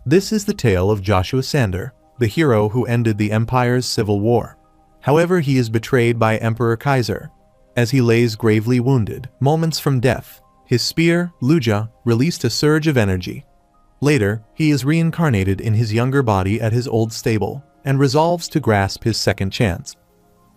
This is the tale of Joshua Sander, the hero who ended the Empire's civil war. However, he is betrayed by Emperor Kaiser. As he lays gravely wounded, moments from death, his spear, Luja, released a surge of energy. Later, he is reincarnated in his younger body at his old stable, and resolves to grasp his second chance.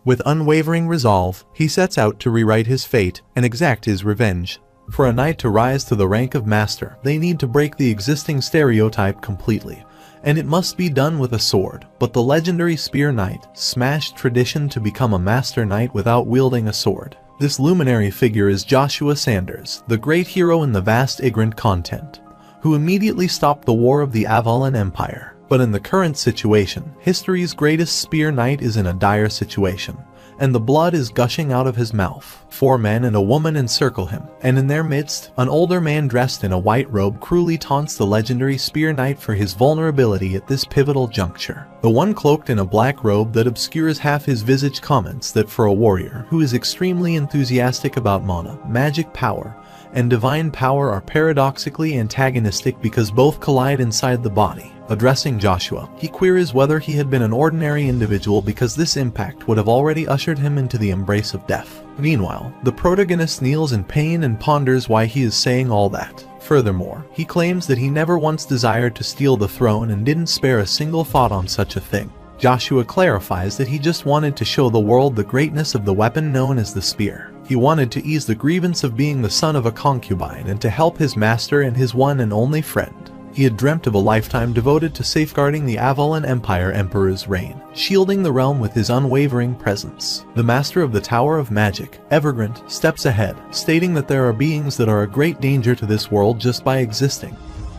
With unwavering resolve, he sets out to rewrite his fate and exact his revenge. For a knight to rise to the rank of master, they need to break the existing stereotype completely, and it must be done with a sword. But the legendary Spear Knight smashed tradition to become a master knight without wielding a sword. This luminary figure is Joshua Sanders, the great hero in the vast Igrant content, who immediately stopped the war of the Avalon Empire. But in the current situation, history's greatest Spear Knight is in a dire situation, and the blood is gushing out of his mouth. 4 men and a woman encircle him, and in their midst, an older man dressed in a white robe cruelly taunts the legendary Spear Knight for his vulnerability at this pivotal juncture. The one cloaked in a black robe that obscures half his visage comments that for a warrior who is extremely enthusiastic about mana, magic power, and divine power are paradoxically antagonistic because both collide inside the body. Addressing Joshua, he queries whether he had been an ordinary individual because this impact would have already ushered him into the embrace of death. Meanwhile, the protagonist kneels in pain and ponders why he is saying all that. Furthermore, he claims that he never once desired to steal the throne and didn't spare a single thought on such a thing. Joshua clarifies that he just wanted to show the world the greatness of the weapon known as the spear. He wanted to ease the grievance of being the son of a concubine and to help his master and his one and only friend. He had dreamt of a lifetime devoted to safeguarding the Avalon Empire Emperor's reign, shielding the realm with his unwavering presence. The master of the Tower of Magic, Evergrant, steps ahead, stating that there are beings that are a great danger to this world just by existing.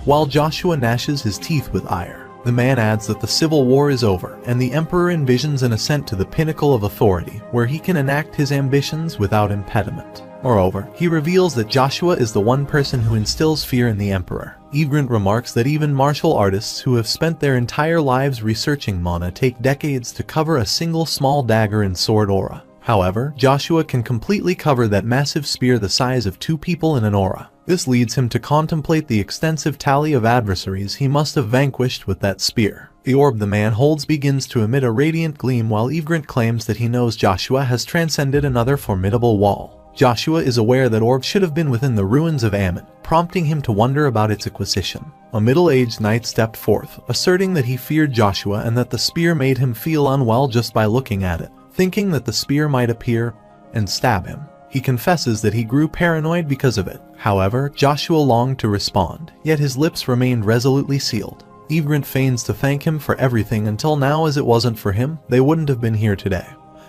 While Joshua gnashes his teeth with ire, the man adds that the civil war is over, and the Emperor envisions an ascent to the pinnacle of authority, where he can enact his ambitions without impediment. Moreover, he reveals that Joshua is the one person who instills fear in the Emperor. Egrant remarks that even martial artists who have spent their entire lives researching mana take decades to cover a single small dagger and sword aura. However, Joshua can completely cover that massive spear the size of 2 people in an aura. This leads him to contemplate the extensive tally of adversaries he must have vanquished with that spear. The orb the man holds begins to emit a radiant gleam while Egrant claims that he knows Joshua has transcended another formidable wall. Joshua is aware that orb should have been within the ruins of Ammon, prompting him to wonder about its acquisition. A middle-aged knight stepped forth, asserting that he feared Joshua and that the spear made him feel unwell just by looking at it, thinking that the spear might appear and stab him. He confesses that he grew paranoid because of it. However, Joshua longed to respond, yet his lips remained resolutely sealed. Egrant feigns to thank him for everything until now, as it wasn't for him, they wouldn't have been here today.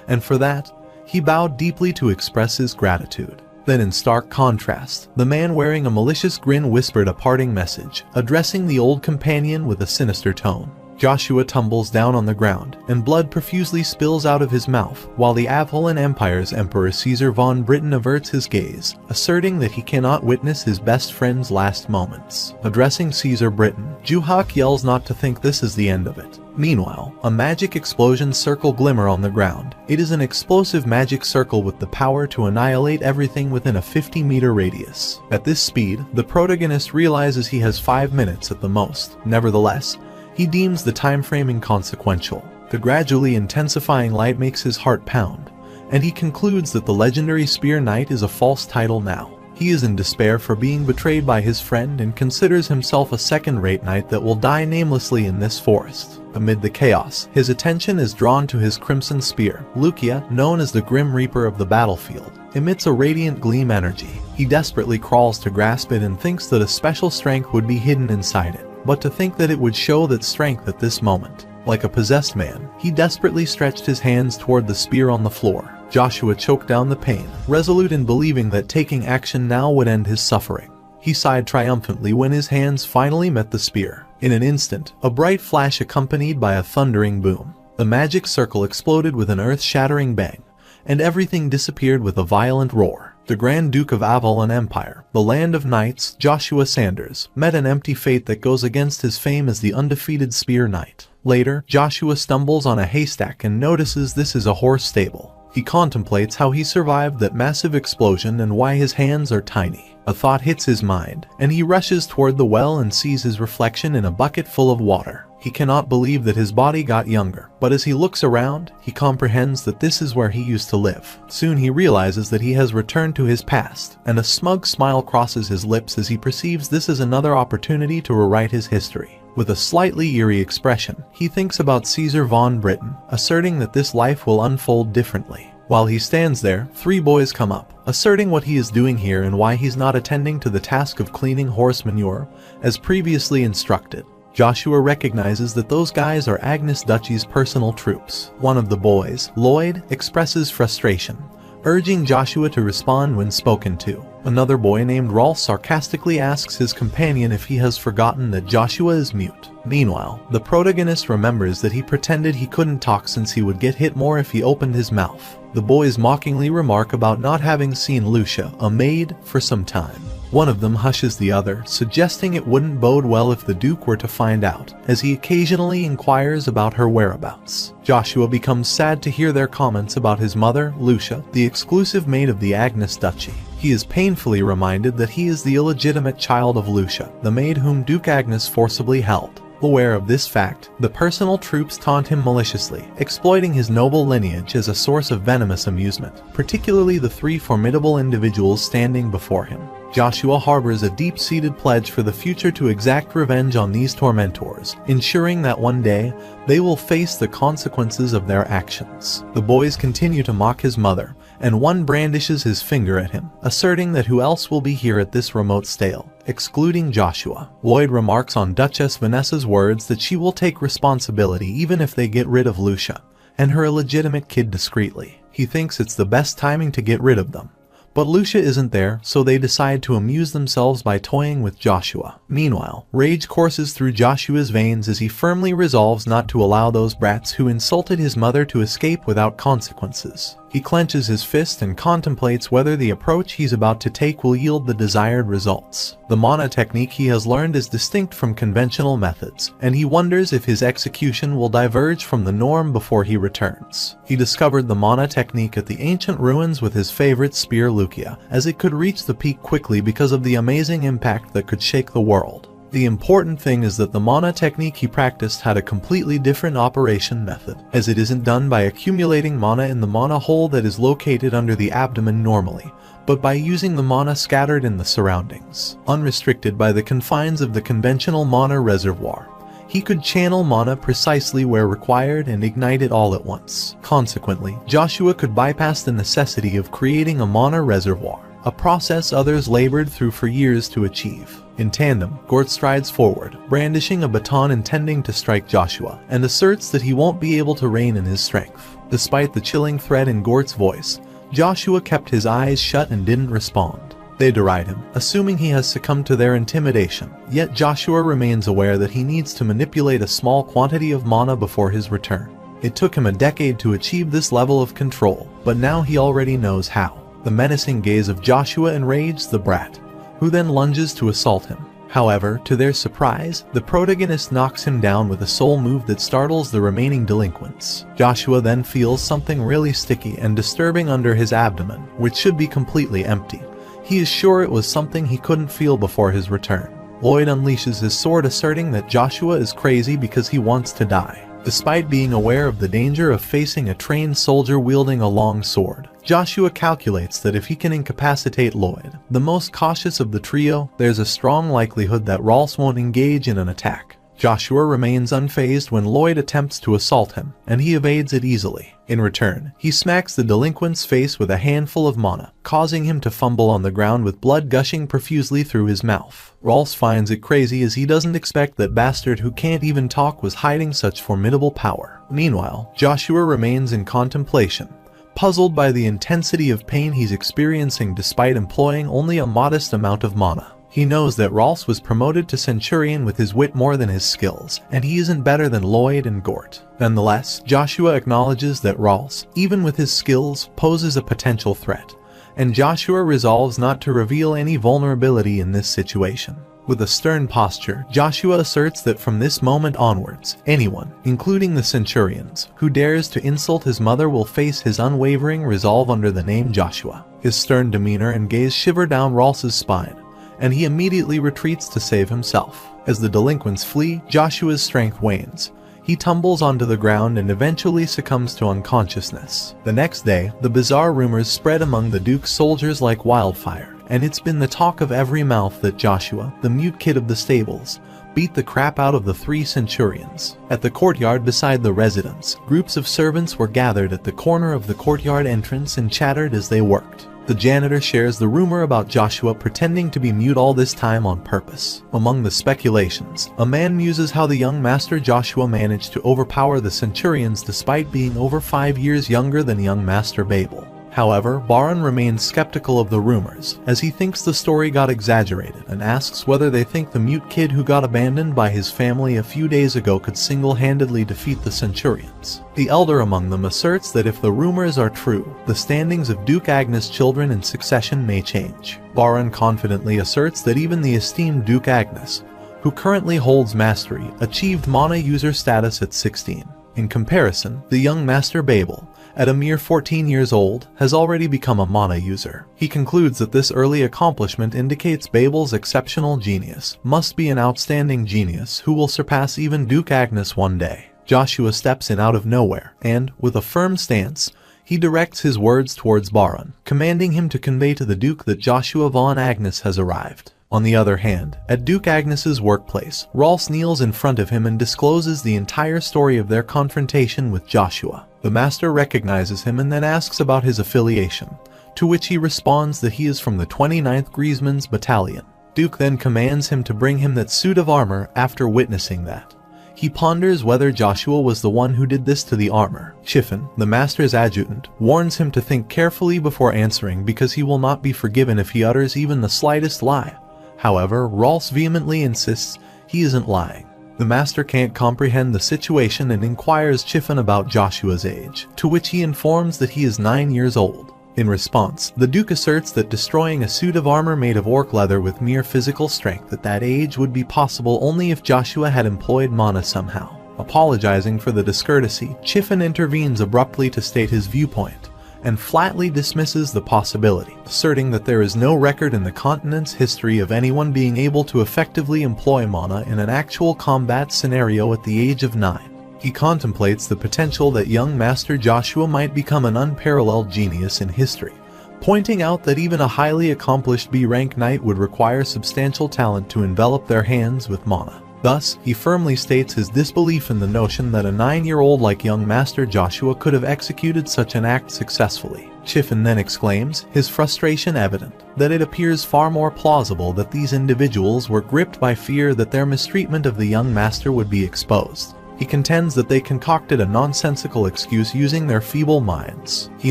And for that, he bowed deeply to express his gratitude. Then in stark contrast, the man wearing a malicious grin whispered a parting message, addressing the old companion with a sinister tone. Joshua tumbles down on the ground, and blood profusely spills out of his mouth, while the Avalon Empire's Emperor Caesar von Britain averts his gaze, asserting that he cannot witness his best friend's last moments. Addressing Caesar Britain, Juhak yells not to think this is the end of it. Meanwhile, a magic explosion circle glimmer on the ground. It is an explosive magic circle with the power to annihilate everything within a 50-meter radius. At this speed, the protagonist realizes he has 5 minutes at the most. Nevertheless, he deems the time frame inconsequential. The gradually intensifying light makes his heart pound, and he concludes that the legendary Spear Knight is a false title now. He is in despair for being betrayed by his friend and considers himself a second-rate knight that will die namelessly in this forest. Amid the chaos, his attention is drawn to his crimson spear. Lucia, known as the Grim Reaper of the battlefield, emits a radiant gleam energy. He desperately crawls to grasp it and thinks that a special strength would be hidden inside it. But to think that it would show that strength at this moment. Like a possessed man, he desperately stretched his hands toward the spear on the floor. Joshua choked down the pain, resolute in believing that taking action now would end his suffering. He sighed triumphantly when his hands finally met the spear. In an instant, a bright flash accompanied by a thundering boom. The magic circle exploded with an earth-shattering bang, and everything disappeared with a violent roar. The Grand Duke of Avalon Empire, the land of knights, Joshua Sanders, met an empty fate that goes against his fame as the undefeated Spear Knight. Later, Joshua stumbles on a haystack and notices this is a horse stable. He contemplates how he survived that massive explosion and why his hands are tiny. A thought hits his mind, and he rushes toward the well and sees his reflection in a bucket full of water. He cannot believe that his body got younger, but as he looks around, he comprehends that this is where he used to live. Soon he realizes that he has returned to his past, and a smug smile crosses his lips as he perceives this as another opportunity to rewrite his history. With a slightly eerie expression, he thinks about Caesar von Britain, asserting that this life will unfold differently. While he stands there, 3 boys come up, asserting what he is doing here and why he's not attending to the task of cleaning horse manure, as previously instructed. Joshua recognizes that those guys are Agnes Duchy's personal troops. One of the boys, Lloyd, expresses frustration, urging Joshua to respond when spoken to. Another boy named Rolf sarcastically asks his companion if he has forgotten that Joshua is mute. Meanwhile, the protagonist remembers that he pretended he couldn't talk since he would get hit more if he opened his mouth. The boys mockingly remark about not having seen Lucia, a maid, for some time. One of them hushes the other, suggesting it wouldn't bode well if the Duke were to find out, as he occasionally inquires about her whereabouts. Joshua becomes sad to hear their comments about his mother, Lucia, the exclusive maid of the Agnes Duchy. He is painfully reminded that he is the illegitimate child of Lucia, the maid whom Duke Agnes forcibly held. Aware of this fact, the personal troops taunt him maliciously, exploiting his noble lineage as a source of venomous amusement, particularly the 3 formidable individuals standing before him. Joshua harbors a deep-seated pledge for the future to exact revenge on these tormentors, ensuring that one day, they will face the consequences of their actions. The boys continue to mock his mother, and one brandishes his finger at him, asserting that who else will be here at this remote stale, excluding Joshua. Lloyd remarks on Duchess Vanessa's words that she will take responsibility even if they get rid of Lucia, and her illegitimate kid discreetly. He thinks it's the best timing to get rid of them. But Lucia isn't there, so they decide to amuse themselves by toying with Joshua. Meanwhile, rage courses through Joshua's veins as he firmly resolves not to allow those brats who insulted his mother to escape without consequences. He clenches his fist and contemplates whether the approach he's about to take will yield the desired results. The mana technique he has learned is distinct from conventional methods, and he wonders if his execution will diverge from the norm before he returns. He discovered the mana technique at the ancient ruins with his favorite spear Lucia, as it could reach the peak quickly because of the amazing impact that could shake the world. The important thing is that the mana technique he practiced had a completely different operation method, as it isn't done by accumulating mana in the mana hole that is located under the abdomen normally, but by using the mana scattered in the surroundings. Unrestricted by the confines of the conventional mana reservoir, he could channel mana precisely where required and ignite it all at once. Consequently, Joshua could bypass the necessity of creating a mana reservoir, a process others labored through for years to achieve. In tandem, Gort strides forward, brandishing a baton intending to strike Joshua, and asserts that he won't be able to rein in his strength. Despite the chilling threat in Gort's voice, Joshua kept his eyes shut and didn't respond. They deride him, assuming he has succumbed to their intimidation, yet Joshua remains aware that he needs to manipulate a small quantity of mana before his return. It took him a decade to achieve this level of control, but now he already knows how. The menacing gaze of Joshua enrages the brat, who then lunges to assault him. However, to their surprise, the protagonist knocks him down with a soul move that startles the remaining delinquents. Joshua then feels something really sticky and disturbing under his abdomen, which should be completely empty. He is sure it was something he couldn't feel before his return. Lloyd unleashes his sword, asserting that Joshua is crazy because he wants to die. Despite being aware of the danger of facing a trained soldier wielding a long sword, Joshua calculates that if he can incapacitate Lloyd, the most cautious of the trio, there's a strong likelihood that Rolf won't engage in an attack. Joshua remains unfazed when Lloyd attempts to assault him, and he evades it easily. In return, he smacks the delinquent's face with a handful of mana, causing him to fumble on the ground with blood gushing profusely through his mouth. Rolf finds it crazy as he doesn't expect that bastard who can't even talk was hiding such formidable power. Meanwhile, Joshua remains in contemplation, puzzled by the intensity of pain he's experiencing despite employing only a modest amount of mana. He knows that Rolf was promoted to Centurion with his wit more than his skills, and he isn't better than Lloyd and Gort. Nonetheless, Joshua acknowledges that Rolf, even with his skills, poses a potential threat, and Joshua resolves not to reveal any vulnerability in this situation. With a stern posture, Joshua asserts that from this moment onwards, anyone, including the centurions, who dares to insult his mother will face his unwavering resolve under the name Joshua. His stern demeanor and gaze shiver down Rolf's spine, and he immediately retreats to save himself. As the delinquents flee, Joshua's strength wanes. He tumbles onto the ground and eventually succumbs to unconsciousness. The next day, the bizarre rumors spread among the Duke's soldiers like wildfire, and it's been the talk of every mouth that Joshua, the mute kid of the stables, beat the crap out of the 3 centurions. At the courtyard beside the residence, groups of servants were gathered at the corner of the courtyard entrance and chattered as they worked. The janitor shares the rumor about Joshua pretending to be mute all this time on purpose. Among the speculations, a man muses how the young master Joshua managed to overpower the centurions despite being over 5 years younger than young master Babel. However, Baron remains skeptical of the rumors, as he thinks the story got exaggerated and asks whether they think the mute kid who got abandoned by his family a few days ago could single-handedly defeat the centurions. The elder among them asserts that if the rumors are true, the standings of Duke Agnes' children in succession may change. Baron confidently asserts that even the esteemed Duke Agnes, who currently holds mastery, achieved mana user status at 16. In comparison, the young master Babel, at a mere 14 years old, has already become a mana user. He concludes that this early accomplishment indicates Babel's exceptional genius must be an outstanding genius who will surpass even Duke Agnes one day. Joshua steps in out of nowhere, and, with a firm stance, he directs his words towards Baron, commanding him to convey to the Duke that Joshua von Agnes has arrived. On the other hand, at Duke Agnes's workplace, Rolf kneels in front of him and discloses the entire story of their confrontation with Joshua. The master recognizes him and then asks about his affiliation, to which he responds that he is from the 29th Griezmann's battalion. Duke then commands him to bring him that suit of armor. After witnessing that, he ponders whether Joshua was the one who did this to the armor. Chiffon, the master's adjutant, warns him to think carefully before answering because he will not be forgiven if he utters even the slightest lie. However, Rolf vehemently insists he isn't lying. The master can't comprehend the situation and inquires Chiffon about Joshua's age, to which he informs that he is 9 years old. In response, the Duke asserts that destroying a suit of armor made of orc leather with mere physical strength at that age would be possible only if Joshua had employed mana somehow. Apologizing for the discourtesy, Chiffon intervenes abruptly to state his viewpoint, and flatly dismisses the possibility, asserting that there is no record in the continent's history of anyone being able to effectively employ mana in an actual combat scenario at the age of 9. He contemplates the potential that young Master Joshua might become an unparalleled genius in history, pointing out that even a highly accomplished B-rank knight would require substantial talent to envelop their hands with mana. Thus, he firmly states his disbelief in the notion that a 9-year-old like young Master Joshua could have executed such an act successfully. Chiffon then exclaims, his frustration evident, that it appears far more plausible that these individuals were gripped by fear that their mistreatment of the young master would be exposed. He contends that they concocted a nonsensical excuse using their feeble minds. He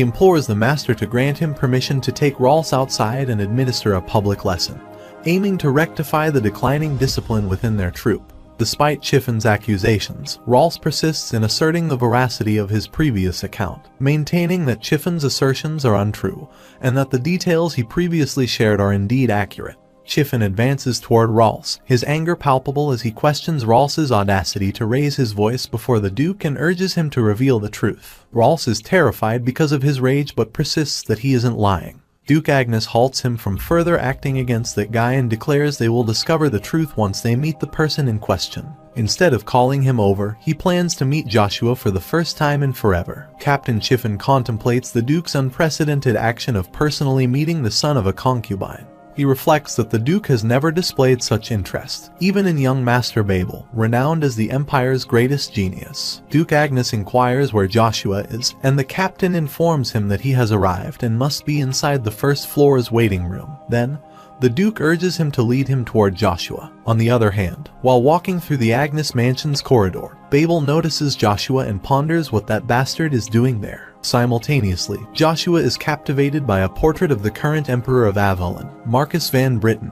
implores the master to grant him permission to take Rolf outside and administer a public lesson, aiming to rectify the declining discipline within their troop. Despite Chiffon's accusations, Rolf persists in asserting the veracity of his previous account, maintaining that Chiffon's assertions are untrue, and that the details he previously shared are indeed accurate. Chiffon advances toward Rolf, his anger palpable as he questions Rolf's audacity to raise his voice before the Duke and urges him to reveal the truth. Rolf is terrified because of his rage but persists that he isn't lying. Duke Agnes halts him from further acting against that guy and declares they will discover the truth once they meet the person in question. Instead of calling him over, he plans to meet Joshua for the first time in forever. Captain Chiffon contemplates the Duke's unprecedented action of personally meeting the son of a concubine. He reflects that the Duke has never displayed such interest, even in young Master Babel, renowned as the Empire's greatest genius. Duke Agnes inquires where Joshua is, and the captain informs him that he has arrived and must be inside the first floor's waiting room. Then, the Duke urges him to lead him toward Joshua. On the other hand, while walking through the Agnes Mansion's corridor, Babel notices Joshua and ponders what that bastard is doing there. Simultaneously, Joshua is captivated by a portrait of the current Emperor of Avalon, Marcus van Britten,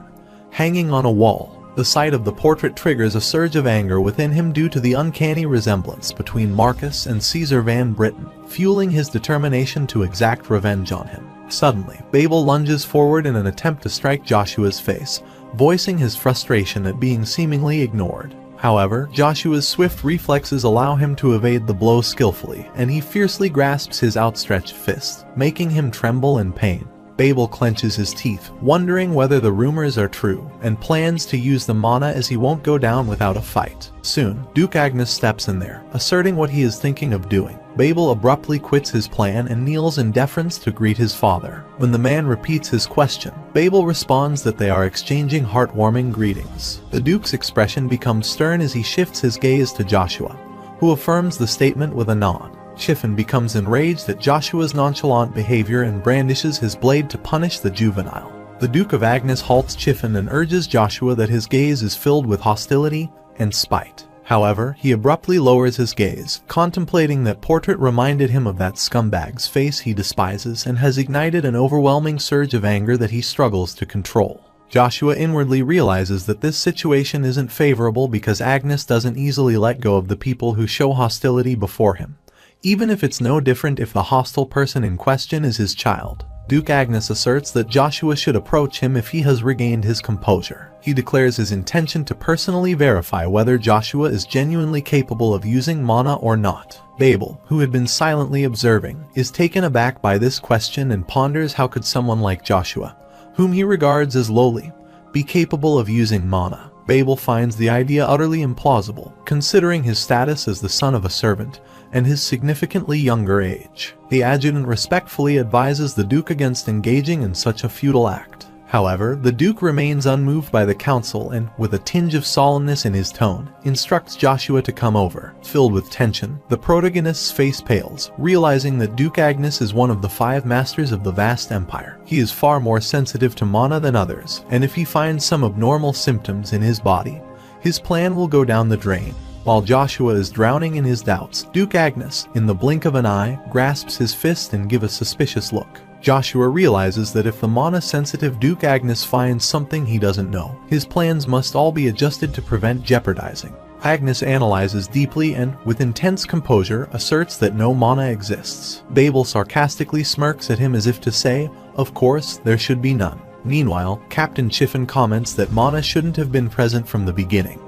hanging on a wall. The sight of the portrait triggers a surge of anger within him due to the uncanny resemblance between Marcus and Caesar van Britten, fueling his determination to exact revenge on him. Suddenly, Babel lunges forward in an attempt to strike Joshua's face, voicing his frustration at being seemingly ignored. However, Joshua's swift reflexes allow him to evade the blow skillfully, and he fiercely grasps his outstretched fist, making him tremble in pain. Babel clenches his teeth, wondering whether the rumors are true, and plans to use the mana as he won't go down without a fight. Soon, Duke Agnes steps in there, asserting what he is thinking of doing. Babel abruptly quits his plan and kneels in deference to greet his father. When the man repeats his question, Babel responds that they are exchanging heartwarming greetings. The Duke's expression becomes stern as he shifts his gaze to Joshua, who affirms the statement with a nod. Chiffon becomes enraged at Joshua's nonchalant behavior and brandishes his blade to punish the juvenile. The Duke of Agnes halts Chiffon and urges Joshua that his gaze is filled with hostility and spite. However, he abruptly lowers his gaze, contemplating that portrait reminded him of that scumbag's face he despises and has ignited an overwhelming surge of anger that he struggles to control. Joshua inwardly realizes that this situation isn't favorable because Agnes doesn't easily let go of the people who show hostility before him, even if it's no different if the hostile person in question is his child. Duke Agnes asserts that Joshua should approach him if he has regained his composure. He declares his intention to personally verify whether Joshua is genuinely capable of using mana or not. Babel, who had been silently observing, is taken aback by this question and ponders how could someone like Joshua, whom he regards as lowly, be capable of using mana. Babel finds the idea utterly implausible, considering his status as the son of a servant and his significantly younger age. The adjutant respectfully advises the Duke against engaging in such a futile act. However, the Duke remains unmoved by the counsel and, with a tinge of solemnness in his tone, instructs Joshua to come over. Filled with tension, the protagonist's face pales, realizing that Duke Agnes is one of the 5 masters of the vast empire. He is far more sensitive to mana than others, and if he finds some abnormal symptoms in his body, his plan will go down the drain. While Joshua is drowning in his doubts, Duke Agnes, in the blink of an eye, grasps his fist and gives a suspicious look. Joshua realizes that if the mana-sensitive Duke Agnes finds something he doesn't know, his plans must all be adjusted to prevent jeopardizing. Agnes analyzes deeply and, with intense composure, asserts that no mana exists. Babel sarcastically smirks at him as if to say, "Of course, there should be none." Meanwhile, Captain Chiffon comments that mana shouldn't have been present from the beginning.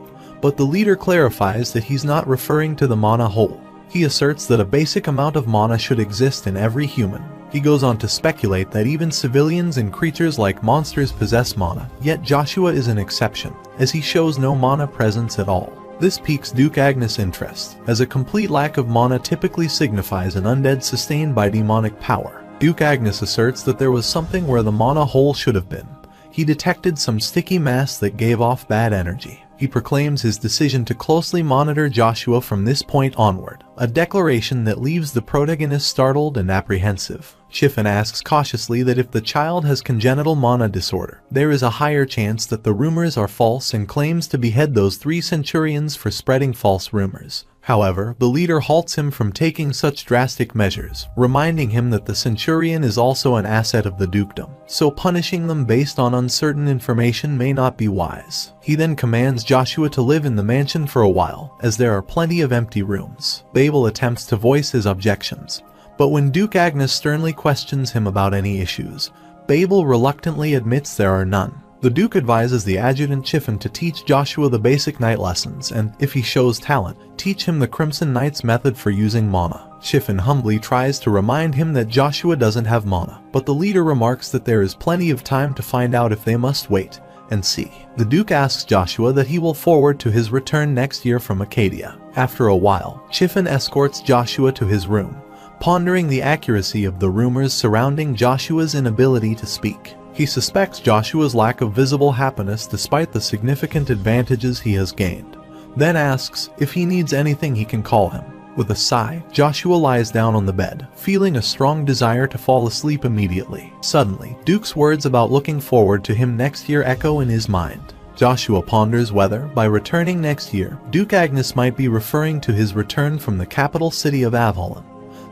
But the leader clarifies that he's not referring to the mana whole. He asserts that a basic amount of mana should exist in every human. He goes on to speculate that even civilians and creatures like monsters possess mana, yet Joshua is an exception, as he shows no mana presence at all. This piques Duke Agnes' interest, as a complete lack of mana typically signifies an undead sustained by demonic power. Duke Agnes asserts that there was something where the mana hole should have been. He detected some sticky mass that gave off bad energy. He proclaims his decision to closely monitor Joshua from this point onward, a declaration that leaves the protagonist startled and apprehensive. Chiffon asks cautiously that if the child has congenital mana disorder, there is a higher chance that the rumors are false and claims to behead those 3 centurions for spreading false rumors. However, the leader halts him from taking such drastic measures, reminding him that the centurion is also an asset of the dukedom, so punishing them based on uncertain information may not be wise. He then commands Joshua to live in the mansion for a while, as there are plenty of empty rooms. Babel attempts to voice his objections, but when Duke Agnes sternly questions him about any issues, Babel reluctantly admits there are none. The Duke advises the adjutant Chiffon to teach Joshua the basic knight lessons and, if he shows talent, teach him the Crimson Knight's method for using mana. Chiffon humbly tries to remind him that Joshua doesn't have mana, but the leader remarks that there is plenty of time to find out if they must wait and see. The Duke asks Joshua that he will forward to his return next year from Acadia. After a while, Chiffon escorts Joshua to his room, pondering the accuracy of the rumors surrounding Joshua's inability to speak. He suspects Joshua's lack of visible happiness despite the significant advantages he has gained, then asks if he needs anything he can call him. With a sigh, Joshua lies down on the bed, feeling a strong desire to fall asleep immediately. Suddenly, Duke's words about looking forward to him next year echo in his mind. Joshua ponders whether, by returning next year, Duke Agnes might be referring to his return from the capital city of Avalon,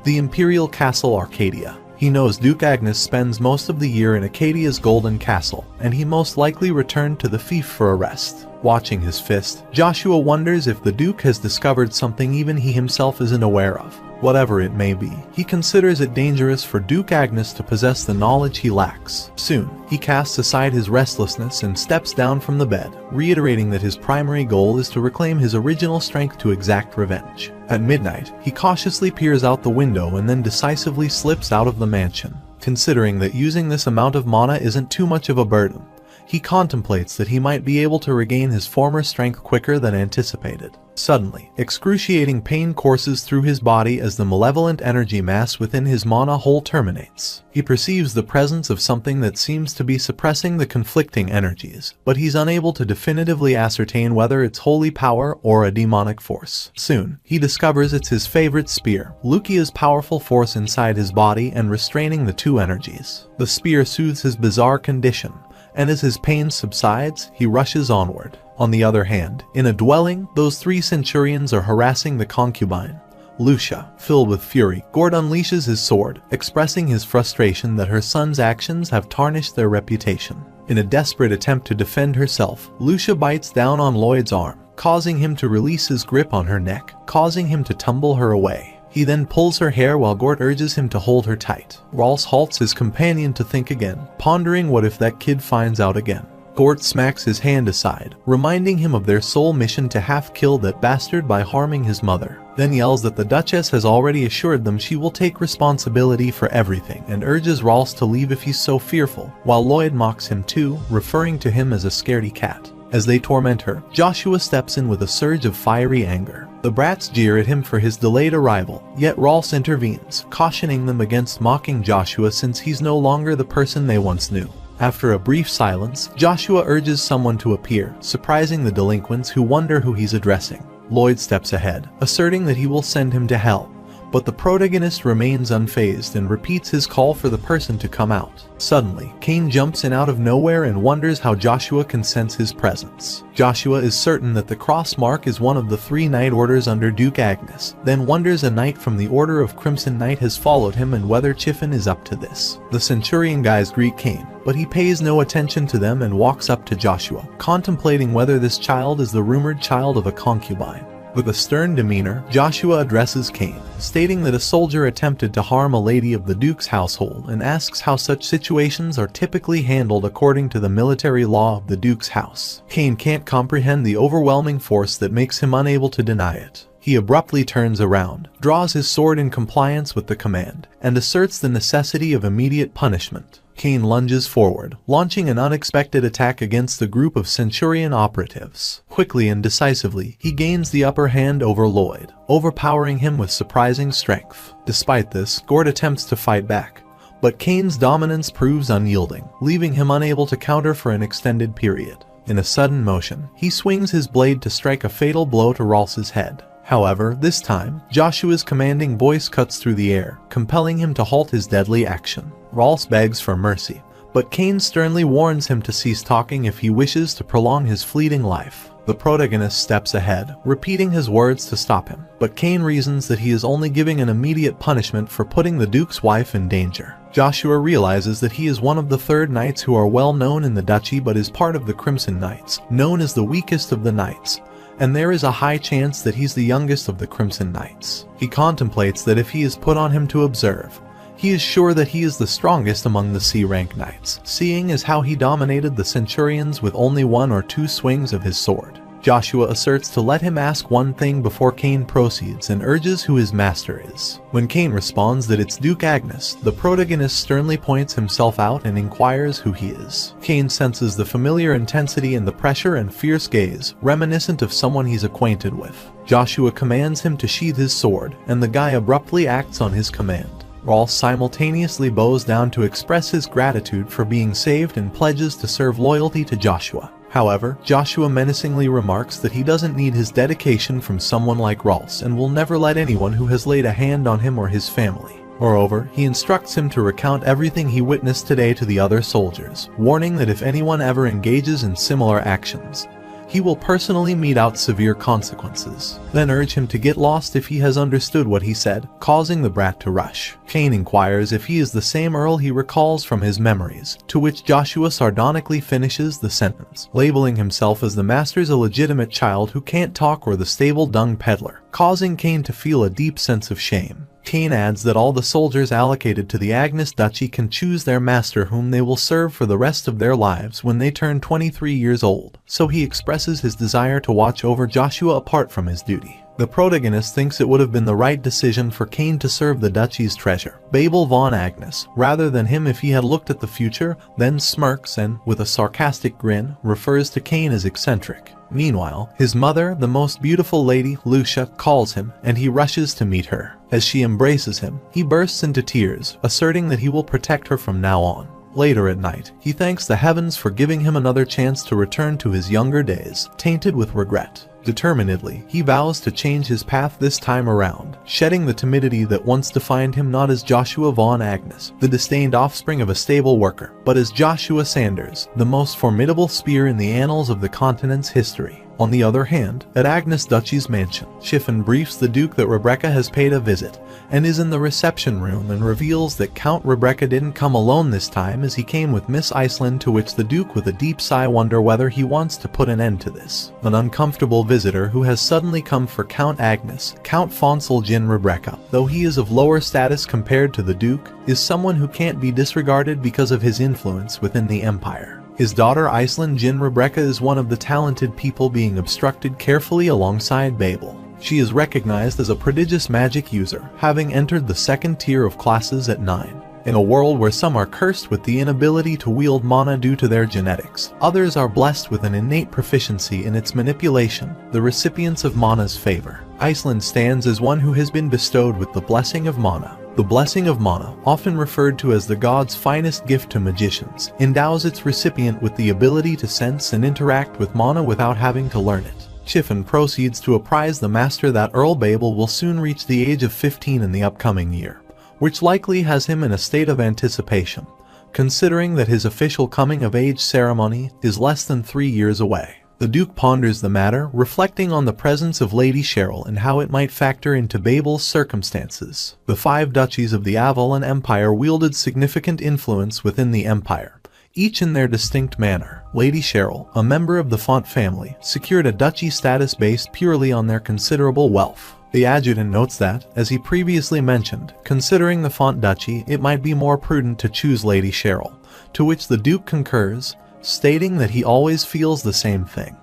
the imperial castle Arcadia. He knows Duke Agnes spends most of the year in Acadia's Golden Castle, and he most likely returned to the fief for a rest. Watching his fist, Joshua wonders if the Duke has discovered something even he himself isn't aware of. whatever it may be. He considers it dangerous for Duke Agnes to possess the knowledge he lacks. Soon, he casts aside his restlessness and steps down from the bed, reiterating that his primary goal is to reclaim his original strength to exact revenge. At midnight, he cautiously peers out the window and then decisively slips out of the mansion. Considering that using this amount of mana isn't too much of a burden, he contemplates that he might be able to regain his former strength quicker than anticipated. Suddenly, excruciating pain courses through his body as the malevolent energy mass within his mana hole terminates. He perceives the presence of something that seems to be suppressing the conflicting energies, but he's unable to definitively ascertain whether it's holy power or a demonic force. Soon, he discovers it's his favorite spear, Lukia's powerful force inside his body and restraining the two energies. The spear soothes his bizarre condition, and as his pain subsides, he rushes onward. On the other hand, in a dwelling, those three centurions are harassing the concubine, Lucia. Filled with fury, Gord unleashes his sword, expressing his frustration that her son's actions have tarnished their reputation. In a desperate attempt to defend herself, Lucia bites down on Lloyd's arm, causing him to release his grip on her neck, causing him to tumble her away. He then pulls her hair while Gort urges him to hold her tight. Rolls halts his companion to think again, pondering what if that kid finds out again. Gort smacks his hand aside, reminding him of their sole mission to half-kill that bastard by harming his mother. Then yells that the Duchess has already assured them she will take responsibility for everything and urges Rolls to leave if he's so fearful, while Lloyd mocks him too, referring to him as a scaredy cat. As they torment her, Joshua steps in with a surge of fiery anger. The brats jeer at him for his delayed arrival, yet Rolls intervenes, cautioning them against mocking Joshua since he's no longer the person they once knew. After a brief silence, Joshua urges someone to appear, surprising the delinquents who wonder who he's addressing. Lloyd steps ahead, asserting that he will send him to hell, but the protagonist remains unfazed and repeats his call for the person to come out. Suddenly, Cain jumps in out of nowhere and wonders how Joshua can sense his presence. Joshua is certain that the cross mark is one of the 3 knight orders under Duke Agnes, then wonders a knight from the Order of Crimson Knight has followed him and whether Chiffin is up to this. The Centurion guys greet Cain, but he pays no attention to them and walks up to Joshua, contemplating whether this child is the rumored child of a concubine. With a stern demeanor, Joshua addresses Cain, stating that a soldier attempted to harm a lady of the Duke's household and asks how such situations are typically handled according to the military law of the Duke's house. Cain can't comprehend the overwhelming force that makes him unable to deny it. He abruptly turns around, draws his sword in compliance with the command, and asserts the necessity of immediate punishment. Cain lunges forward, launching an unexpected attack against the group of Centurion operatives. Quickly and decisively, he gains the upper hand over Lloyd, overpowering him with surprising strength. Despite this, Gord attempts to fight back, but Cain's dominance proves unyielding, leaving him unable to counter for an extended period. In a sudden motion, he swings his blade to strike a fatal blow to Rolf's head. However, this time, Joshua's commanding voice cuts through the air, compelling him to halt his deadly action. Rolf begs for mercy, but Cain sternly warns him to cease talking if he wishes to prolong his fleeting life. The protagonist steps ahead, repeating his words to stop him, but Cain reasons that he is only giving an immediate punishment for putting the Duke's wife in danger. Joshua realizes that he is one of the Third Knights who are well known in the duchy but is part of the Crimson Knights, known as the weakest of the knights, and there is a high chance that he's the youngest of the Crimson Knights. He contemplates that if he is put on him to observe, he is sure that he is the strongest among the C-rank knights, seeing as how he dominated the Centurions with only 1 or 2 swings of his sword. Joshua asserts to let him ask one thing before Cain proceeds and urges who his master is. When Cain responds that it's Duke Agnes, the protagonist sternly points himself out and inquires who he is. Cain senses the familiar intensity in the pressure and fierce gaze, reminiscent of someone he's acquainted with. Joshua commands him to sheath his sword, and the guy abruptly acts on his command. Rolf simultaneously bows down to express his gratitude for being saved and pledges to serve loyalty to Joshua. However, Joshua menacingly remarks that he doesn't need his dedication from someone like Rolf and will never let anyone who has laid a hand on him or his family. Moreover, he instructs him to recount everything he witnessed today to the other soldiers, warning that if anyone ever engages in similar actions, he will personally mete out severe consequences, then urge him to get lost if he has understood what he said, causing the brat to rush. Cain inquires if he is the same Earl he recalls from his memories, to which Joshua sardonically finishes the sentence, labeling himself as the master's illegitimate child who can't talk or the stable dung peddler, causing Cain to feel a deep sense of shame. Cain adds that all the soldiers allocated to the Agnes Duchy can choose their master whom they will serve for the rest of their lives when they turn 23 years old, so he expresses his desire to watch over Joshua apart from his duty. The protagonist thinks it would have been the right decision for Cain to serve the duchy's treasure, Babel von Agnes, rather than him if he had looked at the future, then smirks and, with a sarcastic grin, refers to Cain as eccentric. Meanwhile, his mother, the most beautiful lady, Lucia, calls him, and he rushes to meet her. As she embraces him, he bursts into tears, asserting that he will protect her from now on. Later at night, he thanks the heavens for giving him another chance to return to his younger days, tainted with regret. Determinedly, he vows to change his path this time around, shedding the timidity that once defined him not as Joshua von Agnes, the disdained offspring of a stable worker, but as Joshua Sanders, the most formidable spear in the annals of the continent's history. On the other hand, at Agnes Duchy's mansion, Chiffon briefs the Duke that Rebecca has paid a visit, and is in the reception room and reveals that Count Rebecca didn't come alone this time as he came with Miss Iceland, to which the Duke with a deep sigh wonder whether he wants to put an end to this. An uncomfortable visitor who has suddenly come for Count Agnes, Count Fonsel Jin Rebecca, though he is of lower status compared to the Duke, is someone who can't be disregarded because of his influence within the Empire. His daughter Iceland Jin Rebecca is one of the talented people being obstructed carefully alongside Babel. She is recognized as a prodigious magic user, having entered the second tier of classes at 9. In a world where some are cursed with the inability to wield mana due to their genetics, others are blessed with an innate proficiency in its manipulation, the recipients of mana's favor. Iceland stands as one who has been bestowed with the blessing of mana. The blessing of mana, often referred to as the god's finest gift to magicians, endows its recipient with the ability to sense and interact with mana without having to learn it. Chiffon proceeds to apprise the master that Earl Babel will soon reach the age of 15 in the upcoming year, which likely has him in a state of anticipation, considering that his official coming-of-age ceremony is less than 3 years away. The Duke ponders the matter, reflecting on the presence of Lady Cheryl and how it might factor into Babel's circumstances. The 5 duchies of the Avalon Empire wielded significant influence within the empire, each in their distinct manner. Lady Cheryl, a member of the Font family, secured a duchy status based purely on their considerable wealth. The adjutant notes that, as he previously mentioned, considering the Font duchy, it might be more prudent to choose Lady Cheryl, to which the Duke concurs, stating that he always feels the same thing.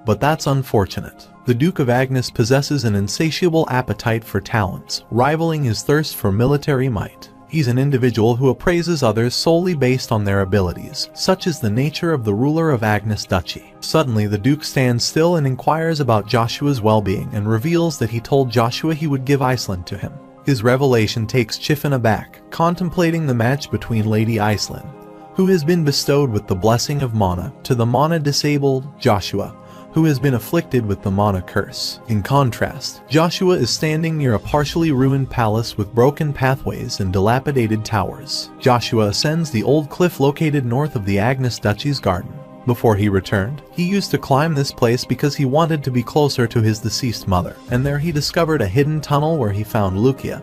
But that's unfortunate. The Duke of Agnes possesses an insatiable appetite for talents, rivaling his thirst for military might. He's an individual who appraises others solely based on their abilities, such is the nature of the ruler of Agnes Duchy. Suddenly, the Duke stands still and inquires about Joshua's well-being and reveals that he told Joshua he would give Iceland to him. His revelation takes Chiffon aback, contemplating the match between Lady Iceland, who has been bestowed with the blessing of mana, to the mana-disabled Joshua, who has been afflicted with the mana curse. In contrast, Joshua is standing near a partially ruined palace with broken pathways and dilapidated towers. Joshua ascends the old cliff located north of the Agnes Duchy's garden. Before he returned, he used to climb this place because he wanted to be closer to his deceased mother, and there he discovered a hidden tunnel where he found Lucia,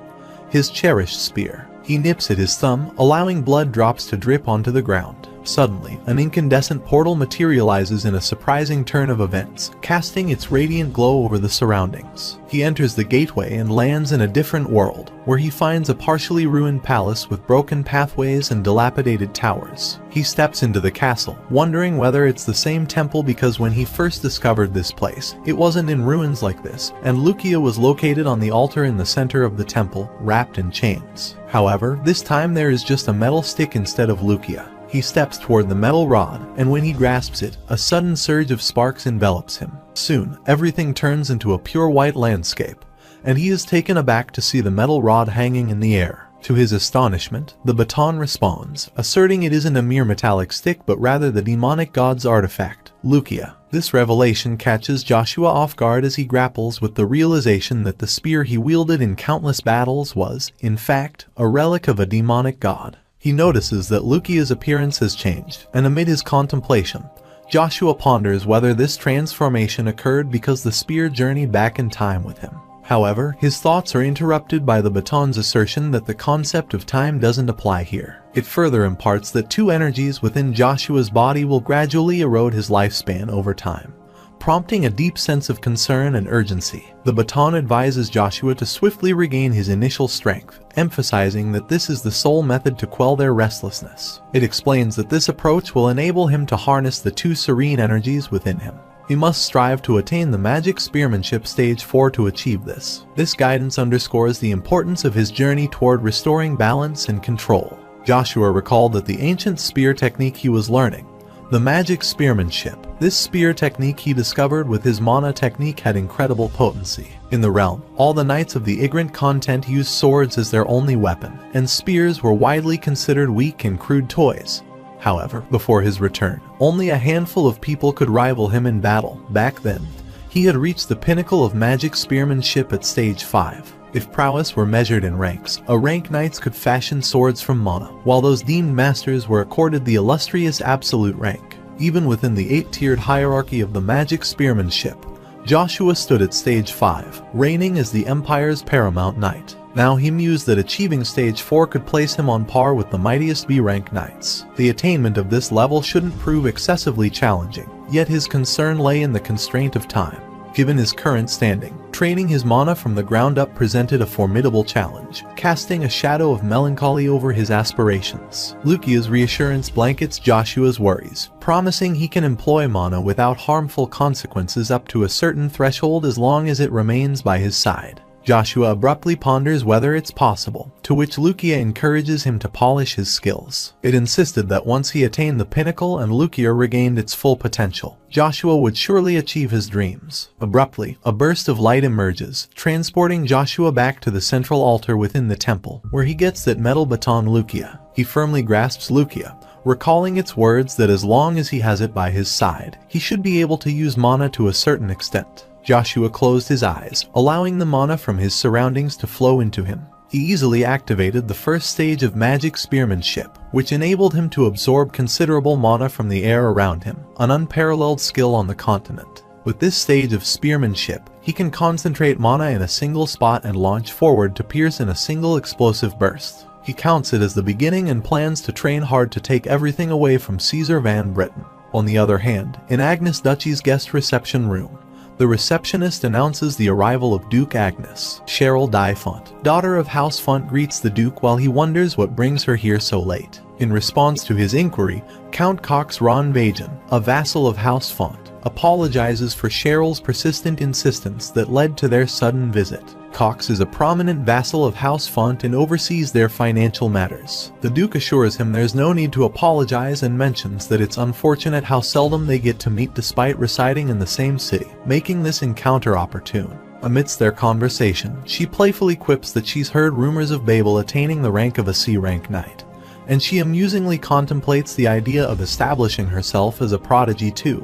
his cherished spear. He nips at his thumb, allowing blood drops to drip onto the ground. Suddenly, an incandescent portal materializes in a surprising turn of events, casting its radiant glow over the surroundings. He enters the gateway and lands in a different world, where he finds a partially ruined palace with broken pathways and dilapidated towers. He steps into the castle, wondering whether it's the same temple because when he first discovered this place, it wasn't in ruins like this, and Lucia was located on the altar in the center of the temple, wrapped in chains. However, this time there is just a metal stick instead of Lucia. He steps toward the metal rod, and when he grasps it, a sudden surge of sparks envelops him. Soon, everything turns into a pure white landscape, and he is taken aback to see the metal rod hanging in the air. To his astonishment, the baton responds, asserting it isn't a mere metallic stick but rather the demonic god's artifact, Lucia. This revelation catches Joshua off guard as he grapples with the realization that the spear he wielded in countless battles was, in fact, a relic of a demonic god. He notices that Lucia's appearance has changed, and amid his contemplation, Joshua ponders whether this transformation occurred because the spear journeyed back in time with him. However, his thoughts are interrupted by the baton's assertion that the concept of time doesn't apply here. It further imparts that 2 energies within Joshua's body will gradually erode his lifespan over time. prompting a deep sense of concern and urgency. The baton advises Joshua to swiftly regain his initial strength, emphasizing that this is the sole method to quell their restlessness. It explains that this approach will enable him to harness the two serene energies within him. He must strive to attain the magic spearmanship stage 4 to achieve this. This guidance underscores the importance of his journey toward restoring balance and control. Joshua recalled that the ancient spear technique he was learning, the magic spearmanship, this spear technique he discovered with his mana technique, had incredible potency. In the realm, all the knights of the Ignorant content used swords as their only weapon, and spears were widely considered weak and crude toys. However, before his return, only a handful of people could rival him in battle. Back then, he had reached the pinnacle of magic spearmanship at stage 5. If prowess were measured in ranks, rank knights could fashion swords from mana, while those deemed masters were accorded the illustrious absolute rank. Even within the 8-tiered hierarchy of the magic spearmanship, Joshua stood at stage 5, reigning as the Empire's paramount knight. Now he mused that achieving stage 4 could place him on par with the mightiest B-rank knights. The attainment of this level shouldn't prove excessively challenging, yet his concern lay in the constraint of time. Given his current standing, training his mana from the ground up presented a formidable challenge, casting a shadow of melancholy over his aspirations. Lukia's reassurance blankets Joshua's worries, promising he can employ mana without harmful consequences up to a certain threshold as long as it remains by his side. Joshua abruptly ponders whether it's possible, to which Lukia encourages him to polish his skills. It insisted that once he attained the pinnacle and Lukia regained its full potential, Joshua would surely achieve his dreams. Abruptly, a burst of light emerges, transporting Joshua back to the central altar within the temple, where he gets that metal baton Lukia. He firmly grasps Lukia, recalling its words that as long as he has it by his side, he should be able to use mana to a certain extent. Joshua closed his eyes, allowing the mana from his surroundings to flow into him. He easily activated the first stage of magic spearmanship, which enabled him to absorb considerable mana from the air around him, an unparalleled skill on the continent. With this stage of spearmanship, he can concentrate mana in a single spot and launch forward to pierce in a single explosive burst. He counts it as the beginning and plans to train hard to take everything away from Caesar Van Britten. On the other hand, in Agnes Duchy's guest reception room, the receptionist announces the arrival of Duke Agnes. Cheryl Dyfont, daughter of House Font, greets the Duke while he wonders what brings her here so late. In response to his inquiry, Count Cox Ron Vajan, a vassal of House Font, apologizes for Cheryl's persistent insistence that led to their sudden visit. Cox is a prominent vassal of House Font and oversees their financial matters. The Duke assures him there's no need to apologize and mentions that it's unfortunate how seldom they get to meet despite residing in the same city, making this encounter opportune. Amidst their conversation, she playfully quips that she's heard rumors of Babel attaining the rank of a C-rank knight, and she amusingly contemplates the idea of establishing herself as a prodigy too,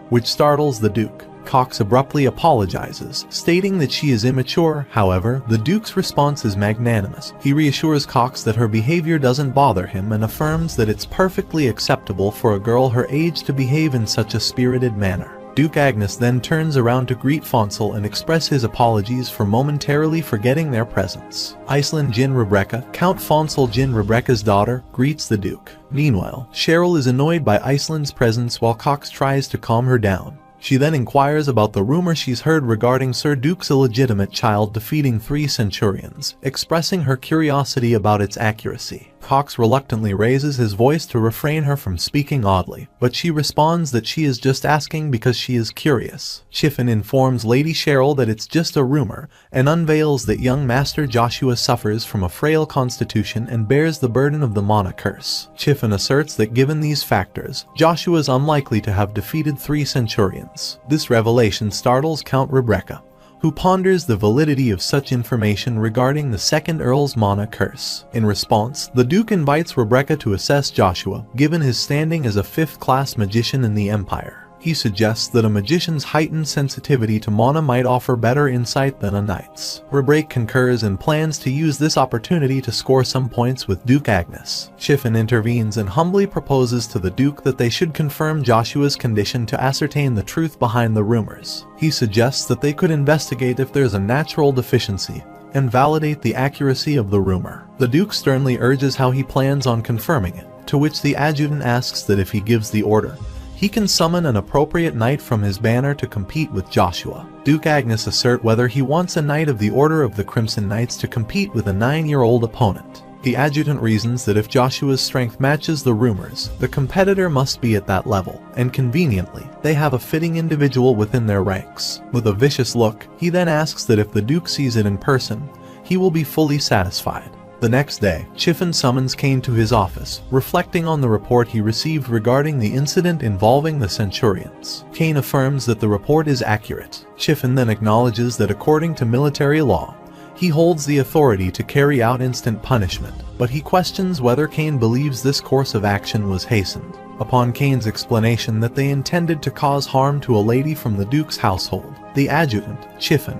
which startles the Duke. Cox abruptly apologizes, stating that she is immature. However, the Duke's response is magnanimous. He reassures Cox that her behavior doesn't bother him and affirms that it's perfectly acceptable for a girl her age to behave in such a spirited manner. Duke Agnes then turns around to greet Fonsel and express his apologies for momentarily forgetting their presence. Iceland Jin Rebecca, Count Fonsel Jin Rebecca's daughter, greets the Duke. Meanwhile, Cheryl is annoyed by Iceland's presence while Cox tries to calm her down. She then inquires about the rumor she's heard regarding Sir Duke's illegitimate child defeating 3 centurions, expressing her curiosity about its accuracy. Cox reluctantly raises his voice to refrain her from speaking oddly, but she responds that she is just asking because she is curious. Chiffin informs Lady Cheryl that it's just a rumor, and unveils that young Master Joshua suffers from a frail constitution and bears the burden of the mana curse. Chiffin asserts that given these factors, Joshua is unlikely to have defeated 3 centurions. This revelation startles Count Rebecca, who ponders the validity of such information regarding the second Earl's mana curse. In response, the Duke invites Rebecca to assess Joshua, given his standing as a 5th-class magician in the Empire. He suggests that a magician's heightened sensitivity to mana might offer better insight than a knight's. Rebecca concurs and plans to use this opportunity to score some points with Duke Agnes. Chiffin intervenes and humbly proposes to the Duke that they should confirm Joshua's condition to ascertain the truth behind the rumors. He suggests that they could investigate if there's a natural deficiency and validate the accuracy of the rumor. The Duke sternly urges how he plans on confirming it, to which the adjutant asks that if he gives the order, he can summon an appropriate knight from his banner to compete with Joshua. Duke Agnes assert whether he wants a knight of the Order of the Crimson Knights to compete with a 9-year-old opponent. The adjutant reasons that if Joshua's strength matches the rumors, the competitor must be at that level, and conveniently, they have a fitting individual within their ranks. With a vicious look, he then asks that if the Duke sees it in person, he will be fully satisfied. The next day, Chiffin summons Kane to his office, reflecting on the report he received regarding the incident involving the Centurions. Kane affirms that the report is accurate. Chiffin then acknowledges that according to military law, he holds the authority to carry out instant punishment, but he questions whether Kane believes this course of action was hastened. Upon Kane's explanation that they intended to cause harm to a lady from the Duke's household, the adjutant, Chiffin,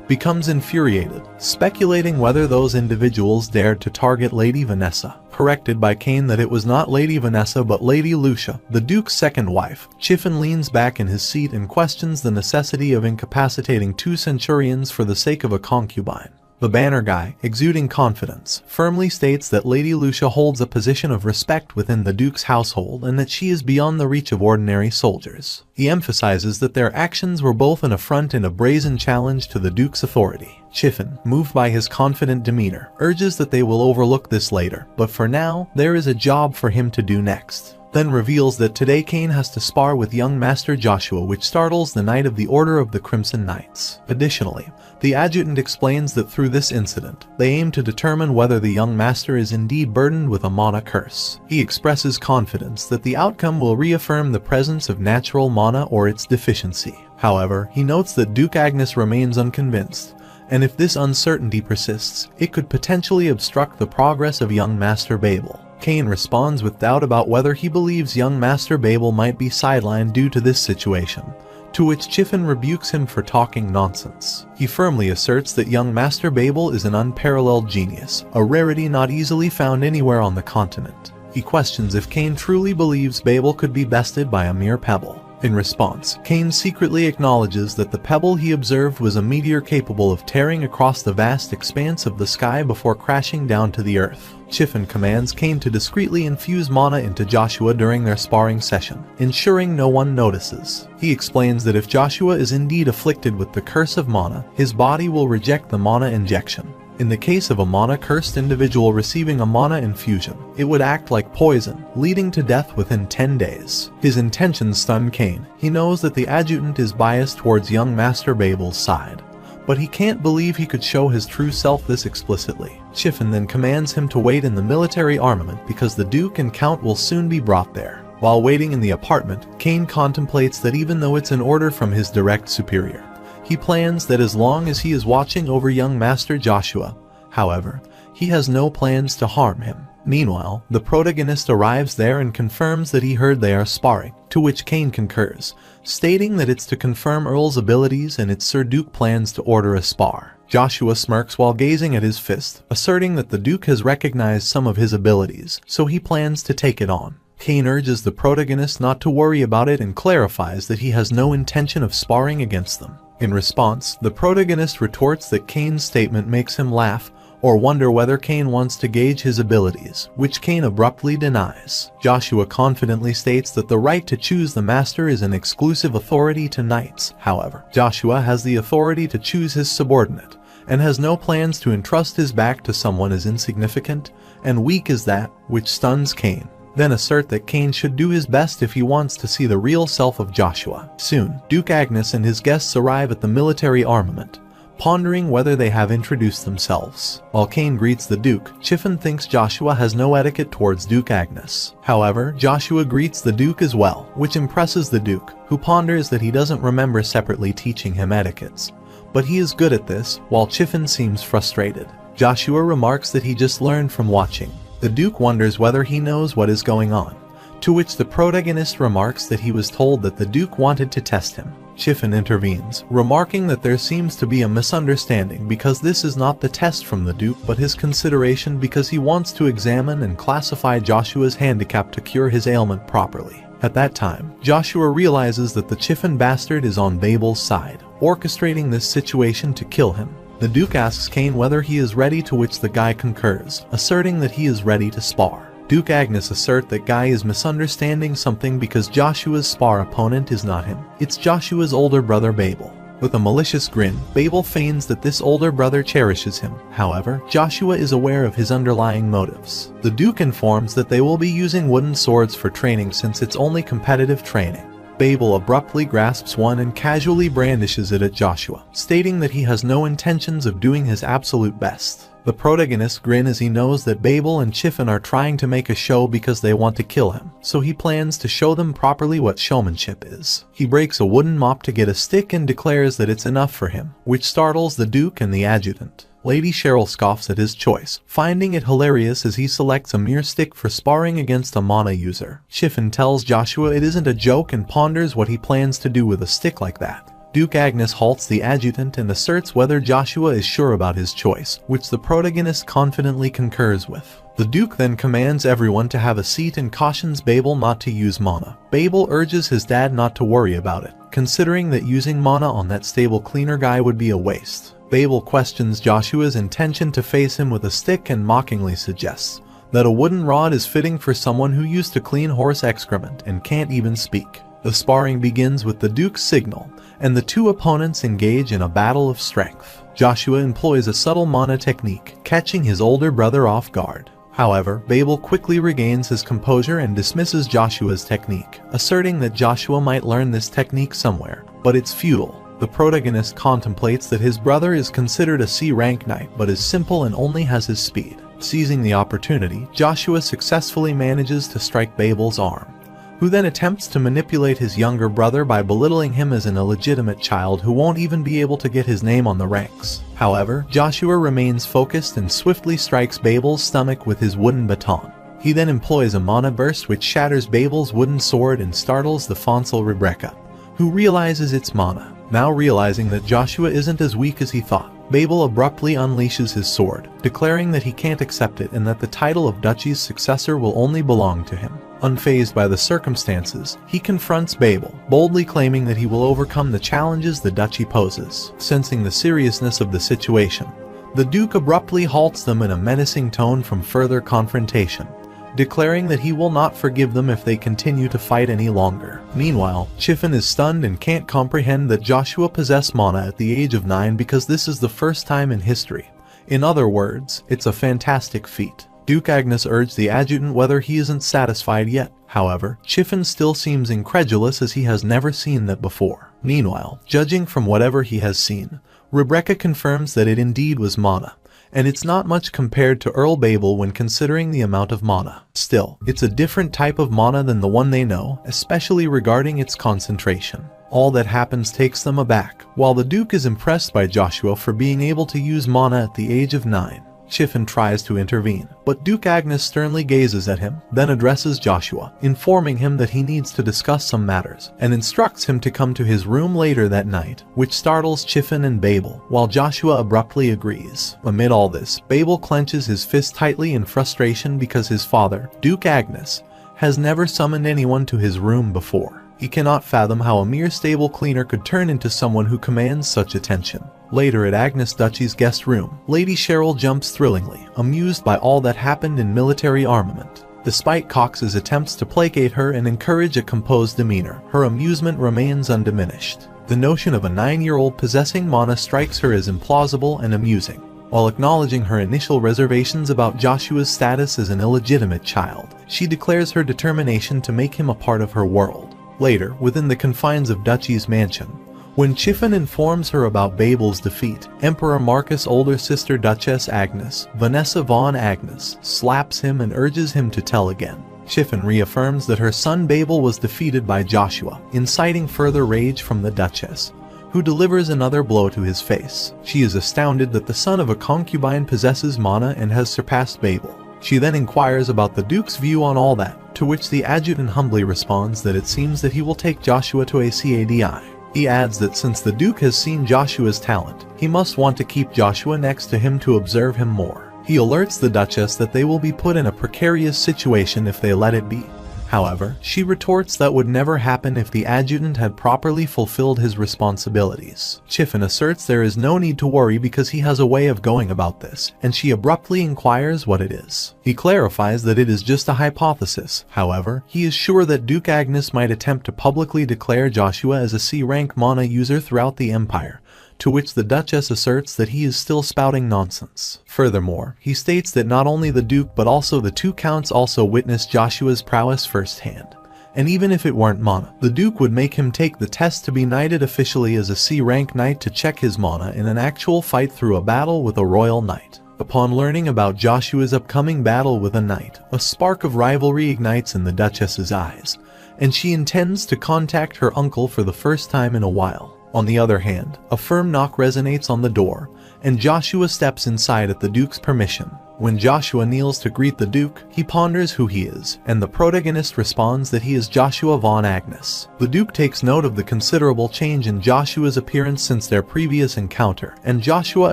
becomes infuriated, speculating whether those individuals dared to target Lady Vanessa. Corrected by Kane that it was not Lady Vanessa but Lady Lucia, the Duke's second wife, Chiffin leans back in his seat and questions the necessity of incapacitating 2 Centurions for the sake of a concubine. The banner guy, exuding confidence, firmly states that Lady Lucia holds a position of respect within the Duke's household and that she is beyond the reach of ordinary soldiers. He emphasizes that their actions were both an affront and a brazen challenge to the Duke's authority. Chiffin, moved by his confident demeanor, urges that they will overlook this later, but for now, there is a job for him to do next. Then reveals that today Kane has to spar with young Master Joshua, which startles the Knight of the Order of the Crimson Knights. Additionally, the adjutant explains that through this incident, they aim to determine whether the young master is indeed burdened with a mana curse. He expresses confidence that the outcome will reaffirm the presence of natural mana or its deficiency. However, he notes that Duke Agnes remains unconvinced, and if this uncertainty persists, it could potentially obstruct the progress of young Master Babel. Kane responds with doubt about whether he believes young Master Babel might be sidelined due to this situation, to which Chiffin rebukes him for talking nonsense. He firmly asserts that young Master Babel is an unparalleled genius, a rarity not easily found anywhere on the continent. He questions if Kane truly believes Babel could be bested by a mere pebble. In response, Kane secretly acknowledges that the pebble he observed was a meteor capable of tearing across the vast expanse of the sky before crashing down to the earth. Chiffin commands Kane to discreetly infuse mana into Joshua during their sparring session, ensuring no one notices. He explains that if Joshua is indeed afflicted with the curse of mana, his body will reject the mana injection. In the case of a mana-cursed individual receiving a mana infusion, it would act like poison, leading to death within 10 days. His intentions stun Kane. He knows that the adjutant is biased towards young Master Babel's side, but he can't believe he could show his true self this explicitly. Chiffin then commands him to wait in the military armament because the Duke and Count will soon be brought there. While waiting in the apartment, Kane contemplates that even though it's an order from his direct superior, he plans that as long as he is watching over young Master Joshua, however, he has no plans to harm him. Meanwhile, the protagonist arrives there and confirms that he heard they are sparring, to which Kane concurs, stating that it's to confirm Earl's abilities and it's Sir Duke plans to order a spar. Joshua smirks while gazing at his fist, asserting that the Duke has recognized some of his abilities, so he plans to take it on. Kane urges the protagonist not to worry about it and clarifies that he has no intention of sparring against them. In response, the protagonist retorts that Kane's statement makes him laugh or wonder whether Kane wants to gauge his abilities, which Kane abruptly denies. Joshua confidently states that the right to choose the master is an exclusive authority to knights. However, Joshua has the authority to choose his subordinate, and has no plans to entrust his back to someone as insignificant and weak as that, which stuns Kane. Then assert that Kane should do his best if he wants to see the real self of Joshua. Soon, Duke Agnes and his guests arrive at the military armament, pondering whether they have introduced themselves. While Kane greets the Duke, Chiffin thinks Joshua has no etiquette towards Duke Agnes. However, Joshua greets the Duke as well, which impresses the Duke, who ponders that he doesn't remember separately teaching him etiquettes. But he is good at this, while Chiffin seems frustrated. Joshua remarks that he just learned from watching. The Duke wonders whether he knows what is going on, to which the protagonist remarks that he was told that the Duke wanted to test him. Chiffin intervenes, remarking that there seems to be a misunderstanding because this is not the test from the Duke but his consideration because he wants to examine and classify Joshua's handicap to cure his ailment properly. At that time, Joshua realizes that the Chiffin bastard is on Babel's side, orchestrating this situation to kill him. The Duke asks Kane whether he is ready, to which the guy concurs, asserting that he is ready to spar. Duke Agnes assert that Guy is misunderstanding something because Joshua's spar opponent is not him. It's Joshua's older brother Babel. With a malicious grin, Babel feigns that this older brother cherishes him. However, Joshua is aware of his underlying motives. The Duke informs that they will be using wooden swords for training since it's only competitive training. Babel abruptly grasps one and casually brandishes it at Joshua, stating that he has no intentions of doing his absolute best. The protagonists grin as he knows that Babel and Chiffin are trying to make a show because they want to kill him, so he plans to show them properly what showmanship is. He breaks a wooden mop to get a stick and declares that it's enough for him, which startles the Duke and the adjutant. Lady Cheryl scoffs at his choice, finding it hilarious as he selects a mere stick for sparring against a mana user. Chiffin tells Joshua it isn't a joke and ponders what he plans to do with a stick like that. Duke Agnes halts the adjutant and asserts whether Joshua is sure about his choice, which the protagonist confidently concurs with. The Duke then commands everyone to have a seat and cautions Babel not to use mana. Babel urges his dad not to worry about it, considering that using mana on that stable cleaner guy would be a waste. Babel questions Joshua's intention to face him with a stick and mockingly suggests that a wooden rod is fitting for someone who used to clean horse excrement and can't even speak. The sparring begins with the Duke's signal, and the two opponents engage in a battle of strength. Joshua employs a subtle mana technique, catching his older brother off guard. However, Babel quickly regains his composure and dismisses Joshua's technique, asserting that Joshua might learn this technique somewhere, but it's futile. The protagonist contemplates that his brother is considered a C-rank knight but is simple and only has his speed. Seizing the opportunity, Joshua successfully manages to strike Babel's arm, who then attempts to manipulate his younger brother by belittling him as an illegitimate child who won't even be able to get his name on the ranks. However, Joshua remains focused and swiftly strikes Babel's stomach with his wooden baton. He then employs a mana burst which shatters Babel's wooden sword and startles the Fonsel Rebecca, who realizes it's mana. Now realizing that Joshua isn't as weak as he thought, Babel abruptly unleashes his sword, declaring that he can't accept it and that the title of Duchy's successor will only belong to him. Unfazed by the circumstances, he confronts Babel, boldly claiming that he will overcome the challenges the Duchy poses. Sensing the seriousness of the situation, the Duke abruptly halts them in a menacing tone from further confrontation, declaring that he will not forgive them if they continue to fight any longer. Meanwhile, Chiffin is stunned and can't comprehend that Joshua possessed mana at the age of 9 because this is the first time in history. In other words, it's a fantastic feat. Duke Agnes urged the adjutant whether he isn't satisfied yet. However, Chiffin still seems incredulous as he has never seen that before. Meanwhile, judging from whatever he has seen, Rebecca confirms that it indeed was mana, and it's not much compared to Earl Babel when considering the amount of mana. Still, it's a different type of mana than the one they know, especially regarding its concentration. All that happens takes them aback, while the Duke is impressed by Joshua for being able to use mana at the age of 9. Chiffin tries to intervene, but Duke Agnes sternly gazes at him, then addresses Joshua, informing him that he needs to discuss some matters, and instructs him to come to his room later that night, which startles Chiffin and Babel, while Joshua abruptly agrees. Amid all this, Babel clenches his fist tightly in frustration because his father, Duke Agnes, has never summoned anyone to his room before. He cannot fathom how a mere stable cleaner could turn into someone who commands such attention. Later at Agnes Duchy's guest room, Lady Cheryl jumps thrillingly, amused by all that happened in military armament. Despite Cox's attempts to placate her and encourage a composed demeanor, her amusement remains undiminished. The notion of a 9-year-old possessing mana strikes her as implausible and amusing. While acknowledging her initial reservations about Joshua's status as an illegitimate child, she declares her determination to make him a part of her world. Later, within the confines of Duchy's mansion, when Chiffin informs her about Babel's defeat, Emperor Marcus' older sister Duchess Agnes, Vanessa von Agnes, slaps him and urges him to tell again. Chiffin reaffirms that her son Babel was defeated by Joshua, inciting further rage from the Duchess, who delivers another blow to his face. She is astounded that the son of a concubine possesses mana and has surpassed Babel. She then inquires about the Duke's view on all that, to which the adjutant humbly responds that it seems that he will take Joshua to a CADI. He adds that since the Duke has seen Joshua's talent, he must want to keep Joshua next to him to observe him more. He alerts the Duchess that they will be put in a precarious situation if they let it be. However, she retorts that would never happen if the adjutant had properly fulfilled his responsibilities. Chiffon asserts there is no need to worry because he has a way of going about this, and she abruptly inquires what it is. He clarifies that it is just a hypothesis. However, he is sure that Duke Agnes might attempt to publicly declare Joshua as a C-rank mana user throughout the Empire, to which the Duchess asserts that he is still spouting nonsense. Furthermore, he states that not only the Duke but also the two counts also witnessed Joshua's prowess firsthand. And even if it weren't mana, the Duke would make him take the test to be knighted officially as a C-rank knight to check his mana in an actual fight through a battle with a royal knight. Upon learning about Joshua's upcoming battle with a knight, a spark of rivalry ignites in the Duchess's eyes, and she intends to contact her uncle for the first time in a while. On the other hand, a firm knock resonates on the door, and Joshua steps inside at the Duke's permission. When Joshua kneels to greet the Duke, he ponders who he is, and the protagonist responds that he is Joshua von Agnes. The Duke takes note of the considerable change in Joshua's appearance since their previous encounter, and Joshua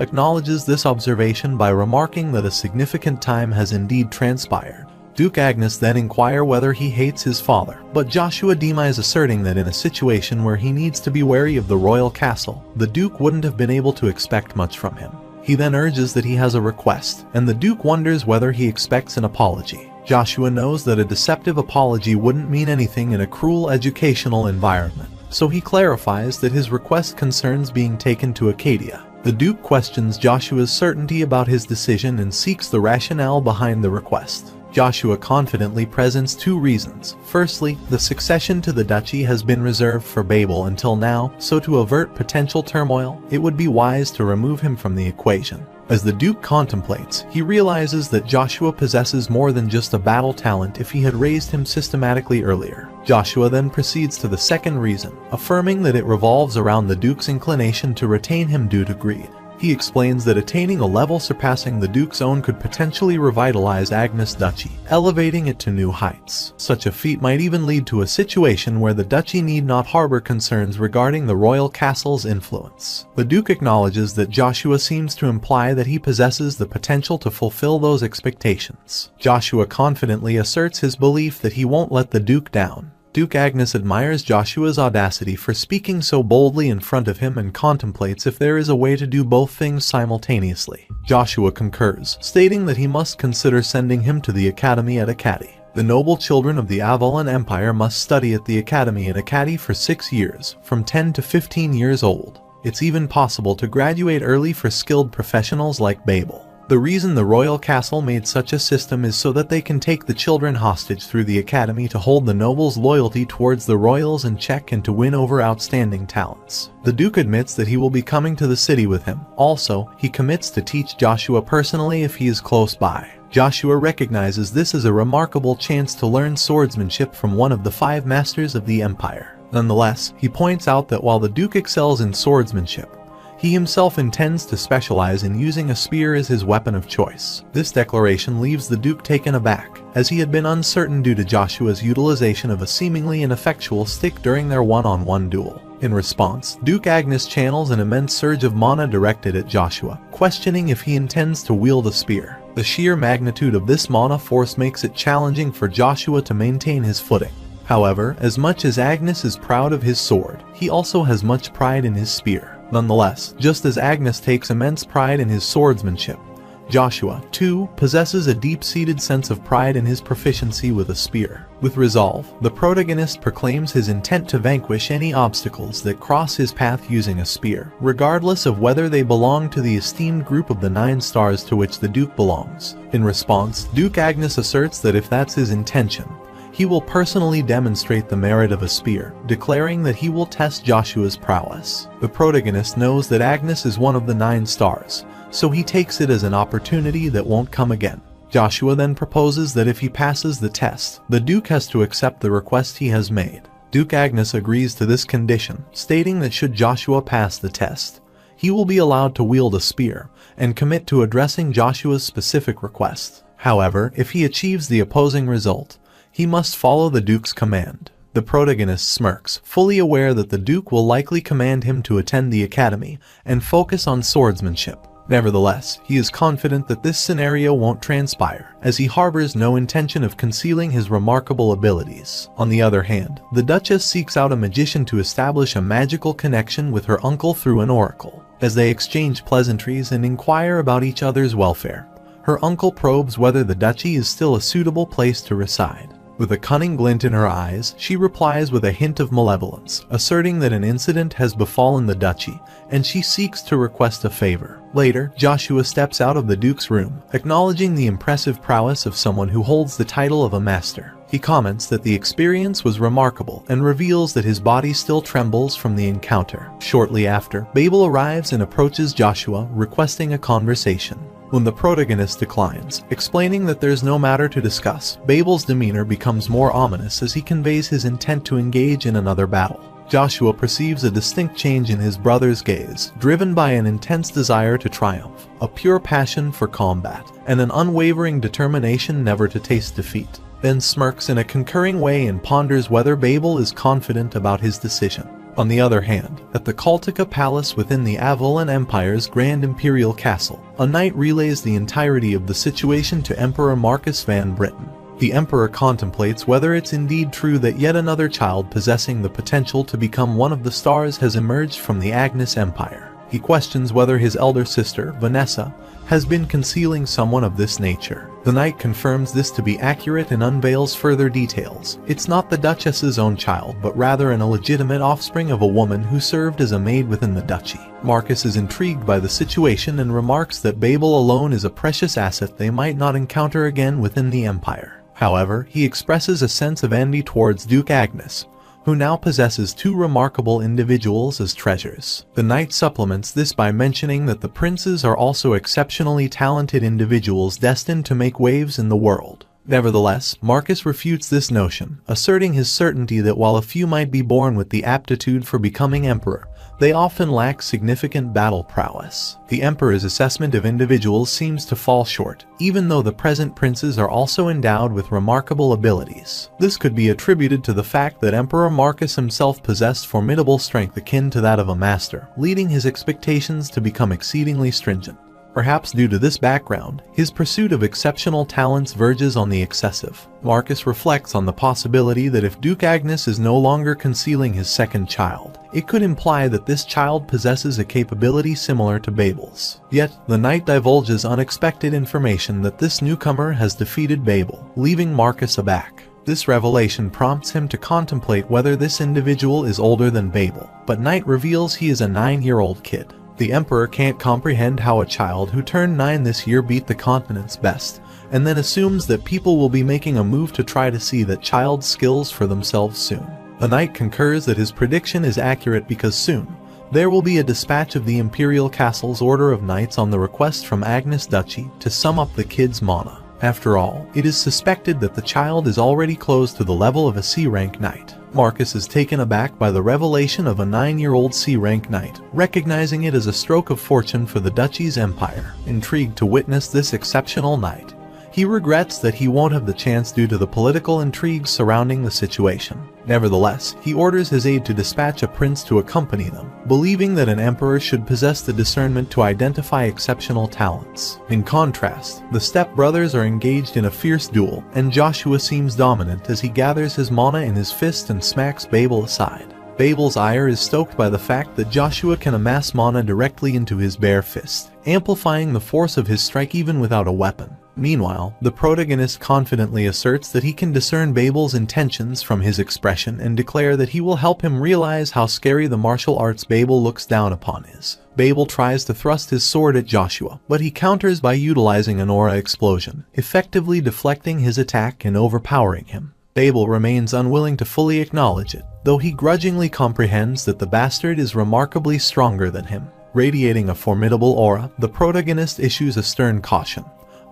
acknowledges this observation by remarking that a significant time has indeed transpired. Duke Agnes then inquire whether he hates his father, but Joshua denies, asserting that in a situation where he needs to be wary of the royal castle, the Duke wouldn't have been able to expect much from him. He then urges that he has a request, and the Duke wonders whether he expects an apology. Joshua knows that a deceptive apology wouldn't mean anything in a cruel educational environment, so he clarifies that his request concerns being taken to Acadia. The Duke questions Joshua's certainty about his decision and seeks the rationale behind the request. Joshua confidently presents two reasons. Firstly, the succession to the duchy has been reserved for Babel until now, so to avert potential turmoil, it would be wise to remove him from the equation. As the Duke contemplates, he realizes that Joshua possesses more than just a battle talent if he had raised him systematically earlier. Joshua then proceeds to the second reason, affirming that it revolves around the Duke's inclination to retain him due to greed. He explains that attaining a level surpassing the Duke's own could potentially revitalize Agnes' duchy, elevating it to new heights. Such a feat might even lead to a situation where the duchy need not harbor concerns regarding the royal castle's influence. The Duke acknowledges that Joshua seems to imply that he possesses the potential to fulfill those expectations. Joshua confidently asserts his belief that he won't let the Duke down. Duke Agnes admires Joshua's audacity for speaking so boldly in front of him and contemplates if there is a way to do both things simultaneously. Joshua concurs, stating that he must consider sending him to the academy at Acadi. The noble children of the Avalon Empire must study at the academy at Acadi for 6 years, from 10 to 15 years old. It's even possible to graduate early for skilled professionals like Babel. The reason the royal castle made such a system is so that they can take the children hostage through the academy to hold the nobles' loyalty towards the royals in check and to win over outstanding talents. The Duke admits that he will be coming to the city with him. Also, he commits to teach Joshua personally if he is close by. Joshua recognizes this as a remarkable chance to learn swordsmanship from one of the 5 masters of the Empire. Nonetheless, he points out that while the Duke excels in swordsmanship, he himself intends to specialize in using a spear as his weapon of choice. This declaration leaves the Duke taken aback, as he had been uncertain due to Joshua's utilization of a seemingly ineffectual stick during their one-on-one duel. In response, Duke Agnes channels an immense surge of mana directed at Joshua, questioning if he intends to wield a spear. The sheer magnitude of this mana force makes it challenging for Joshua to maintain his footing. However, as much as Agnes is proud of his sword, he also has much pride in his spear. Nonetheless, just as Agnes takes immense pride in his swordsmanship, Joshua, too, possesses a deep-seated sense of pride in his proficiency with a spear. With resolve, the protagonist proclaims his intent to vanquish any obstacles that cross his path using a spear, regardless of whether they belong to the esteemed group of the 9 stars to which the Duke belongs. In response, Duke Agnes asserts that if that's his intention, he will personally demonstrate the merit of a spear, declaring that he will test Joshua's prowess. The protagonist knows that Agnes is one of the 9 stars, so he takes it as an opportunity that won't come again. Joshua then proposes that if he passes the test, the Duke has to accept the request he has made. Duke Agnes agrees to this condition, stating that should Joshua pass the test, he will be allowed to wield a spear and commit to addressing Joshua's specific request. However, if he achieves the opposing result, he must follow the Duke's command. The protagonist smirks, fully aware that the Duke will likely command him to attend the academy and focus on swordsmanship. Nevertheless, he is confident that this scenario won't transpire, as he harbors no intention of concealing his remarkable abilities. On the other hand, the Duchess seeks out a magician to establish a magical connection with her uncle through an oracle. As they exchange pleasantries and inquire about each other's welfare, her uncle probes whether the duchy is still a suitable place to reside. With a cunning glint in her eyes, she replies with a hint of malevolence, asserting that an incident has befallen the duchy, and she seeks to request a favor. Later, Joshua steps out of the Duke's room, acknowledging the impressive prowess of someone who holds the title of a master. He comments that the experience was remarkable and reveals that his body still trembles from the encounter. Shortly after, Babel arrives and approaches Joshua, requesting a conversation. When the protagonist declines, explaining that there's no matter to discuss, Babel's demeanor becomes more ominous as he conveys his intent to engage in another battle. Joshua perceives a distinct change in his brother's gaze, driven by an intense desire to triumph, a pure passion for combat, and an unwavering determination never to taste defeat. Then smirks in a concurring way and ponders whether Babel is confident about his decision. On the other hand, at the Kaltika Palace within the Avalon Empire's Grand Imperial Castle, a knight relays the entirety of the situation to Emperor Marcus van Britten. The Emperor contemplates whether it's indeed true that yet another child possessing the potential to become one of the stars has emerged from the Agnes Empire. He questions whether his elder sister, Vanessa, has been concealing someone of this nature. The knight confirms this to be accurate and unveils further details. It's not the Duchess's own child, but rather an illegitimate offspring of a woman who served as a maid within the duchy. Marcus is intrigued by the situation and remarks that Babel alone is a precious asset they might not encounter again within the Empire. However, he expresses a sense of envy towards Duke Agnes, who now possesses two remarkable individuals as treasures. The knight supplements this by mentioning that the princes are also exceptionally talented individuals destined to make waves in the world. Nevertheless, Marcus refutes this notion, asserting his certainty that while a few might be born with the aptitude for becoming emperor, they often lack significant battle prowess. The emperor's assessment of individuals seems to fall short, even though the present princes are also endowed with remarkable abilities. This could be attributed to the fact that Emperor Marcus himself possessed formidable strength akin to that of a master, leading his expectations to become exceedingly stringent. Perhaps due to this background, his pursuit of exceptional talents verges on the excessive. Marcus reflects on the possibility that if Duke Agnes is no longer concealing his second child, it could imply that this child possesses a capability similar to Babel's. Yet, the knight divulges unexpected information that this newcomer has defeated Babel, leaving Marcus aback. This revelation prompts him to contemplate whether this individual is older than Babel, but Knight reveals he is a 9-year-old kid. The Emperor can't comprehend how a child who turned 9 this year beat the continent's best, and then assumes that people will be making a move to try to see that child's skills for themselves soon. The knight concurs that his prediction is accurate because soon, there will be a dispatch of the Imperial Castle's Order of Knights on the request from Agnes Duchy to sum up the kid's mana. After all, it is suspected that the child is already close to the level of a C-rank knight. Marcus is taken aback by the revelation of a 9-year-old C-rank knight, recognizing it as a stroke of fortune for the duchy's empire. Intrigued to witness this exceptional knight, he regrets that he won't have the chance due to the political intrigues surrounding the situation. Nevertheless, he orders his aide to dispatch a prince to accompany them, believing that an emperor should possess the discernment to identify exceptional talents. In contrast, the step-brothers are engaged in a fierce duel, and Joshua seems dominant as he gathers his mana in his fist and smacks Babel aside. Babel's ire is stoked by the fact that Joshua can amass mana directly into his bare fist, amplifying the force of his strike even without a weapon. Meanwhile, the protagonist confidently asserts that he can discern Babel's intentions from his expression and declare that he will help him realize how scary the martial arts Babel looks down upon is. Babel tries to thrust his sword at Joshua, but he counters by utilizing an aura explosion, effectively deflecting his attack and overpowering him. Babel remains unwilling to fully acknowledge it, though he grudgingly comprehends that the bastard is remarkably stronger than him. Radiating a formidable aura, the protagonist issues a stern caution,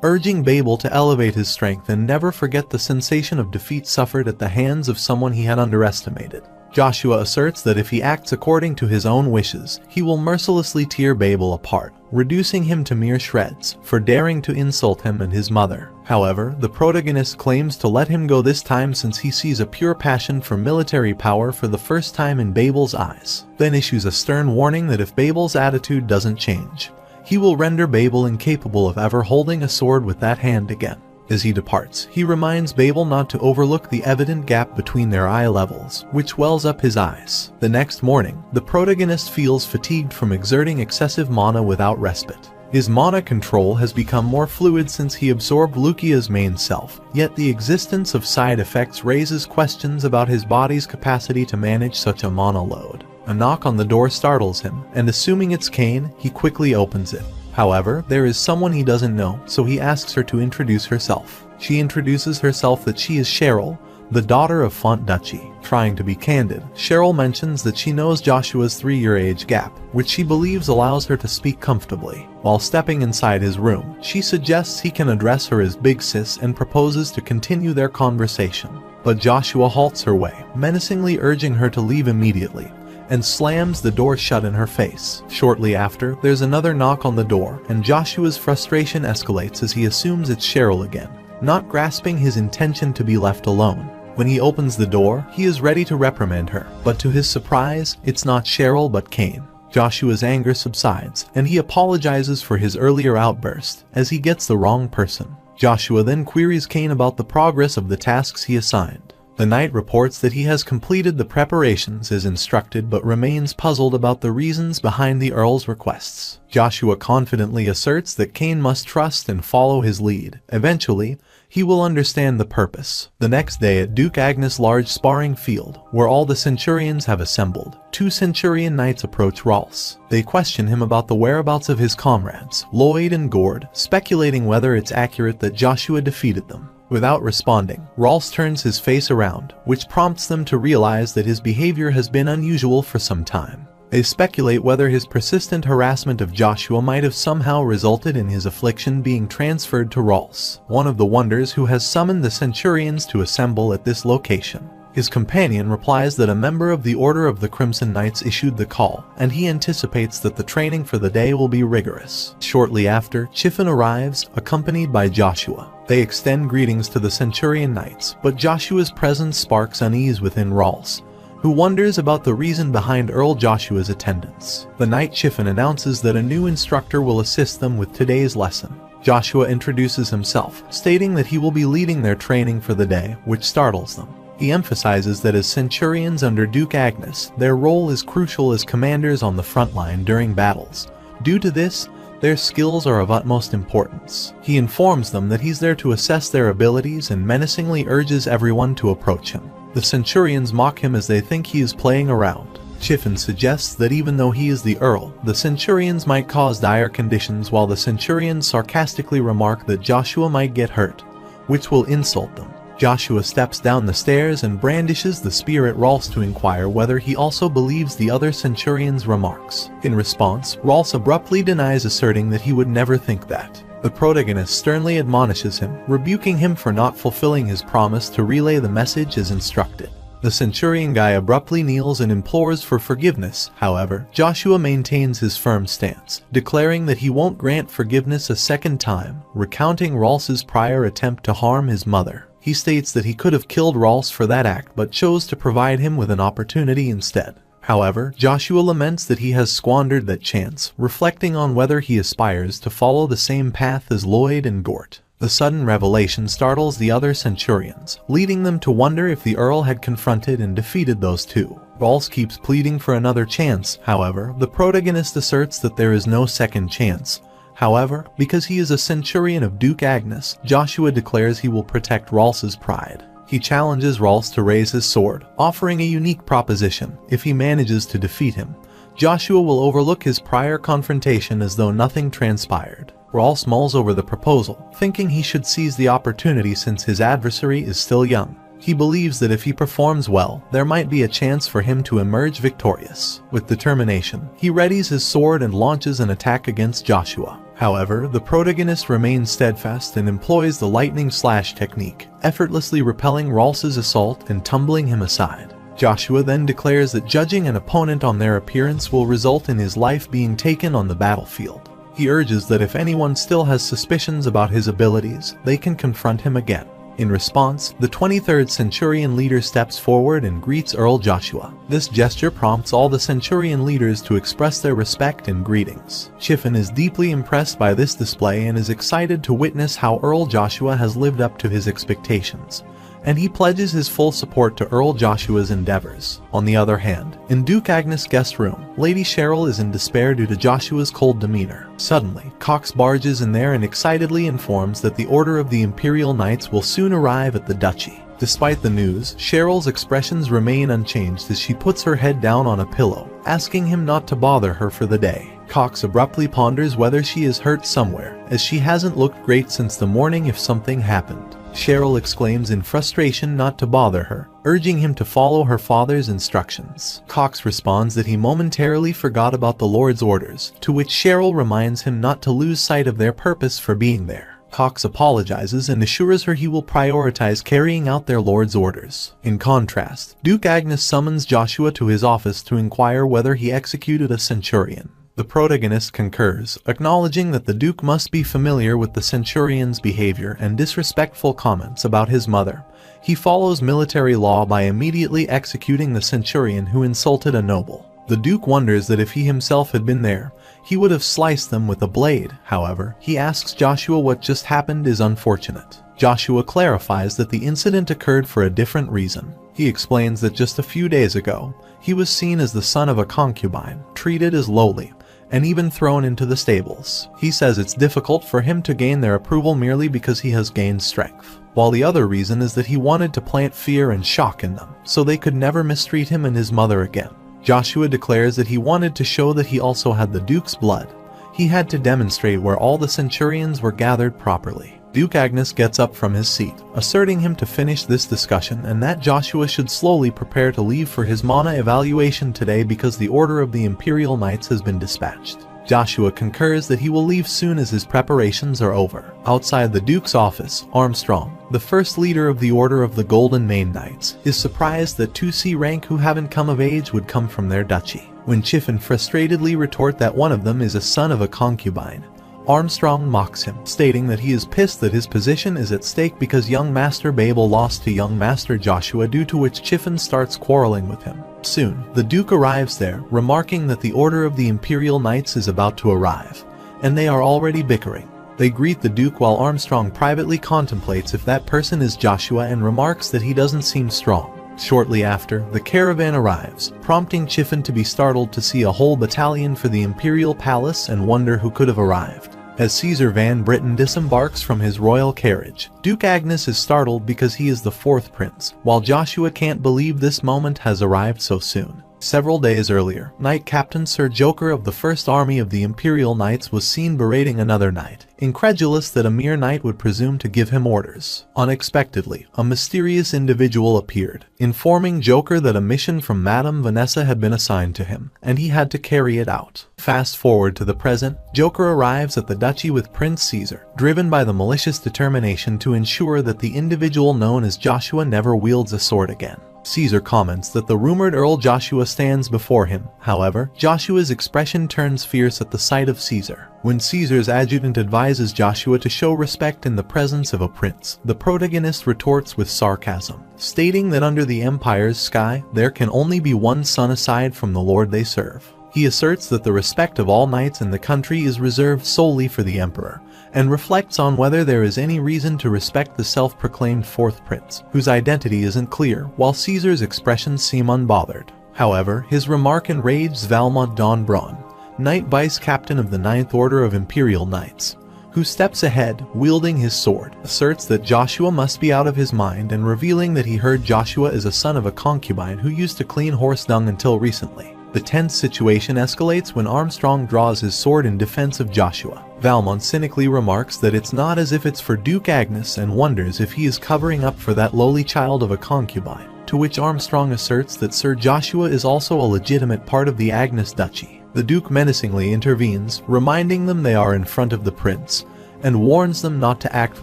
urging Babel to elevate his strength and never forget the sensation of defeat suffered at the hands of someone he had underestimated. Joshua asserts that if he acts according to his own wishes, he will mercilessly tear Babel apart, reducing him to mere shreds for daring to insult him and his mother. However, the protagonist claims to let him go this time since he sees a pure passion for military power for the first time in Babel's eyes, then issues a stern warning that if Babel's attitude doesn't change, he will render Babel incapable of ever holding a sword with that hand again. As he departs, he reminds Babel not to overlook the evident gap between their eye levels, which wells up his eyes. The next morning, the protagonist feels fatigued from exerting excessive mana without respite. His mana control has become more fluid since he absorbed Lukia's main self, yet the existence of side effects raises questions about his body's capacity to manage such a mana load. A knock on the door startles him, and assuming it's Kane, he quickly opens it. However, there is someone he doesn't know, so he asks her to introduce herself. She introduces herself that she is Cheryl, the daughter of Font Duchy. Trying to be candid, Cheryl mentions that she knows Joshua's 3-year age gap, which she believes allows her to speak comfortably. While stepping inside his room, she suggests he can address her as Big Sis and proposes to continue their conversation. But Joshua halts her way, menacingly urging her to leave immediately, and slams the door shut in her face. Shortly after, there's another knock on the door, and Joshua's frustration escalates as he assumes it's Cheryl again, not grasping his intention to be left alone. When he opens the door, he is ready to reprimand her, but to his surprise, it's not Cheryl but Kane. Joshua's anger subsides, and he apologizes for his earlier outburst, as he gets the wrong person. Joshua then queries Kane about the progress of the tasks he assigned. The knight reports that he has completed the preparations as instructed but remains puzzled about the reasons behind the Earl's requests. Joshua confidently asserts that Kane must trust and follow his lead. Eventually, he will understand the purpose. The next day at Duke Agnes' large sparring field, where all the Centurions have assembled, 2 Centurion knights approach Rolls. They question him about the whereabouts of his comrades, Lloyd and Gord, speculating whether it's accurate that Joshua defeated them. Without responding, Rolls turns his face around, which prompts them to realize that his behavior has been unusual for some time. They speculate whether his persistent harassment of Joshua might have somehow resulted in his affliction being transferred to Rolls, one of the wonders who has summoned the Centurions to assemble at this location. His companion replies that a member of the Order of the Crimson Knights issued the call, and he anticipates that the training for the day will be rigorous. Shortly after, Chiffin arrives, accompanied by Joshua. They extend greetings to the Centurion Knights, but Joshua's presence sparks unease within Rolls, who wonders about the reason behind Earl Joshua's attendance. The Knight Chiffin announces that a new instructor will assist them with today's lesson. Joshua introduces himself, stating that he will be leading their training for the day, which startles them. He emphasizes that as Centurions under Duke Agnes, their role is crucial as commanders on the front line during battles. Due to this, their skills are of utmost importance. He informs them that he's there to assess their abilities and menacingly urges everyone to approach him. The Centurions mock him as they think he is playing around. Chiffin suggests that even though he is the Earl, the Centurions might cause dire conditions, while the Centurions sarcastically remark that Joshua might get hurt, which will insult them. Joshua steps down the stairs and brandishes the spear at Rolls to inquire whether he also believes the other Centurion's remarks. In response, Rolls abruptly denies, asserting that he would never think that. The protagonist sternly admonishes him, rebuking him for not fulfilling his promise to relay the message as instructed. The Centurion guy abruptly kneels and implores for forgiveness. However, Joshua maintains his firm stance, declaring that he won't grant forgiveness a second time, recounting Rolls' prior attempt to harm his mother. He states that he could have killed Rolls for that act but chose to provide him with an opportunity instead. However, Joshua laments that he has squandered that chance, reflecting on whether he aspires to follow the same path as Lloyd and Gort. The sudden revelation startles the other Centurions, leading them to wonder if the Earl had confronted and defeated those two. Rolls keeps pleading for another chance. However, the protagonist asserts that there is no second chance. However, because he is a Centurion of Duke Agnes, Joshua declares he will protect Rolls' pride. He challenges Rolls to raise his sword, offering a unique proposition. If he manages to defeat him, Joshua will overlook his prior confrontation as though nothing transpired. Rolls mulls over the proposal, thinking he should seize the opportunity since his adversary is still young. He believes that if he performs well, there might be a chance for him to emerge victorious. With determination, he readies his sword and launches an attack against Joshua. However, the protagonist remains steadfast and employs the lightning slash technique, effortlessly repelling Rolls' assault and tumbling him aside. Joshua then declares that judging an opponent on their appearance will result in his life being taken on the battlefield. He urges that if anyone still has suspicions about his abilities, they can confront him again. In response, the 23rd Centurion leader steps forward and greets Earl Joshua. This gesture prompts all the Centurion leaders to express their respect and greetings. Chiffon is deeply impressed by this display and is excited to witness how Earl Joshua has lived up to his expectations, and he pledges his full support to Earl Joshua's endeavors. On the other hand, in Duke Agnes' guest room, Lady Cheryl is in despair due to Joshua's cold demeanor. Suddenly, Cox barges in there and excitedly informs that the Order of the Imperial Knights will soon arrive at the duchy. Despite the news, Cheryl's expressions remain unchanged as she puts her head down on a pillow, asking him not to bother her for the day. Cox abruptly ponders whether she is hurt somewhere, as she hasn't looked great since the morning if something happened. Cheryl exclaims in frustration not to bother her, urging him to follow her father's instructions. Cox responds that he momentarily forgot about the Lord's orders, to which Cheryl reminds him not to lose sight of their purpose for being there. Cox apologizes and assures her he will prioritize carrying out their Lord's orders. In contrast, Duke Agnes summons Joshua to his office to inquire whether he executed a centurion. The protagonist concurs, acknowledging that the Duke must be familiar with the Centurion's behavior and disrespectful comments about his mother. He follows military law by immediately executing the Centurion who insulted a noble. The Duke wonders that if he himself had been there, he would have sliced them with a blade. However, he asks Joshua what just happened is unfortunate. Joshua clarifies that the incident occurred for a different reason. He explains that just a few days ago, he was seen as the son of a concubine, treated as lowly, and even thrown into the stables. He says it's difficult for him to gain their approval merely because he has gained strength, while the other reason is that he wanted to plant fear and shock in them, so they could never mistreat him and his mother again. Joshua declares that he wanted to show that he also had the Duke's blood. He had to demonstrate where all the Centurions were gathered properly. Duke Agnes gets up from his seat, asserting him to finish this discussion and that Joshua should slowly prepare to leave for his Mana evaluation today because the Order of the Imperial Knights has been dispatched. Joshua concurs that he will leave soon as his preparations are over. Outside the Duke's office, Armstrong, the first leader of the Order of the Golden Mane Knights, is surprised that 2C rank who haven't come of age would come from their duchy. When Chiffon frustratedly retort that one of them is a son of a concubine, Armstrong mocks him, stating that he is pissed that his position is at stake because young Master Babel lost to young Master Joshua, due to which Chiffon starts quarreling with him. Soon, the Duke arrives there, remarking that the Order of the Imperial Knights is about to arrive, and they are already bickering. They greet the Duke while Armstrong privately contemplates if that person is Joshua and remarks that he doesn't seem strong. Shortly after, the caravan arrives, prompting Chiffon to be startled to see a whole battalion for the Imperial Palace and wonder who could have arrived. As Caesar Van Britten disembarks from his royal carriage, Duke Agnes is startled because he is the fourth prince, while Joshua can't believe this moment has arrived so soon. Several days earlier, Knight Captain Sir Joker of the First Army of the Imperial Knights was seen berating another knight, incredulous that a mere knight would presume to give him orders. Unexpectedly, a mysterious individual appeared, informing Joker that a mission from Madame Vanessa had been assigned to him, and he had to carry it out. Fast forward to the present, Joker arrives at the duchy with Prince Caesar, driven by the malicious determination to ensure that the individual known as Joshua never wields a sword again. Caesar comments that the rumored Earl Joshua stands before him. However, Joshua's expression turns fierce at the sight of Caesar. When Caesar's adjutant advises Joshua to show respect in the presence of a prince, the protagonist retorts with sarcasm, stating that under the Empire's sky, there can only be one son aside from the lord they serve. He asserts that the respect of all knights in the country is reserved solely for the emperor, and reflects on whether there is any reason to respect the self-proclaimed fourth prince, whose identity isn't clear, while Caesar's expressions seem unbothered. However, his remark enrages Valmont Don Braun, Knight Vice Captain of the Ninth Order of Imperial Knights, who steps ahead, wielding his sword, asserts that Joshua must be out of his mind and revealing that he heard Joshua is a son of a concubine who used to clean horse dung until recently. The tense situation escalates when Armstrong draws his sword in defense of Joshua. Valmont cynically remarks that it's not as if it's for Duke Agnes and wonders if he is covering up for that lowly child of a concubine, to which Armstrong asserts that Sir Joshua is also a legitimate part of the Agnes Duchy. The Duke menacingly intervenes, reminding them they are in front of the prince, and warns them not to act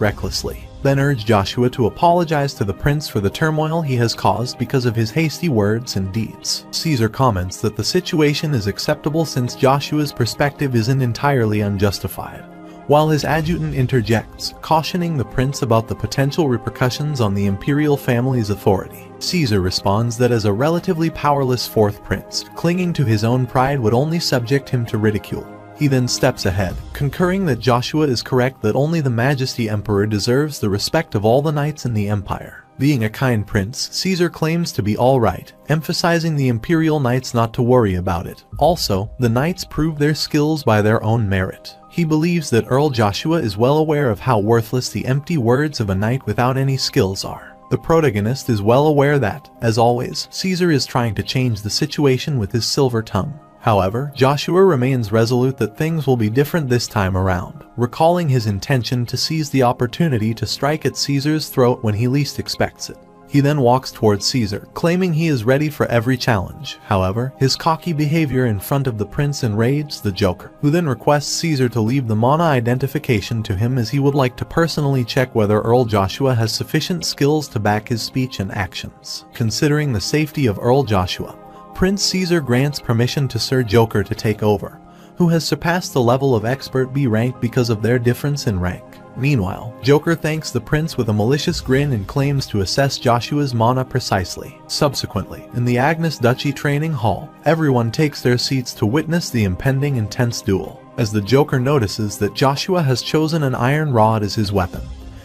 recklessly, then urges Joshua to apologize to the prince for the turmoil he has caused because of his hasty words and deeds. Caesar comments that the situation is acceptable since Joshua's perspective isn't entirely unjustified, while his adjutant interjects, cautioning the prince about the potential repercussions on the imperial family's authority. Caesar responds that as a relatively powerless fourth prince, clinging to his own pride would only subject him to ridicule. He then steps ahead, concurring that Joshua is correct that only the Majesty Emperor deserves the respect of all the knights in the empire. Being a kind prince, Caesar claims to be all right, emphasizing the imperial knights not to worry about it. Also, the knights prove their skills by their own merit. He believes that Earl Joshua is well aware of how worthless the empty words of a knight without any skills are. The protagonist is well aware that, as always, Caesar is trying to change the situation with his silver tongue. However, Joshua remains resolute that things will be different this time around, recalling his intention to seize the opportunity to strike at Caesar's throat when he least expects it. He then walks towards Caesar, claiming he is ready for every challenge. However, his cocky behavior in front of the prince enrages the Joker, who then requests Caesar to leave the mana identification to him as he would like to personally check whether Earl Joshua has sufficient skills to back his speech and actions. Considering the safety of Earl Joshua, Prince Caesar grants permission to Sir Joker to take over, who has surpassed the level of expert B rank because of their difference in rank. Meanwhile, Joker thanks the prince with a malicious grin and claims to assess Joshua's mana precisely. Subsequently, in the Agnes Duchy training hall, everyone takes their seats to witness the impending intense duel. As the Joker notices that Joshua has chosen an iron rod as his weapon,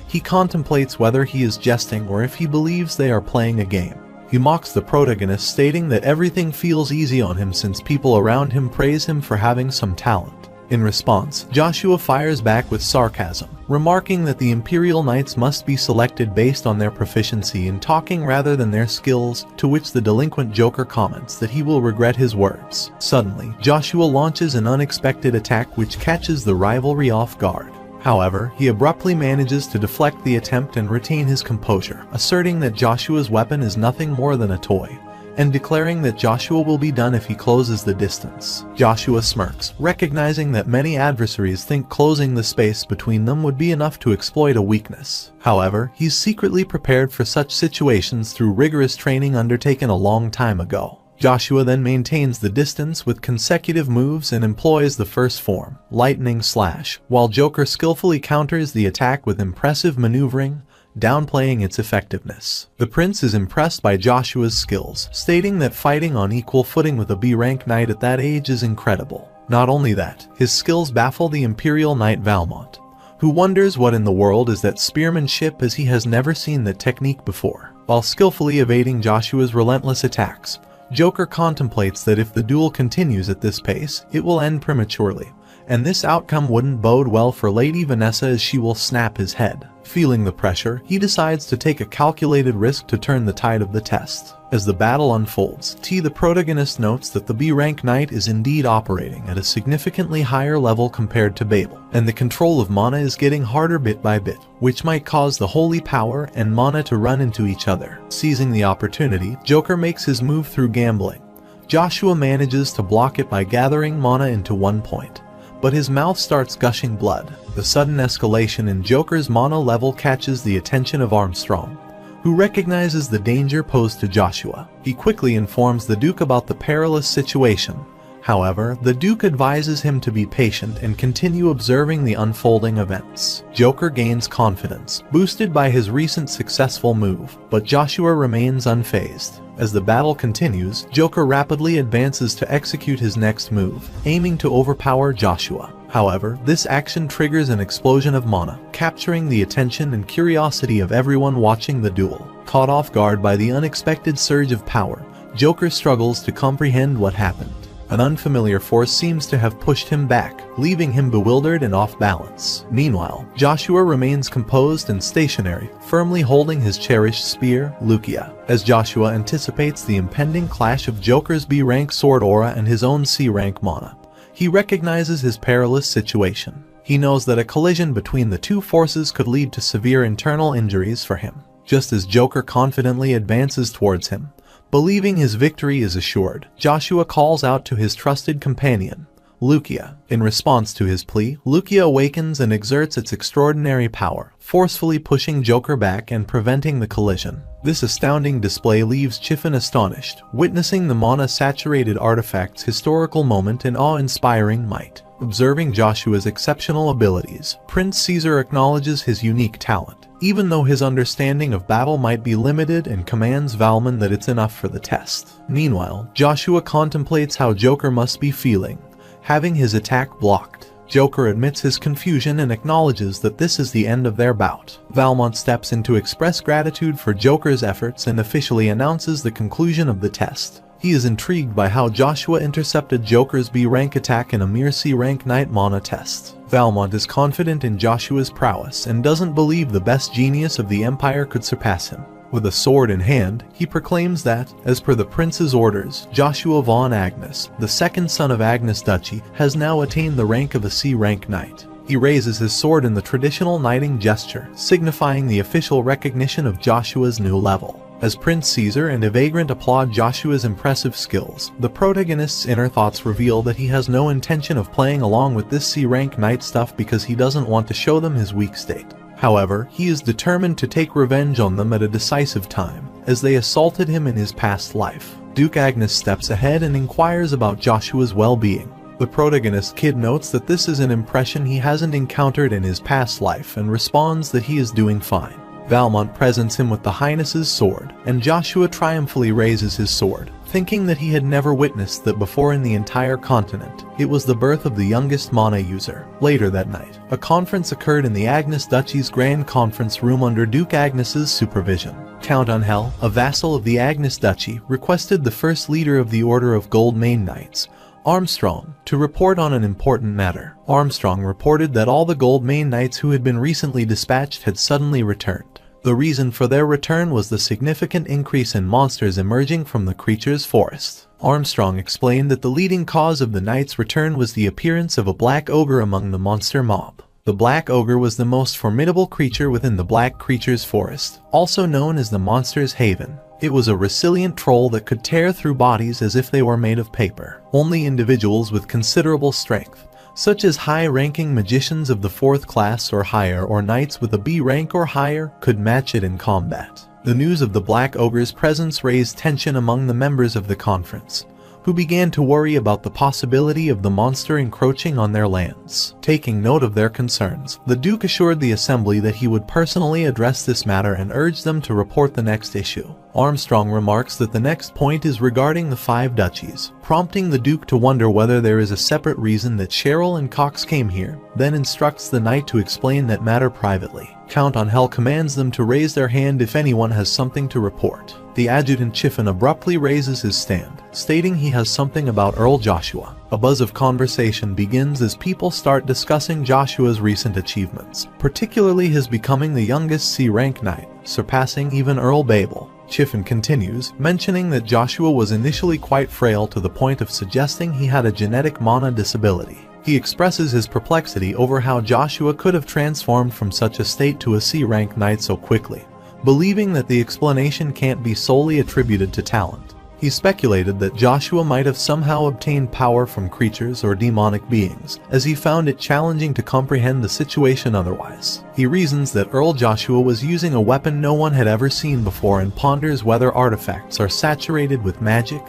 he contemplates whether he is jesting or if he believes they are playing a game. He mocks the protagonist, stating that everything feels easy on him since people around him praise him for having some talent. In response, Joshua fires back with sarcasm, remarking that the Imperial Knights must be selected based on their proficiency in talking rather than their skills, to which the delinquent Joker comments that he will regret his words. Suddenly, Joshua launches an unexpected attack which catches the rivalry off guard. However, he abruptly manages to deflect the attempt and retain his composure, asserting that Joshua's weapon is nothing more than a toy, and declaring that Joshua will be done if he closes the distance. Joshua smirks, recognizing that many adversaries think closing the space between them would be enough to exploit a weakness. However, he's secretly prepared for such situations through rigorous training undertaken a long time ago. Joshua then maintains the distance with consecutive moves and employs the first form, Lightning Slash, while Joker skillfully counters the attack with impressive maneuvering, downplaying its effectiveness. The prince is impressed by Joshua's skills, stating that fighting on equal footing with a B-rank knight at that age is incredible. Not only that, his skills baffle the Imperial Knight Valmont, who wonders what in the world is that spearmanship as he has never seen that technique before. While skillfully evading Joshua's relentless attacks, Joker contemplates that if the duel continues at this pace, it will end prematurely, and this outcome wouldn't bode well for Lady Vanessa as she will snap his head. Feeling the pressure, he decides to take a calculated risk to turn the tide of the test. As the battle unfolds, the protagonist notes that the B-rank knight is indeed operating at a significantly higher level compared to Babel, and the control of mana is getting harder bit by bit, which might cause the holy power and mana to run into each other. Seizing the opportunity, Joker makes his move through gambling. Joshua manages to block it by gathering mana into one point, but his mouth starts gushing blood. The sudden escalation in Joker's mana level catches the attention of Armstrong, who recognizes the danger posed to Joshua. He quickly informs the Duke about the perilous situation. However, the Duke advises him to be patient and continue observing the unfolding events. Joker gains confidence, boosted by his recent successful move, but Joshua remains unfazed. As the battle continues, Joker rapidly advances to execute his next move, aiming to overpower Joshua. However, this action triggers an explosion of mana, capturing the attention and curiosity of everyone watching the duel. Caught off guard by the unexpected surge of power, Joker struggles to comprehend what happened. An unfamiliar force seems to have pushed him back, leaving him bewildered and off balance. Meanwhile, Joshua remains composed and stationary, firmly holding his cherished spear, Lucia. As Joshua anticipates the impending clash of Joker's B-rank sword aura and his own C-rank mana, he recognizes his perilous situation. He knows that a collision between the two forces could lead to severe internal injuries for him. Just as Joker confidently advances towards him, believing his victory is assured, Joshua calls out to his trusted companion, Lucia. In response to his plea, Lucia awakens and exerts its extraordinary power, forcefully pushing Joker back and preventing the collision. This astounding display leaves Chiffin astonished, witnessing the mana-saturated artifact's historical moment in awe-inspiring might. Observing Joshua's exceptional abilities, Prince Caesar acknowledges his unique talent, even though his understanding of battle might be limited, and commands Valmon that it's enough for the test. Meanwhile, Joshua contemplates how Joker must be feeling, having his attack blocked. Joker admits his confusion and acknowledges that this is the end of their bout. Valmont steps in to express gratitude for Joker's efforts and officially announces the conclusion of the test. He is intrigued by how Joshua intercepted Joker's B-rank attack in a mere C-rank Knight Mana test. Valmont is confident in Joshua's prowess and doesn't believe the best genius of the Empire could surpass him. With a sword in hand, he proclaims that, as per the prince's orders, Joshua von Agnes, the second son of Agnes Duchy, has now attained the rank of a C-rank knight. He raises his sword in the traditional knighting gesture, signifying the official recognition of Joshua's new level. As Prince Caesar and a vagrant applaud Joshua's impressive skills, the protagonist's inner thoughts reveal that he has no intention of playing along with this C-rank knight stuff because he doesn't want to show them his weak state. However, he is determined to take revenge on them at a decisive time, as they assaulted him in his past life. Duke Agnes steps ahead and inquires about Joshua's well-being. The protagonist kid notes that this is an impression he hasn't encountered in his past life and responds that he is doing fine. Valmont presents him with the Highness's sword, and Joshua triumphantly raises his sword, thinking that he had never witnessed that before in the entire continent. It was the birth of the youngest mana user. Later that night, a conference occurred in the Agnes Duchy's Grand Conference Room under Duke Agnes's supervision. Count Angel, a vassal of the Agnes Duchy, requested the first leader of the Order of Gold Mane Knights, Armstrong, to report on an important matter. Armstrong reported that all the Gold Mane Knights who had been recently dispatched had suddenly returned. The reason for their return was the significant increase in monsters emerging from the creature's forest. Armstrong explained that the leading cause of the Knights' return was the appearance of a black ogre among the monster mob. The black ogre was the most formidable creature within the black creature's forest, also known as the Monster's Haven. It was a resilient troll that could tear through bodies as if they were made of paper. Only individuals with considerable strength, such as high-ranking magicians of the 4th class or higher or knights with a B rank or higher, could match it in combat. The news of the Black Ogre's presence raised tension among the members of the conference, who began to worry about the possibility of the monster encroaching on their lands. Taking note of their concerns, the Duke assured the assembly that he would personally address this matter and urged them to report the next issue. Armstrong remarks that the next point is regarding the 5 duchies, prompting the Duke to wonder whether there is a separate reason that Cheryl and Cox came here, then instructs the knight to explain that matter privately. Count Angel commands them to raise their hand if anyone has something to report. The adjutant Chiffin abruptly raises his stand, stating he has something about Earl Joshua. A buzz of conversation begins as people start discussing Joshua's recent achievements, particularly his becoming the youngest C-rank knight, surpassing even Earl Babel. Chiffin continues, mentioning that Joshua was initially quite frail to the point of suggesting he had a genetic mana disability. He expresses his perplexity over how Joshua could have transformed from such a state to a C-rank knight so quickly, believing that the explanation can't be solely attributed to talent. He speculated that Joshua might have somehow obtained power from creatures or demonic beings, as he found it challenging to comprehend the situation otherwise. He reasons that Earl Joshua was using a weapon no one had ever seen before and ponders whether artifacts are saturated with magic,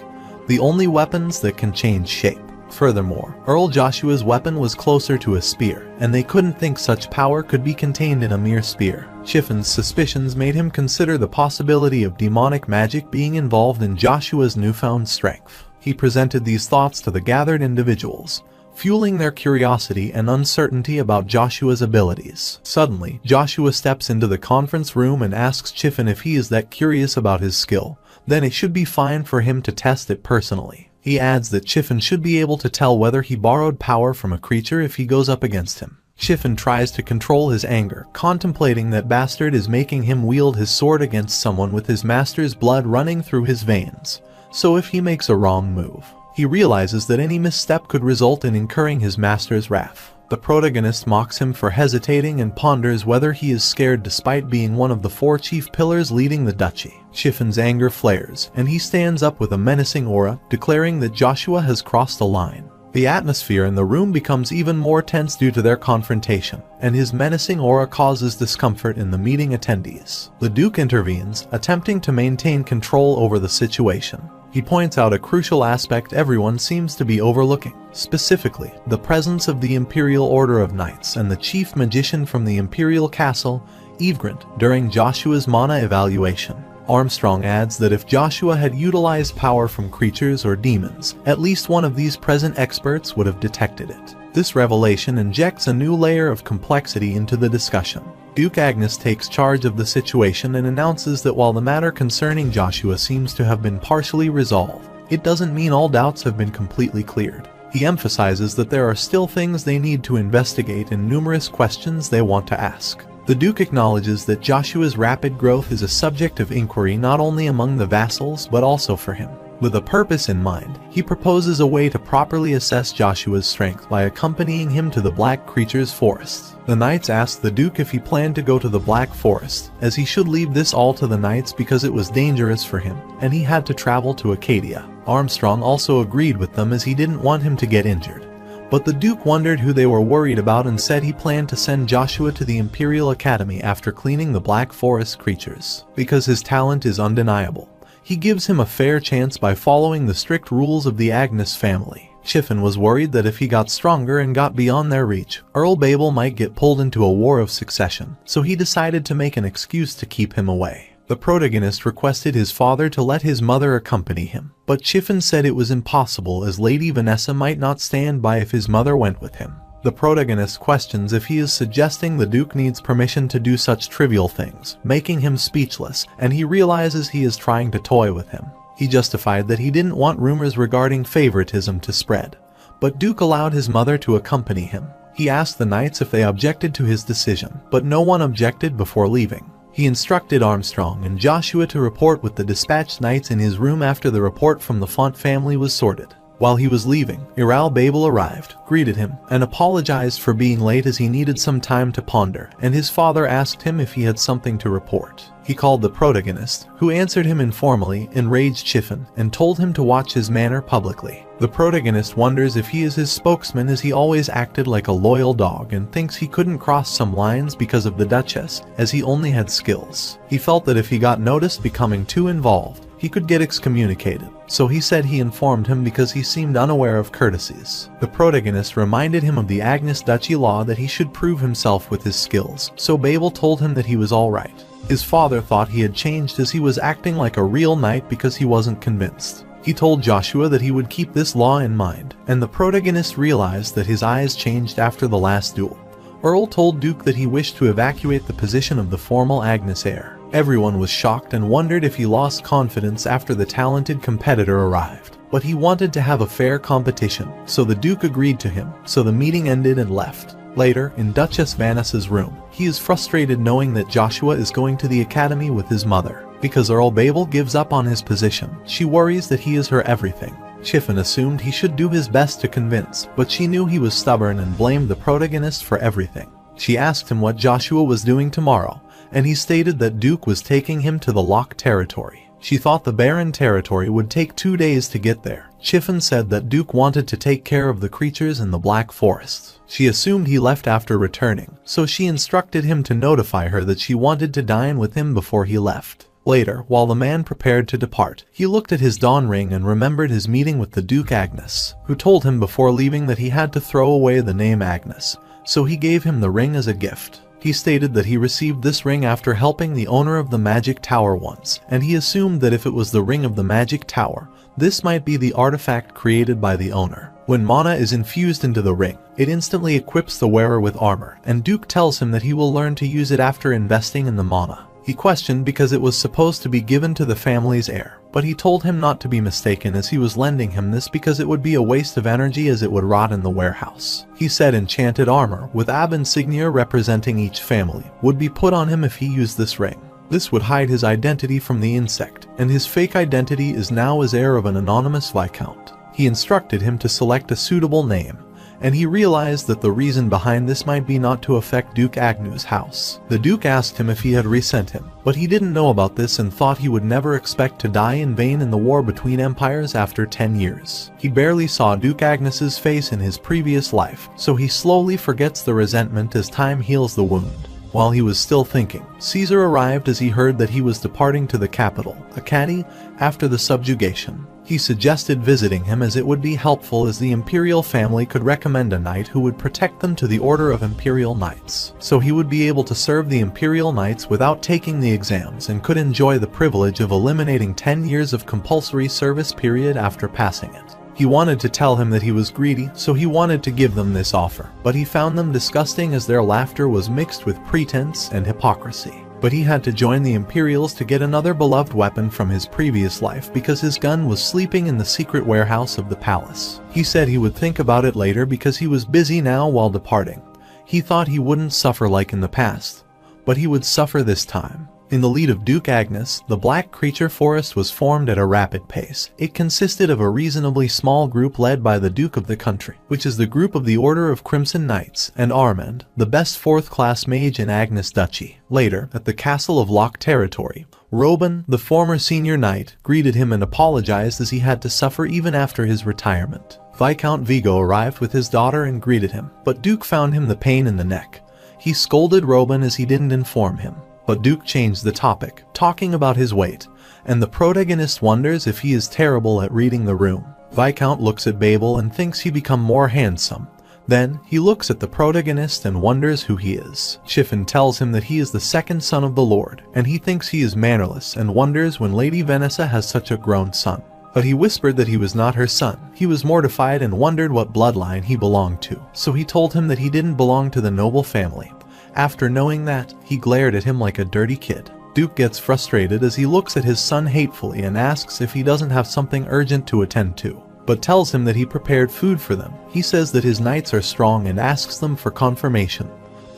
the only weapons that can change shape. Furthermore, Earl Joshua's weapon was closer to a spear, and they couldn't think such power could be contained in a mere spear. Chiffin's suspicions made him consider the possibility of demonic magic being involved in Joshua's newfound strength. He presented these thoughts to the gathered individuals, fueling their curiosity and uncertainty about Joshua's abilities. Suddenly, Joshua steps into the conference room and asks Chiffin if he is that curious about his skill, then it should be fine for him to test it personally. He adds that Chiffin should be able to tell whether he borrowed power from a creature if he goes up against him. Chiffin tries to control his anger, contemplating that Bastard is making him wield his sword against someone with his master's blood running through his veins. So if he makes a wrong move, he realizes that any misstep could result in incurring his master's wrath. The protagonist mocks him for hesitating and ponders whether he is scared despite being one of the 4 chief pillars leading the duchy. Chiffin's anger flares, and he stands up with a menacing aura, declaring that Joshua has crossed a line. The atmosphere in the room becomes even more tense due to their confrontation, and his menacing aura causes discomfort in the meeting attendees. The Duke intervenes, attempting to maintain control over the situation. He points out a crucial aspect everyone seems to be overlooking, specifically the presence of the Imperial Order of Knights and the chief magician from the Imperial Castle, Evegrant, during Joshua's mana evaluation. Armstrong adds that if Joshua had utilized power from creatures or demons, at least one of these present experts would have detected it. This revelation injects a new layer of complexity into the discussion. Duke Agnes takes charge of the situation and announces that while the matter concerning Joshua seems to have been partially resolved, it doesn't mean all doubts have been completely cleared. He emphasizes that there are still things they need to investigate and numerous questions they want to ask. The Duke acknowledges that Joshua's rapid growth is a subject of inquiry not only among the vassals but also for him. With a purpose in mind, he proposes a way to properly assess Joshua's strength by accompanying him to the Black Creature's forests. The knights asked the Duke if he planned to go to the Black Forest, as he should leave this all to the knights because it was dangerous for him, and he had to travel to Acadia. Armstrong also agreed with them as he didn't want him to get injured. But the Duke wondered who they were worried about and said he planned to send Joshua to the Imperial Academy after cleaning the Black Forest creatures, because his talent is undeniable. He gives him a fair chance by following the strict rules of the Agnes family. Chiffon was worried that if he got stronger and got beyond their reach, Earl Babel might get pulled into a war of succession, so he decided to make an excuse to keep him away. The protagonist requested his father to let his mother accompany him, but Chiffon said it was impossible as Lady Vanessa might not stand by if his mother went with him. The protagonist questions if he is suggesting the Duke needs permission to do such trivial things, making him speechless, and he realizes he is trying to toy with him. He justified that he didn't want rumors regarding favoritism to spread, but Duke allowed his mother to accompany him. He asked the knights if they objected to his decision, but no one objected before leaving. He instructed Armstrong and Joshua to report with the dispatched knights in his room after the report from the Font family was sorted. While he was leaving, Earl Babel arrived, greeted him, and apologized for being late as he needed some time to ponder, and his father asked him if he had something to report. He called the protagonist, who answered him informally, enraged Chiffon, and told him to watch his manner publicly. The protagonist wonders if he is his spokesman as he always acted like a loyal dog and thinks he couldn't cross some lines because of the Duchess, as he only had skills. He felt that if he got noticed becoming too involved, he could get excommunicated, so he said he informed him because he seemed unaware of courtesies. The protagonist reminded him of the Agnes Duchy law that he should prove himself with his skills, so Babel told him that he was alright. His father thought he had changed as he was acting like a real knight because he wasn't convinced. He told Joshua that he would keep this law in mind, and the protagonist realized that his eyes changed after the last duel. Earl told Duke that he wished to evacuate the position of the formal Agnes heir. Everyone was shocked and wondered if he lost confidence after the talented competitor arrived. But he wanted to have a fair competition, so the Duke agreed to him, so the meeting ended and left. Later, in Duchess Vanessa's room, he is frustrated knowing that Joshua is going to the academy with his mother. Because Earl Babel gives up on his position, she worries that he is her everything. Chiffon assumed he should do his best to convince, but she knew he was stubborn and blamed the protagonist for everything. She asked him what Joshua was doing tomorrow, and he stated that Duke was taking him to the Lock territory. She thought the Barren territory would take 2 days to get there. Chiffon said that Duke wanted to take care of the creatures in the Black Forest. She assumed he left after returning, so she instructed him to notify her that she wanted to dine with him before he left. Later, while the man prepared to depart, he looked at his dawn ring and remembered his meeting with the Duke Agnes, who told him before leaving that he had to throw away the name Agnes, so he gave him the ring as a gift. He stated that he received this ring after helping the owner of the Magic Tower once, and he assumed that if it was the ring of the Magic Tower, this might be the artifact created by the owner. When mana is infused into the ring, it instantly equips the wearer with armor, and Duke tells him that he will learn to use it after investing in the mana. He questioned because it was supposed to be given to the family's heir, but he told him not to be mistaken as he was lending him this because it would be a waste of energy as it would rot in the warehouse. He said enchanted armor, with ab insignia representing each family, would be put on him if he used this ring. This would hide his identity from the insect, and his fake identity is now as heir of an anonymous viscount. He instructed him to select a suitable name, and he realized that the reason behind this might be not to affect Duke Agnew's house. The Duke asked him if he had resent him, but he didn't know about this and thought he would never expect to die in vain in the war between empires after 10 years. He barely saw Duke Agnes's face in his previous life, so he slowly forgets the resentment as time heals the wound. While he was still thinking, Caesar arrived as he heard that he was departing to the capital, Acadi, after the subjugation. He suggested visiting him as it would be helpful, as the imperial family could recommend a knight who would protect them to the order of imperial knights. So he would be able to serve the imperial knights without taking the exams and could enjoy the privilege of eliminating 10 years of compulsory service period after passing it. He wanted to tell him that he was greedy, so he wanted to give them this offer, but he found them disgusting as their laughter was mixed with pretense and hypocrisy. But he had to join the Imperials to get another beloved weapon from his previous life because his gun was sleeping in the secret warehouse of the palace. He said he would think about it later because he was busy now while departing. He thought he wouldn't suffer like in the past, but he would suffer this time. In the lead of Duke Agnes, the Black Creature Forest was formed at a rapid pace. It consisted of a reasonably small group led by the Duke of the country, which is the group of the Order of Crimson Knights, and Armand, the best fourth-class mage in Agnes Duchy. Later, at the Castle of Lock Territory, Robin, the former senior knight, greeted him and apologized as he had to suffer even after his retirement. Viscount Vigo arrived with his daughter and greeted him, but Duke found him the pain in the neck. He scolded Robin as he didn't inform him. But Duke changed the topic, talking about his weight, and the protagonist wonders if he is terrible at reading the room. Viscount looks at Babel and thinks he become more handsome. Then, he looks at the protagonist and wonders who he is. Chiffon tells him that he is the second son of the Lord, and he thinks he is mannerless and wonders when Lady Vanessa has such a grown son. But he whispered that he was not her son. He was mortified and wondered what bloodline he belonged to, so he told him that he didn't belong to the noble family. After knowing that, he glared at him like a dirty kid. Duke gets frustrated as he looks at his son hatefully and asks if he doesn't have something urgent to attend to, but tells him that he prepared food for them. He says that his knights are strong and asks them for confirmation,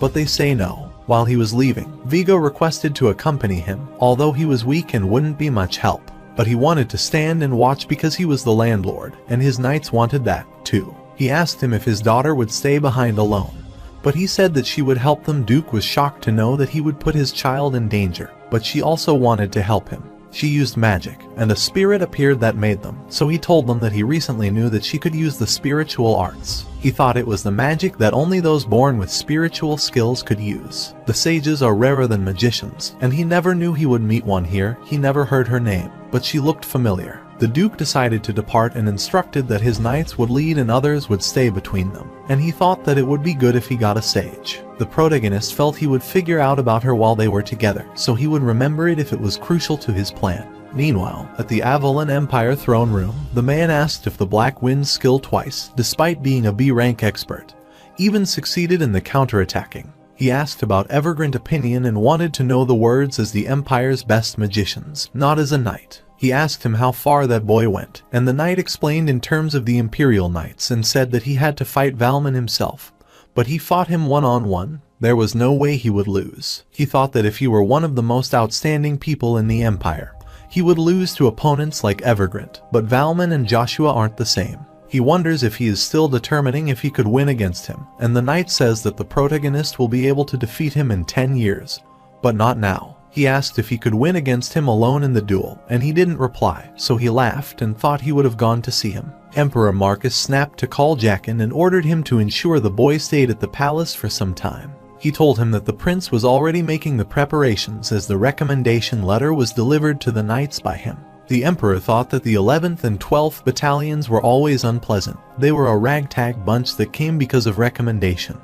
but they say no. While he was leaving, Vigo requested to accompany him, although he was weak and wouldn't be much help. But he wanted to stand and watch because he was the landlord, and his knights wanted that, too. He asked him if his daughter would stay behind alone, but he said that she would help them. Duke was shocked to know that he would put his child in danger, but she also wanted to help him. She used magic, and a spirit appeared that made them, so he told them that he recently knew that she could use the spiritual arts. He thought it was the magic that only those born with spiritual skills could use. The sages are rarer than magicians, and he never knew he would meet one here. He never heard her name, but she looked familiar. The Duke decided to depart and instructed that his knights would lead and others would stay between them, and he thought that it would be good if he got a sage. The protagonist felt he would figure out about her while they were together, so he would remember it if it was crucial to his plan. Meanwhile, at the Avalon Empire throne room, the man asked if the Black Wind's skill twice, despite being a B-rank expert, even succeeded in the counterattacking. He asked about Evergrande opinion and wanted to know the words as the Empire's best magicians, not as a knight. He asked him how far that boy went, and the knight explained in terms of the Imperial Knights and said that he had to fight Valmon himself, but he fought him one-on-one. There was no way he would lose. He thought that if he were one of the most outstanding people in the Empire, he would lose to opponents like Evergrande, but Valmon and Joshua aren't the same. He wonders if he is still determining if he could win against him, and the knight says that the protagonist will be able to defeat him in 10 years, but not now. He asked if he could win against him alone in the duel, and he didn't reply, so he laughed and thought he would have gone to see him. Emperor Marcus snapped to call Jaqen and ordered him to ensure the boy stayed at the palace for some time. He told him that the prince was already making the preparations as the recommendation letter was delivered to the knights by him. The emperor thought that the 11th and 12th battalions were always unpleasant. They were a ragtag bunch that came because of recommendation.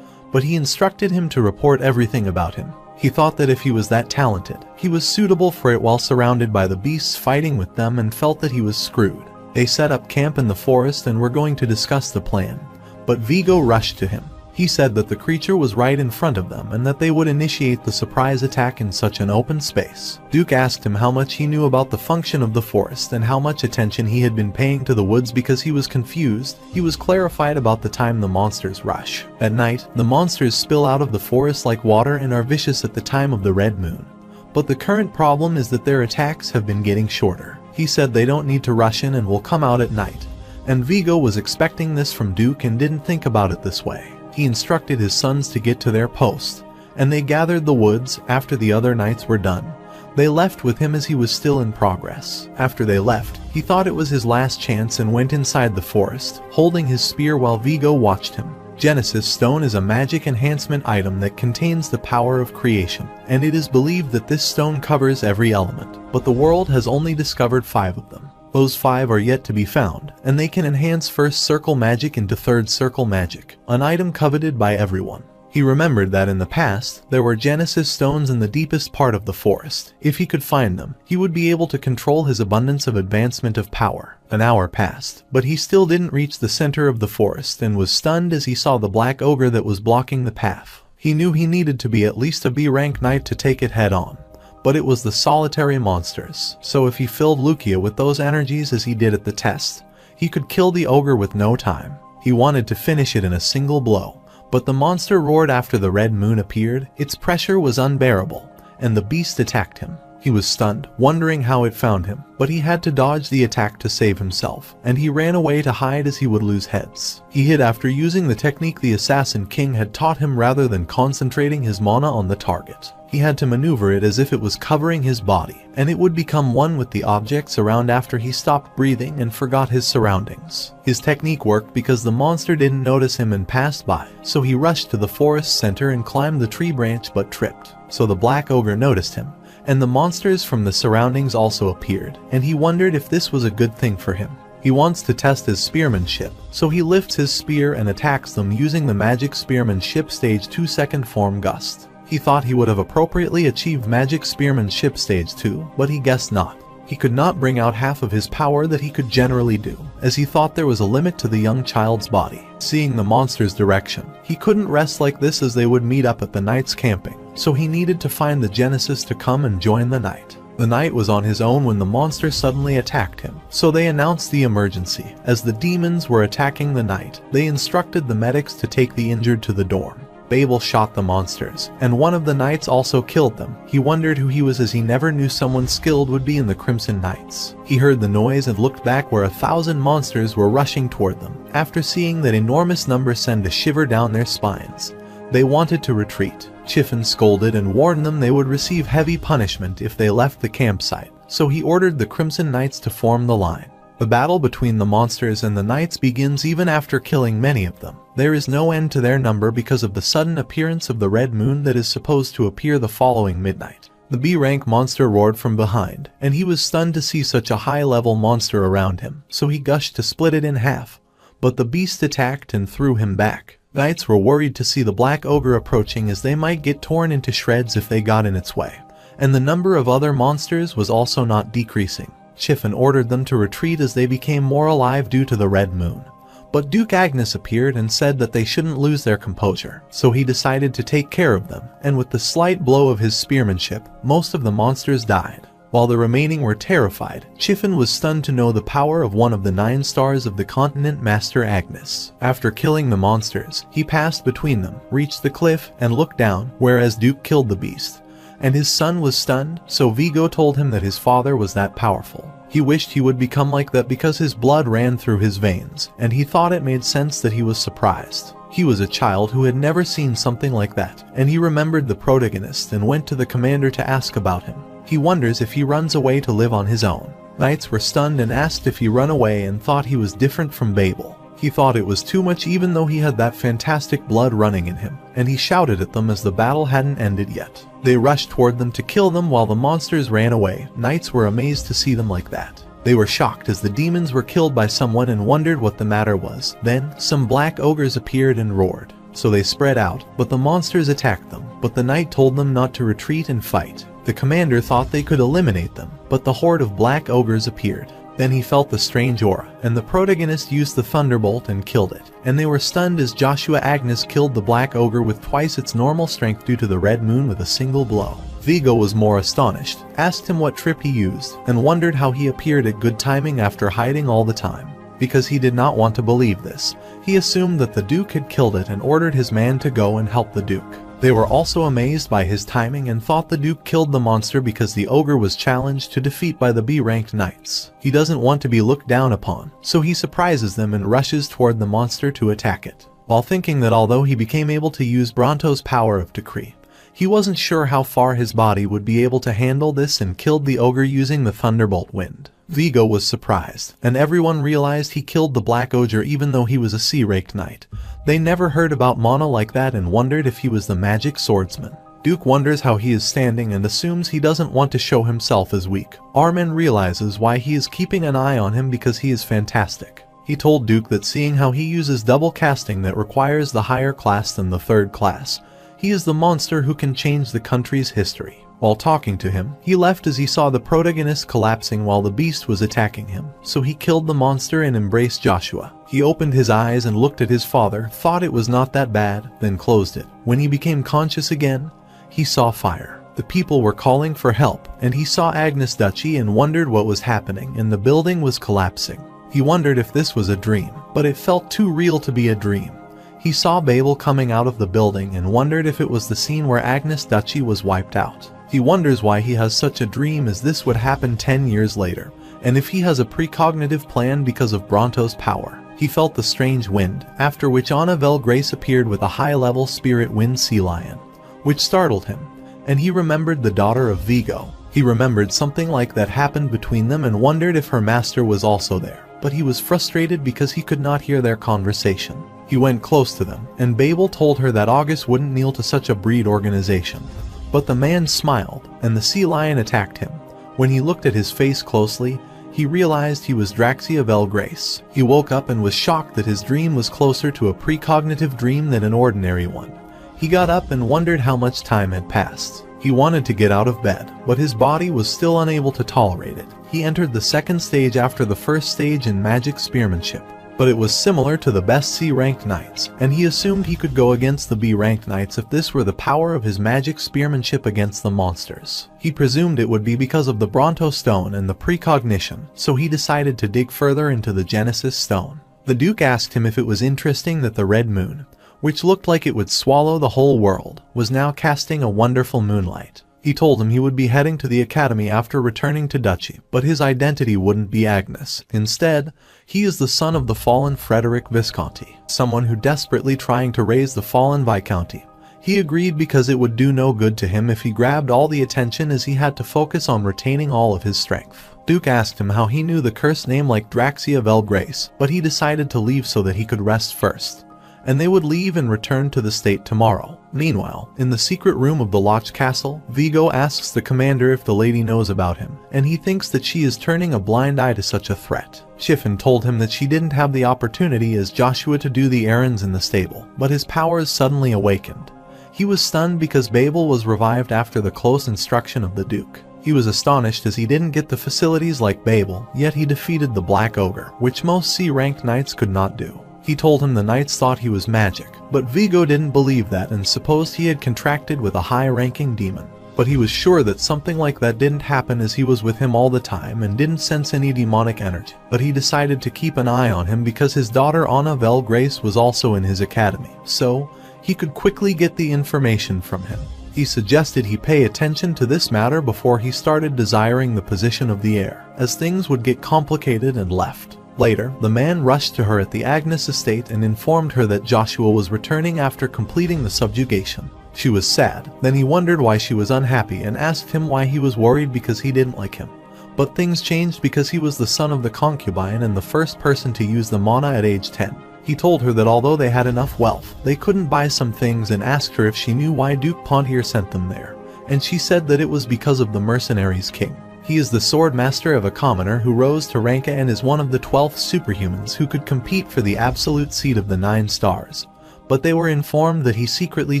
But he instructed him to report everything about him. He thought that if he was that talented, he was suitable for it while surrounded by the beasts fighting with them, and felt that he was screwed. They set up camp in the forest and were going to discuss the plan, but Vigo rushed to him. He said that the creature was right in front of them and that they would initiate the surprise attack in such an open space. Duke asked him how much he knew about the function of the forest and how much attention he had been paying to the woods because he was confused. He was clarified about the time the monsters rush. At night, the monsters spill out of the forest like water and are vicious at the time of the red moon. But the current problem is that their attacks have been getting shorter. He said they don't need to rush in and will come out at night. And Vigo was expecting this from Duke and didn't think about it this way. He instructed his sons to get to their post, and they gathered the woods after the other knights were done. They left with him as he was still in progress. After they left, he thought it was his last chance and went inside the forest, holding his spear while Vigo watched him. Genesis Stone is a magic enhancement item that contains the power of creation, and it is believed that this stone covers every element, but the world has only discovered 5 of them. Those 5 are yet to be found, and they can enhance first circle magic into third circle magic, an item coveted by everyone. He remembered that in the past, there were Genesis stones in the deepest part of the forest. If he could find them, he would be able to control his abundance of advancement of power. An hour passed, but he still didn't reach the center of the forest and was stunned as he saw the black ogre that was blocking the path. He knew he needed to be at least a B-rank knight to take it head on. But it was the solitary monsters, so if he filled Lucia with those energies as he did at the test, he could kill the ogre with no time. He wanted to finish it in a single blow. But the monster roared after the red moon appeared. Its pressure was unbearable, and the beast attacked him. He was stunned, wondering how it found him, but he had to dodge the attack to save himself, and he ran away to hide as he would lose heads. He hid after using the technique the Assassin King had taught him rather than concentrating his mana on the target. He had to maneuver it as if it was covering his body, and it would become one with the objects around after he stopped breathing and forgot his surroundings. His technique worked because the monster didn't notice him and passed by, so he rushed to the forest center and climbed the tree branch but tripped. So the black ogre noticed him, and the monsters from the surroundings also appeared, and he wondered if this was a good thing for him. He wants to test his spearmanship, so he lifts his spear and attacks them using the magic spearmanship stage 2 second form gust. He thought he would have appropriately achieved magic spearmanship stage 2, but he guessed not. He could not bring out half of his power that he could generally do, as he thought there was a limit to the young child's body. Seeing the monster's direction, he couldn't rest like this as they would meet up at the knight's camping, so he needed to find the Genesis to come and join the knight. The knight was on his own when the monster suddenly attacked him, so they announced the emergency. As the demons were attacking the knight, they instructed the medics to take the injured to the dorm. Babel shot the monsters, and one of the knights also killed them. He wondered who he was as he never knew someone skilled would be in the Crimson Knights. He heard the noise and looked back where 1,000 monsters were rushing toward them. After seeing that enormous number send a shiver down their spines, they wanted to retreat. Chiffon scolded and warned them they would receive heavy punishment if they left the campsite, so he ordered the Crimson Knights to form the line. The battle between the monsters and the knights begins even after killing many of them. There is no end to their number because of the sudden appearance of the red moon that is supposed to appear the following midnight. The B-rank monster roared from behind, and he was stunned to see such a high-level monster around him, so he gushed to split it in half. But the beast attacked and threw him back. Knights were worried to see the black ogre approaching as they might get torn into shreds if they got in its way. And the number of other monsters was also not decreasing. Chiffon ordered them to retreat as they became more alive due to the red moon. But Duke Agnes appeared and said that they shouldn't lose their composure, so he decided to take care of them, and with the slight blow of his spearmanship, most of the monsters died. While the remaining were terrified, Chiffon was stunned to know the power of one of the 9 stars of the continent, Master Agnes. After killing the monsters, he passed between them, reached the cliff, and looked down, whereas Duke killed the beast. And his son was stunned, so Vigo told him that his father was that powerful. He wished he would become like that because his blood ran through his veins, and he thought it made sense that he was surprised. He was a child who had never seen something like that, and he remembered the protagonist and went to the commander to ask about him. He wonders if he runs away to live on his own. Knights were stunned and asked if he run away and thought he was different from Babel. He thought it was too much even though he had that fantastic blood running in him, and he shouted at them as the battle hadn't ended yet. They rushed toward them to kill them while the monsters ran away. Knights were amazed to see them like that. They were shocked as the demons were killed by someone and wondered what the matter was. Then, some black ogres appeared and roared. So they spread out, but the monsters attacked them. But the knight told them not to retreat and fight. The commander thought they could eliminate them, but the horde of black ogres appeared. Then he felt the strange aura, and the protagonist used the thunderbolt and killed it. And they were stunned as Joshua Agnes killed the black ogre with twice its normal strength due to the red moon with a single blow. Vigo was more astonished, asked him what trip he used, and wondered how he appeared at good timing after hiding all the time. Because he did not want to believe this, he assumed that the Duke had killed it and ordered his man to go and help the Duke. They were also amazed by his timing and thought the Duke killed the monster because the ogre was challenged to defeat by the B-ranked knights. He doesn't want to be looked down upon, so he surprises them and rushes toward the monster to attack it. While thinking that although he became able to use Bronto's power of decree, He wasn't sure how far his body would be able to handle this and killed the ogre using the thunderbolt wind. Vigo was surprised, and everyone realized he killed the black ogre even though he was a sea-raked knight. They never heard about mana like that and wondered if he was the magic swordsman. Duke wonders how he is standing and assumes he doesn't want to show himself as weak. Armin realizes why he is keeping an eye on him because he is fantastic. He told Duke that seeing how he uses double casting that requires the higher class than the third class, he is the monster who can change the country's history. While talking to him, he left as he saw the protagonist collapsing while the beast was attacking him, so he killed the monster and embraced Joshua. He opened his eyes and looked at his father, thought it was not that bad, then closed it. When he became conscious again, he saw fire. The people were calling for help, and he saw Agnes Duchy and wondered what was happening, and the building was collapsing. He wondered if this was a dream, but it felt too real to be a dream. He saw Babel coming out of the building and wondered if it was the scene where Agnes Duchy was wiped out. He wonders why he has such a dream as this would happen 10 years later, and if he has a precognitive plan because of Bronto's power. He felt the strange wind, after which Anna Velgrace appeared with a high-level spirit wind sea lion, which startled him, and he remembered the daughter of Vigo. He remembered something like that happened between them and wondered if her master was also there, but he was frustrated because he could not hear their conversation. He went close to them, and Babel told her that August wouldn't kneel to such a breed organization. But the man smiled, and the sea lion attacked him. When he looked at his face closely, he realized he was Draxia Velgrace. He woke up and was shocked that his dream was closer to a precognitive dream than an ordinary one. He got up and wondered how much time had passed. He wanted to get out of bed, but his body was still unable to tolerate it. He entered the second stage after the first stage in magic spearmanship, but it was similar to the best C-ranked knights, and he assumed he could go against the B-ranked knights if this were the power of his magic spearmanship against the monsters. He presumed it would be because of the Bronto stone and the precognition, so he decided to dig further into the Genesis stone. The Duke asked him if it was interesting that the red moon, which looked like it would swallow the whole world, was now casting a wonderful moonlight. He told him he would be heading to the academy after returning to Duchy, but his identity wouldn't be Agnes. Instead, he is the son of the fallen Frederick Visconti, someone who desperately trying to raise the fallen Visconti. He agreed because it would do no good to him if he grabbed all the attention as he had to focus on retaining all of his strength. Duke asked him how he knew the cursed name like Draxia Velgrace, but he decided to leave so that he could rest first, and they would leave and return to the state tomorrow. Meanwhile, in the secret room of the Loch Castle, Vigo asks the commander if the lady knows about him, and he thinks that she is turning a blind eye to such a threat. Shiffin told him that she didn't have the opportunity as Joshua to do the errands in the stable, but his powers suddenly awakened. He was stunned because Babel was revived after the close instruction of the Duke. He was astonished as he didn't get the facilities like Babel, yet he defeated the Black Ogre, which most C-ranked knights could not do. He told him the knights thought he was magic, but Vigo didn't believe that and supposed he had contracted with a high-ranking demon. But he was sure that something like that didn't happen as he was with him all the time and didn't sense any demonic energy. But he decided to keep an eye on him because his daughter Anna Velgrace was also in his academy, so he could quickly get the information from him. He suggested he pay attention to this matter before he started desiring the position of the heir, as things would get complicated, and left. Later, the man rushed to her at the Agnes estate and informed her that Joshua was returning after completing the subjugation. She was sad, then he wondered why she was unhappy and asked him why he was worried because he didn't like him. But things changed because he was the son of the concubine and the first person to use the mana at age 10. He told her that although they had enough wealth, they couldn't buy some things and asked her if she knew why Duke Pontier sent them there, and she said that it was because of the mercenaries king. He is the sword master of a commoner who rose to rank and is one of the 12th superhumans who could compete for the absolute seat of the 9 stars. But they were informed that he secretly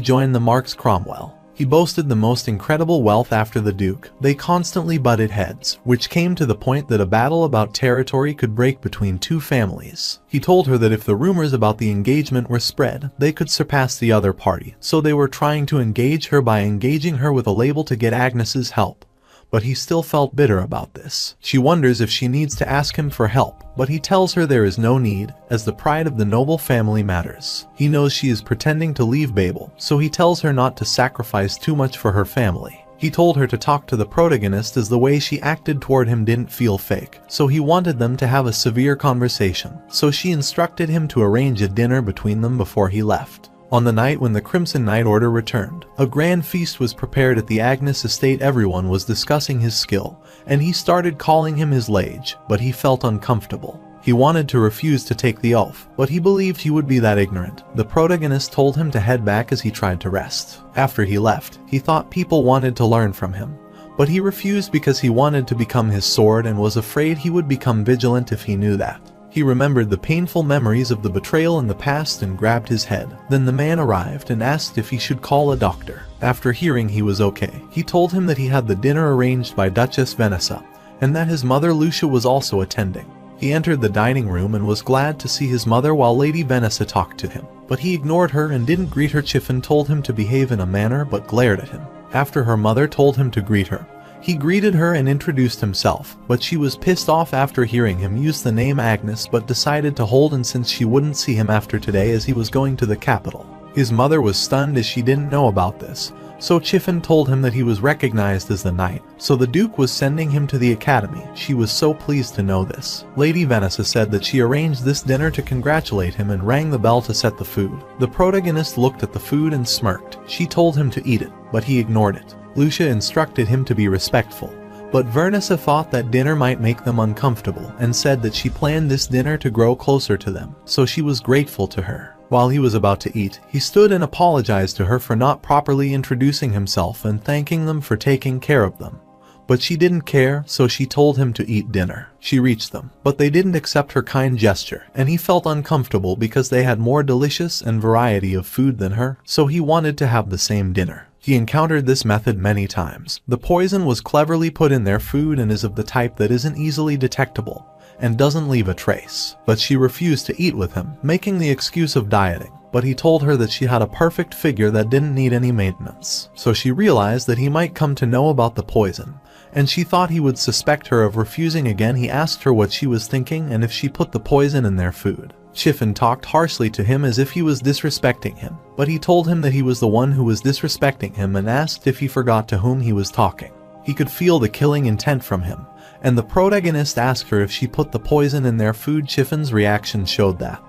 joined the Marks Cromwell. He boasted the most incredible wealth after the Duke. They constantly butted heads, which came to the point that a battle about territory could break between two families. He told her that if the rumors about the engagement were spread, they could surpass the other party, so they were trying to engage her by engaging her with a label to get Agnes's help. But he still felt bitter about this. She wonders if she needs to ask him for help, but he tells her there is no need, as the pride of the noble family matters. He knows she is pretending to leave Babel, so he tells her not to sacrifice too much for her family. He told her to talk to the protagonist as the way she acted toward him didn't feel fake, so he wanted them to have a severe conversation, so she instructed him to arrange a dinner between them before he left. On the night when the Crimson Knight Order returned, a grand feast was prepared at the Agnes estate. Everyone was discussing his skill, and he started calling him his liege, but he felt uncomfortable. He wanted to refuse to take the oath, but he believed he would be that ignorant. The protagonist told him to head back as he tried to rest. After he left, he thought people wanted to learn from him, but he refused because he wanted to become his sword and was afraid he would become vigilant if he knew that. He remembered the painful memories of the betrayal in the past and grabbed his head. Then the man arrived and asked if he should call a doctor. After hearing he was okay, he told him that he had the dinner arranged by Duchess Vanessa, and that his mother Lucia was also attending. He entered the dining room and was glad to see his mother while Lady Vanessa talked to him, but he ignored her and didn't greet her. Chiffon told him to behave in a manner but glared at him. After her mother told him to greet her, he greeted her and introduced himself, but she was pissed off after hearing him use the name Agnes but decided to hold on since she wouldn't see him after today as he was going to the capital. His mother was stunned as she didn't know about this, so Chiffon told him that he was recognized as the knight, so the Duke was sending him to the academy. She was so pleased to know this. Lady Vanessa said that she arranged this dinner to congratulate him and rang the bell to set the food. The protagonist looked at the food and smirked. She told him to eat it, but he ignored it. Lucia instructed him to be respectful, but Vanessa thought that dinner might make them uncomfortable and said that she planned this dinner to grow closer to them, so she was grateful to her. While he was about to eat, he stood and apologized to her for not properly introducing himself and thanking them for taking care of them. But she didn't care, so she told him to eat dinner. She reached them, but they didn't accept her kind gesture, and he felt uncomfortable because they had more delicious and variety of food than her, so he wanted to have the same dinner. He encountered this method many times. The poison was cleverly put in their food and is of the type that isn't easily detectable and doesn't leave a trace. But she refused to eat with him, making the excuse of dieting. But he told her that she had a perfect figure that didn't need any maintenance. So she realized that he might come to know about the poison, and she thought he would suspect her of refusing again. He asked her what she was thinking and if she put the poison in their food. Chiffon talked harshly to him as if he was disrespecting him, but he told him that he was the one who was disrespecting him and asked if he forgot to whom he was talking. He could feel the killing intent from him, and the protagonist asked her if she put the poison in their food. Chiffon's reaction showed that,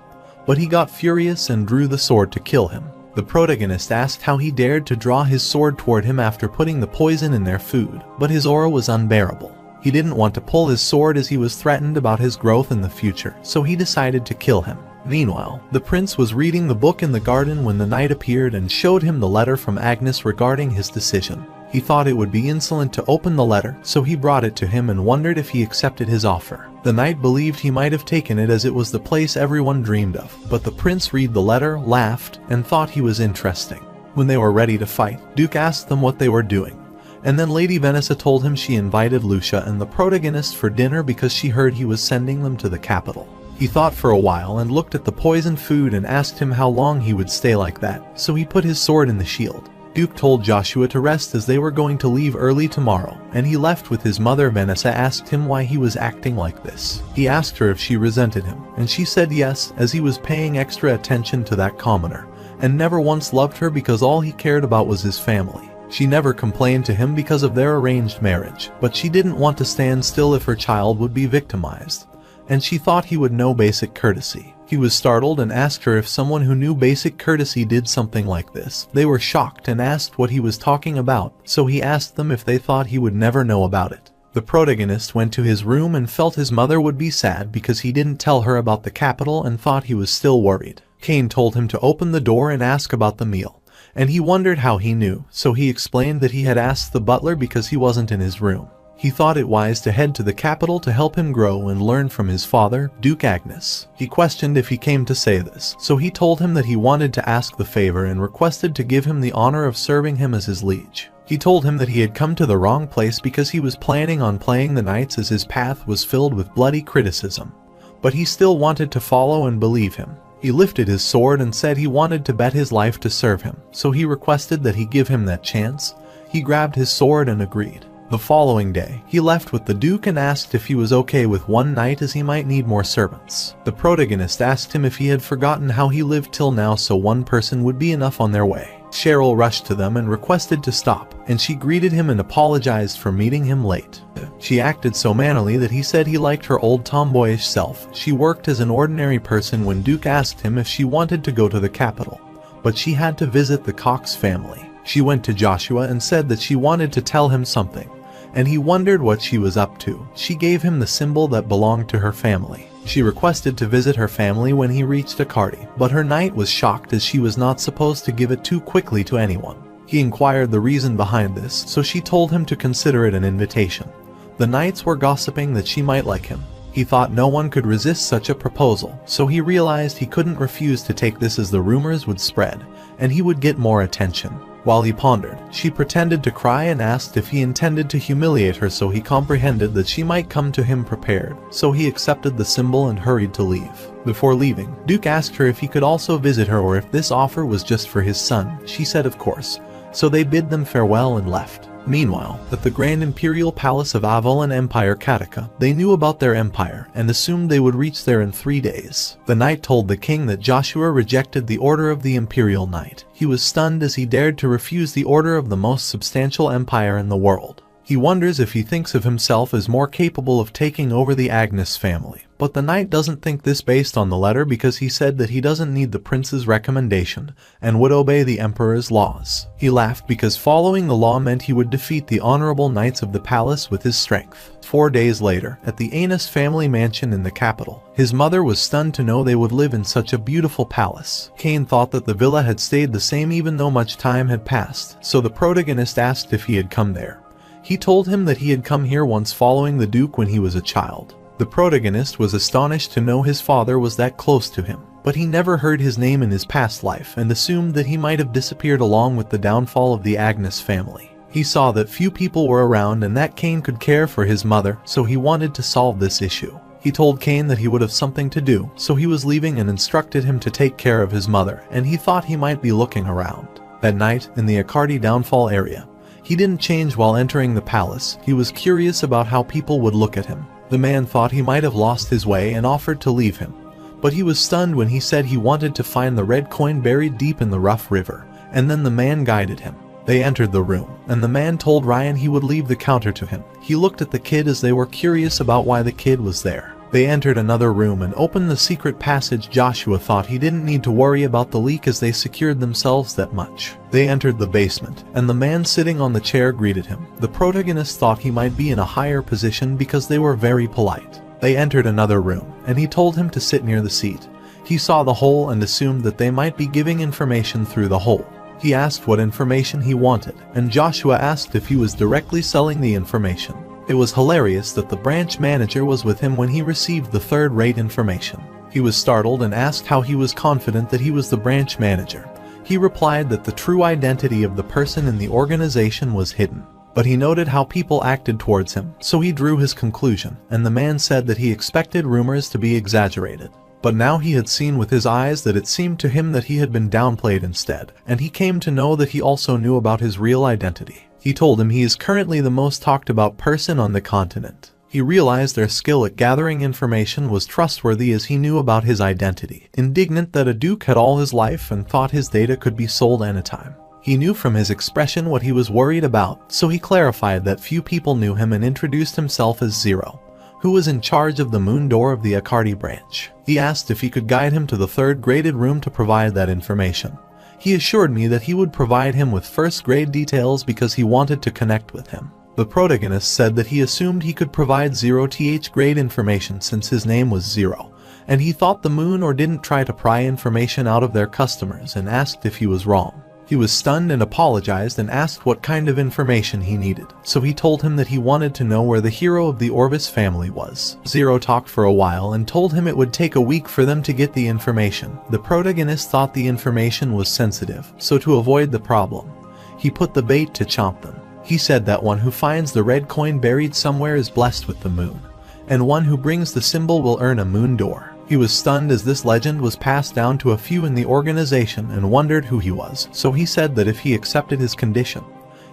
but he got furious and drew the sword to kill him. The protagonist asked how he dared to draw his sword toward him after putting the poison in their food, but his aura was unbearable. He didn't want to pull his sword as he was threatened about his growth in the future, so he decided to kill him. Meanwhile, the prince was reading the book in the garden when the knight appeared and showed him the letter from Agnes regarding his decision. He thought it would be insolent to open the letter, so he brought it to him and wondered if he accepted his offer. The knight believed he might have taken it as it was the place everyone dreamed of, but the prince read the letter, laughed, and thought he was interesting. When they were ready to fight, Duke asked them what they were doing, and then Lady Vanessa told him she invited Lucia and the protagonist for dinner because she heard he was sending them to the capital. He thought for a while and looked at the poisoned food and asked him how long he would stay like that, so he put his sword in the shield. Duke told Joshua to rest as they were going to leave early tomorrow, and he left with his mother. Vanessa asked him why he was acting like this. He asked her if she resented him, and she said yes, as he was paying extra attention to that commoner, and never once loved her because all he cared about was his family. She never complained to him because of their arranged marriage, but she didn't want to stand still if her child would be victimized, and she thought he would know basic courtesy. He was startled and asked her if someone who knew basic courtesy did something like this. They were shocked and asked what he was talking about, so he asked them if they thought he would never know about it. The protagonist went to his room and felt his mother would be sad because he didn't tell her about the capital and thought he was still worried. Kane told him to open the door and ask about the meal, and he wondered how he knew, so he explained that he had asked the butler because he wasn't in his room. He thought it wise to head to the capital to help him grow and learn from his father, Duke Agnes. He questioned if he came to say this, so he told him that he wanted to ask the favor and requested to give him the honor of serving him as his liege. He told him that he had come to the wrong place because he was planning on playing the knights as his path was filled with bloody criticism, but he still wanted to follow and believe him. He lifted his sword and said he wanted to bet his life to serve him, so he requested that he give him that chance. He grabbed his sword and agreed. The following day, he left with the Duke and asked if he was okay with one knight as he might need more servants. The protagonist asked him if he had forgotten how he lived till now so one person would be enough on their way. Cheryl rushed to them and requested to stop, and she greeted him and apologized for meeting him late. She acted so manly that he said he liked her old tomboyish self. She worked as an ordinary person when Duke asked him if she wanted to go to the capital, but she had to visit the Cox family. She went to Joshua and said that she wanted to tell him something, and he wondered what she was up to. She gave him the symbol that belonged to her family. She requested to visit her family when he reached Akari, but her knight was shocked as she was not supposed to give it too quickly to anyone. He inquired the reason behind this, so she told him to consider it an invitation. The knights were gossiping that she might like him. He thought no one could resist such a proposal, so he realized he couldn't refuse to take this as the rumors would spread, and he would get more attention. While he pondered, she pretended to cry and asked if he intended to humiliate her, so he comprehended that she might come to him prepared, so he accepted the symbol and hurried to leave. Before leaving, Duke asked her if he could also visit her or if this offer was just for his son. She said of course, so they bid them farewell and left. Meanwhile, at the Grand Imperial Palace of Avolan Empire Kataka, they knew about their empire and assumed they would reach there in 3 days. The knight told the king that Joshua rejected the order of the Imperial Knight. He was stunned as he dared to refuse the order of the most substantial empire in the world. He wonders if he thinks of himself as more capable of taking over the Agnes family. But the knight doesn't think this based on the letter because he said that he doesn't need the prince's recommendation and would obey the emperor's laws. He laughed because following the law meant he would defeat the honorable knights of the palace with his strength. 4 days later, at the Anis family mansion in the capital, his mother was stunned to know they would live in such a beautiful palace. Cain thought that the villa had stayed the same even though much time had passed, so the protagonist asked if he had come there. He told him that he had come here once following the Duke when he was a child. The protagonist was astonished to know his father was that close to him, but he never heard his name in his past life and assumed that he might have disappeared along with the downfall of the Agnes family. He saw that few people were around and that Cain could care for his mother, so he wanted to solve this issue. He told Cain that he would have something to do, so he was leaving and instructed him to take care of his mother, and he thought he might be looking around. That night, in the Akardi downfall area, he didn't change while entering the palace. He was curious about how people would look at him. The man thought he might have lost his way and offered to leave him, but he was stunned when he said he wanted to find the red coin buried deep in the rough river, and then the man guided him. They entered the room, and the man told Ryan he would leave the counter to him. He looked at the kid as they were curious about why the kid was there. They entered another room and opened the secret passage. Joshua thought he didn't need to worry about the leak as they secured themselves that much. They entered the basement, and the man sitting on the chair greeted him. The protagonist thought he might be in a higher position because they were very polite. They entered another room, and he told him to sit near the seat. He saw the hole and assumed that they might be giving information through the hole. He asked what information he wanted, and Joshua asked if he was directly selling the information. It was hilarious that the branch manager was with him when he received the third-rate information. He was startled and asked how he was confident that he was the branch manager. He replied that the true identity of the person in the organization was hidden. But he noted how people acted towards him, so he drew his conclusion, and the man said that he expected rumors to be exaggerated. But now he had seen with his eyes that it seemed to him that he had been downplayed instead, and he came to know that he also knew about his real identity. He told him he is currently the most talked about person on the continent. He realized their skill at gathering information was trustworthy as he knew about his identity. Indignant that a duke had all his life and thought his data could be sold anytime. He knew from his expression what he was worried about, so he clarified that few people knew him and introduced himself as Zero, who was in charge of the moon door of the Akardi branch. He asked if he could guide him to the third-graded room to provide that information. He assured me that he would provide him with first-grade details because he wanted to connect with him. The protagonist said that he assumed he could provide 0th grade information since his name was Zero, and he thought the moon or didn't try to pry information out of their customers and asked if he was wrong. He was stunned and apologized and asked what kind of information he needed, so he told him that he wanted to know where the hero of the Orvis family was. Zero talked for a while and told him it would take a week for them to get the information. The protagonist thought the information was sensitive, so to avoid the problem, he put the bait to chomp them. He said that one who finds the red coin buried somewhere is blessed with the moon, and one who brings the symbol will earn a moon door. He was stunned as this legend was passed down to a few in the organization and wondered who he was, so he said that if he accepted his condition,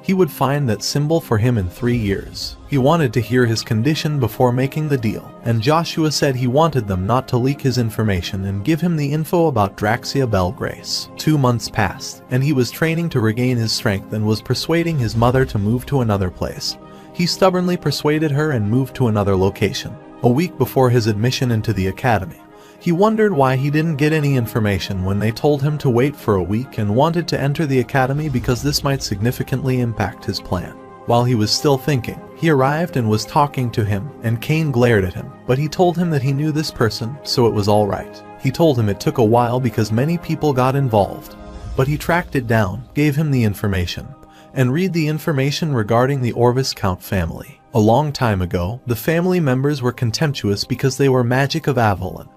he would find that symbol for him in 3 years. He wanted to hear his condition before making the deal, and Joshua said he wanted them not to leak his information and give him the info about Draxia Belgrace. 2 months passed, and he was training to regain his strength and was persuading his mother to move to another place. He stubbornly persuaded her and moved to another location. A week before his admission into the academy, He wondered why he didn't get any information when they told him to wait for a week and wanted to enter the academy because this might significantly impact his plan. While he was still thinking, he arrived and was talking to him, and Cain glared at him, but he told him that he knew this person, so it was alright. He told him it took a while because many people got involved, but he tracked it down, gave him the information, and read the information regarding the Orvis Count family. A long time ago, the family members were contemptuous because they were magic of Avalon,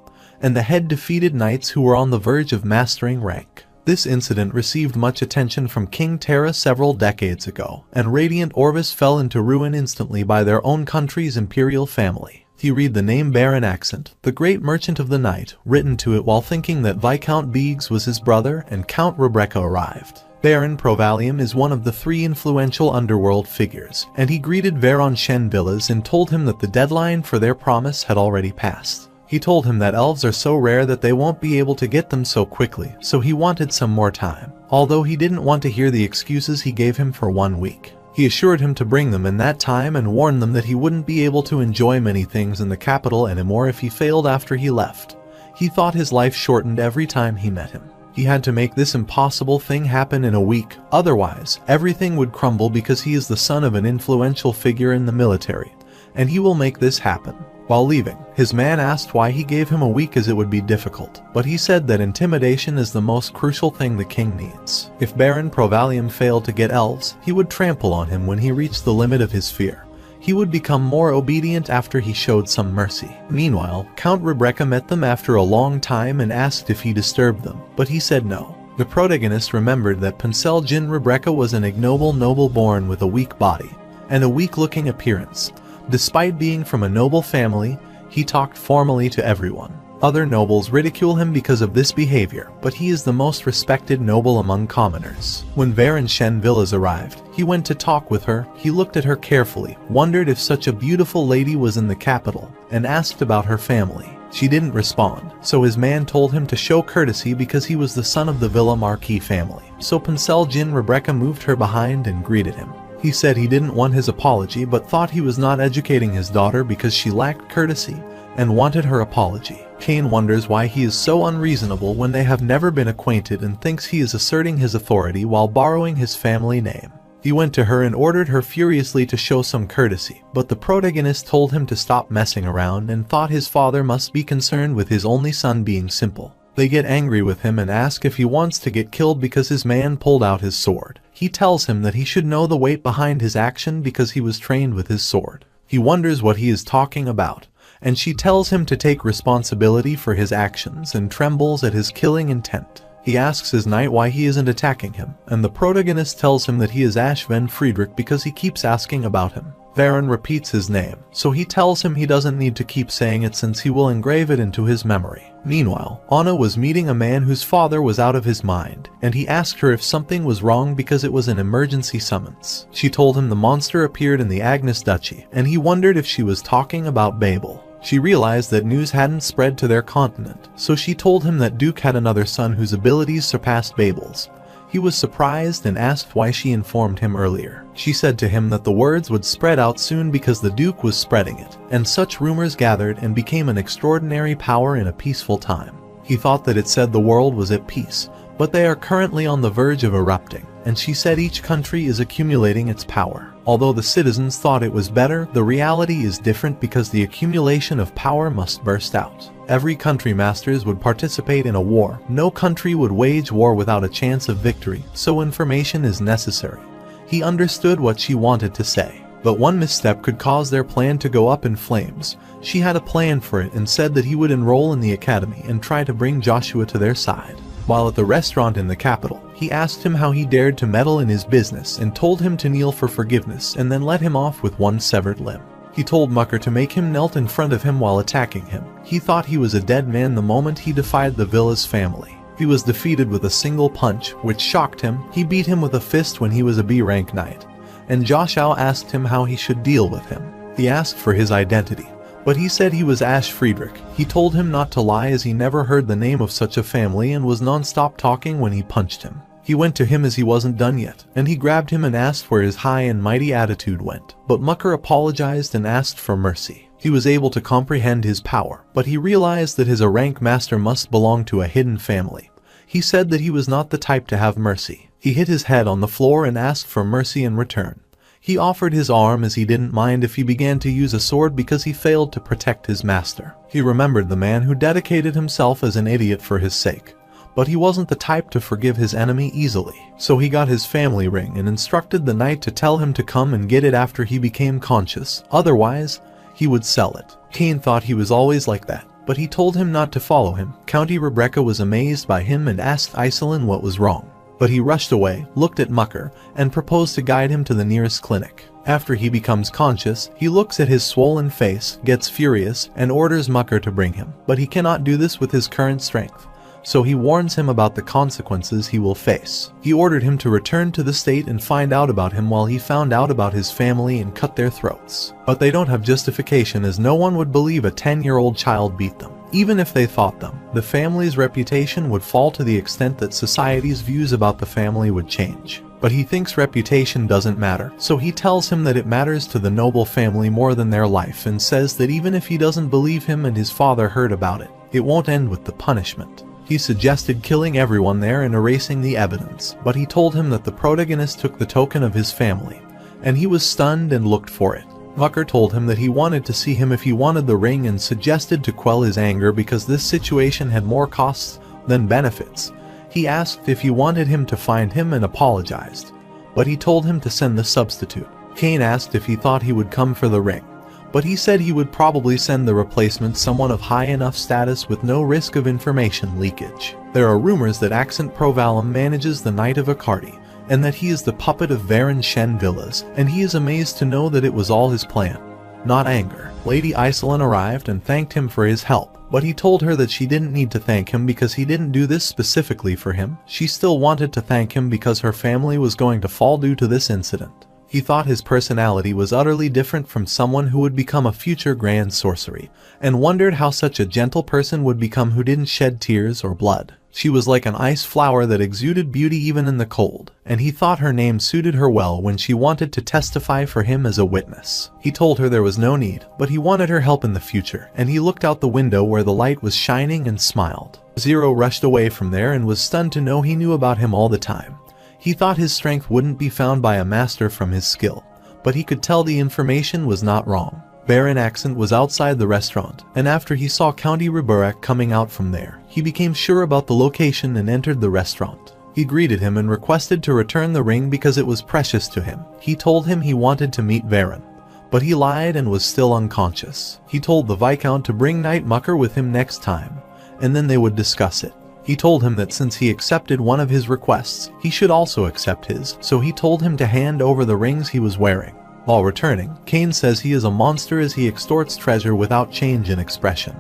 and the head defeated knights who were on the verge of mastering rank. This incident received much attention from King Terra several decades ago, and Radiant Orvis fell into ruin instantly by their own country's imperial family. He read the name Baron Accent, the great merchant of the night, written to it while thinking that Viscount Biggs was his brother and Count Rebecca arrived. Baron Provalium is one of the 3 influential underworld figures, and he greeted Veron Shen Villas and told him that the deadline for their promise had already passed. He told him that elves are so rare that they won't be able to get them so quickly, so he wanted some more time, although he didn't want to hear the excuses he gave him for 1 week. He assured him to bring them in that time and warned them that he wouldn't be able to enjoy many things in the capital anymore if he failed after he left. He thought his life shortened every time he met him. He had to make this impossible thing happen in a week, otherwise everything would crumble because he is the son of an influential figure in the military, and he will make this happen. While leaving, his man asked why he gave him a week as it would be difficult, but he said that intimidation is the most crucial thing the king needs. If Baron Provalium failed to get elves, he would trample on him when he reached the limit of his fear. He would become more obedient after he showed some mercy. Meanwhile, Count Rebecca met them after a long time and asked if he disturbed them, but he said no. The protagonist remembered that Pencil Jin Rebecca was an ignoble noble born with a weak body and a weak-looking appearance. Despite being from a noble family, he talked formally to everyone. Other nobles ridicule him because of this behavior, but he is the most respected noble among commoners. When Veron Shen Villas arrived, he went to talk with her. He looked at her carefully, wondered if such a beautiful lady was in the capital, and asked about her family. She didn't respond, so his man told him to show courtesy because he was the son of the Villa Marquis family. So Pencil Jin Rebecca moved her behind and greeted him. He said he didn't want his apology but thought he was not educating his daughter because she lacked courtesy and wanted her apology. Cain wonders why he is so unreasonable when they have never been acquainted and thinks he is asserting his authority while borrowing his family name. He went to her and ordered her furiously to show some courtesy, but the protagonist told him to stop messing around and thought his father must be concerned with his only son being simple. They get angry with him and ask if he wants to get killed because his man pulled out his sword. He tells him that he should know the weight behind his action because he was trained with his sword. He wonders what he is talking about, and she tells him to take responsibility for his actions and trembles at his killing intent. He asks his knight why he isn't attacking him, and the protagonist tells him that he is Ash Van Friedrich because he keeps asking about him. Veron repeats his name, so he tells him he doesn't need to keep saying it since he will engrave it into his memory. Meanwhile, Anna was meeting a man whose father was out of his mind, and he asked her if something was wrong because it was an emergency summons. She told him the monster appeared in the Agnes Duchy, and he wondered if she was talking about Babel. She realized that news hadn't spread to their continent, so she told him that Duke had another son whose abilities surpassed Babel's. He was surprised and asked why she informed him earlier. She said to him that the words would spread out soon because the Duke was spreading it, and such rumors gathered and became an extraordinary power in a peaceful time. He thought that it said the world was at peace, but they are currently on the verge of erupting, and she said each country is accumulating its power. Although the citizens thought it was better, the reality is different because the accumulation of power must burst out. Every country masters would participate in a war. No country would wage war without a chance of victory, so information is necessary. He understood what she wanted to say, but one misstep could cause their plan to go up in flames. She had a plan for it and said that he would enroll in the academy and try to bring Joshua to their side. While at the restaurant in the capital, he asked him how he dared to meddle in his business and told him to kneel for forgiveness and then let him off with one severed limb. He told Mucker to make him knelt in front of him while attacking him. He thought he was a dead man the moment he defied the Villa's family. He was defeated with a single punch, which shocked him. He beat him with a fist when he was a B-rank knight, and Joshua asked him how he should deal with him. He asked for his identity, but he said he was Ash Friedrich. He told him not to lie as he never heard the name of such a family and was non-stop talking when he punched him. He went to him as he wasn't done yet, and he grabbed him and asked where his high and mighty attitude went, but Mucker apologized and asked for mercy. He was able to comprehend his power, but he realized that his rank master must belong to a hidden family. He said that he was not the type to have mercy. He hit his head on the floor and asked for mercy in return. He offered his arm as he didn't mind if he began to use a sword because he failed to protect his master. He remembered the man who dedicated himself as an idiot for his sake. But he wasn't the type to forgive his enemy easily. So he got his family ring and instructed the knight to tell him to come and get it after he became conscious. Otherwise, he would sell it. Cain thought he was always like that, but he told him not to follow him. Countess Rebecca was amazed by him and asked Iselin what was wrong. But he rushed away, looked at Mucker, and proposed to guide him to the nearest clinic. After he becomes conscious, he looks at his swollen face, gets furious, and orders Mucker to bring him. But he cannot do this with his current strength. So he warns him about the consequences he will face. He ordered him to return to the state and find out about him while he found out about his family and cut their throats. But they don't have justification, as no one would believe a 10-year-old child beat them. Even if they fought them, the family's reputation would fall to the extent that society's views about the family would change. But he thinks reputation doesn't matter, so he tells him that it matters to the noble family more than their life, and says that even if he doesn't believe him and his father heard about it, it won't end with the punishment. He suggested killing everyone there and erasing the evidence, but he told him that the protagonist took the token of his family, and he was stunned and looked for it. Mucker told him that he wanted to see him if he wanted the ring and suggested to quell his anger because this situation had more costs than benefits. He asked if he wanted him to find him and apologized, but he told him to send the substitute. Cain asked if he thought he would come for the ring, but he said he would probably send the replacement someone of high enough status with no risk of information leakage. There are rumors that Accent Provalum manages the Knight of Akardi, and that he is the puppet of Baron Shen Villas, and he is amazed to know that it was all his plan, not anger. Lady Iselin arrived and thanked him for his help, but he told her that she didn't need to thank him because he didn't do this specifically for him. She still wanted to thank him because her family was going to fall due to this incident. He thought his personality was utterly different from someone who would become a future grand sorcery, and wondered how such a gentle person would become who didn't shed tears or blood. She was like an ice flower that exuded beauty even in the cold, and he thought her name suited her well when she wanted to testify for him as a witness. He told her there was no need, but he wanted her help in the future, and he looked out the window where the light was shining and smiled. Zero rushed away from there and was stunned to know he knew about him all the time. He thought his strength wouldn't be found by a master from his skill, but he could tell the information was not wrong. Baron Accent was outside the restaurant, and after he saw Countess Rebecca coming out from there, he became sure about the location and entered the restaurant. He greeted him and requested to return the ring because it was precious to him. He told him he wanted to meet Baron, but he lied and was still unconscious. He told the Viscount to bring Knight Mucker with him next time, and then they would discuss it. He told him that since he accepted one of his requests, he should also accept his, so he told him to hand over the rings he was wearing. While returning, Cain says he is a monster as he extorts treasure without change in expression.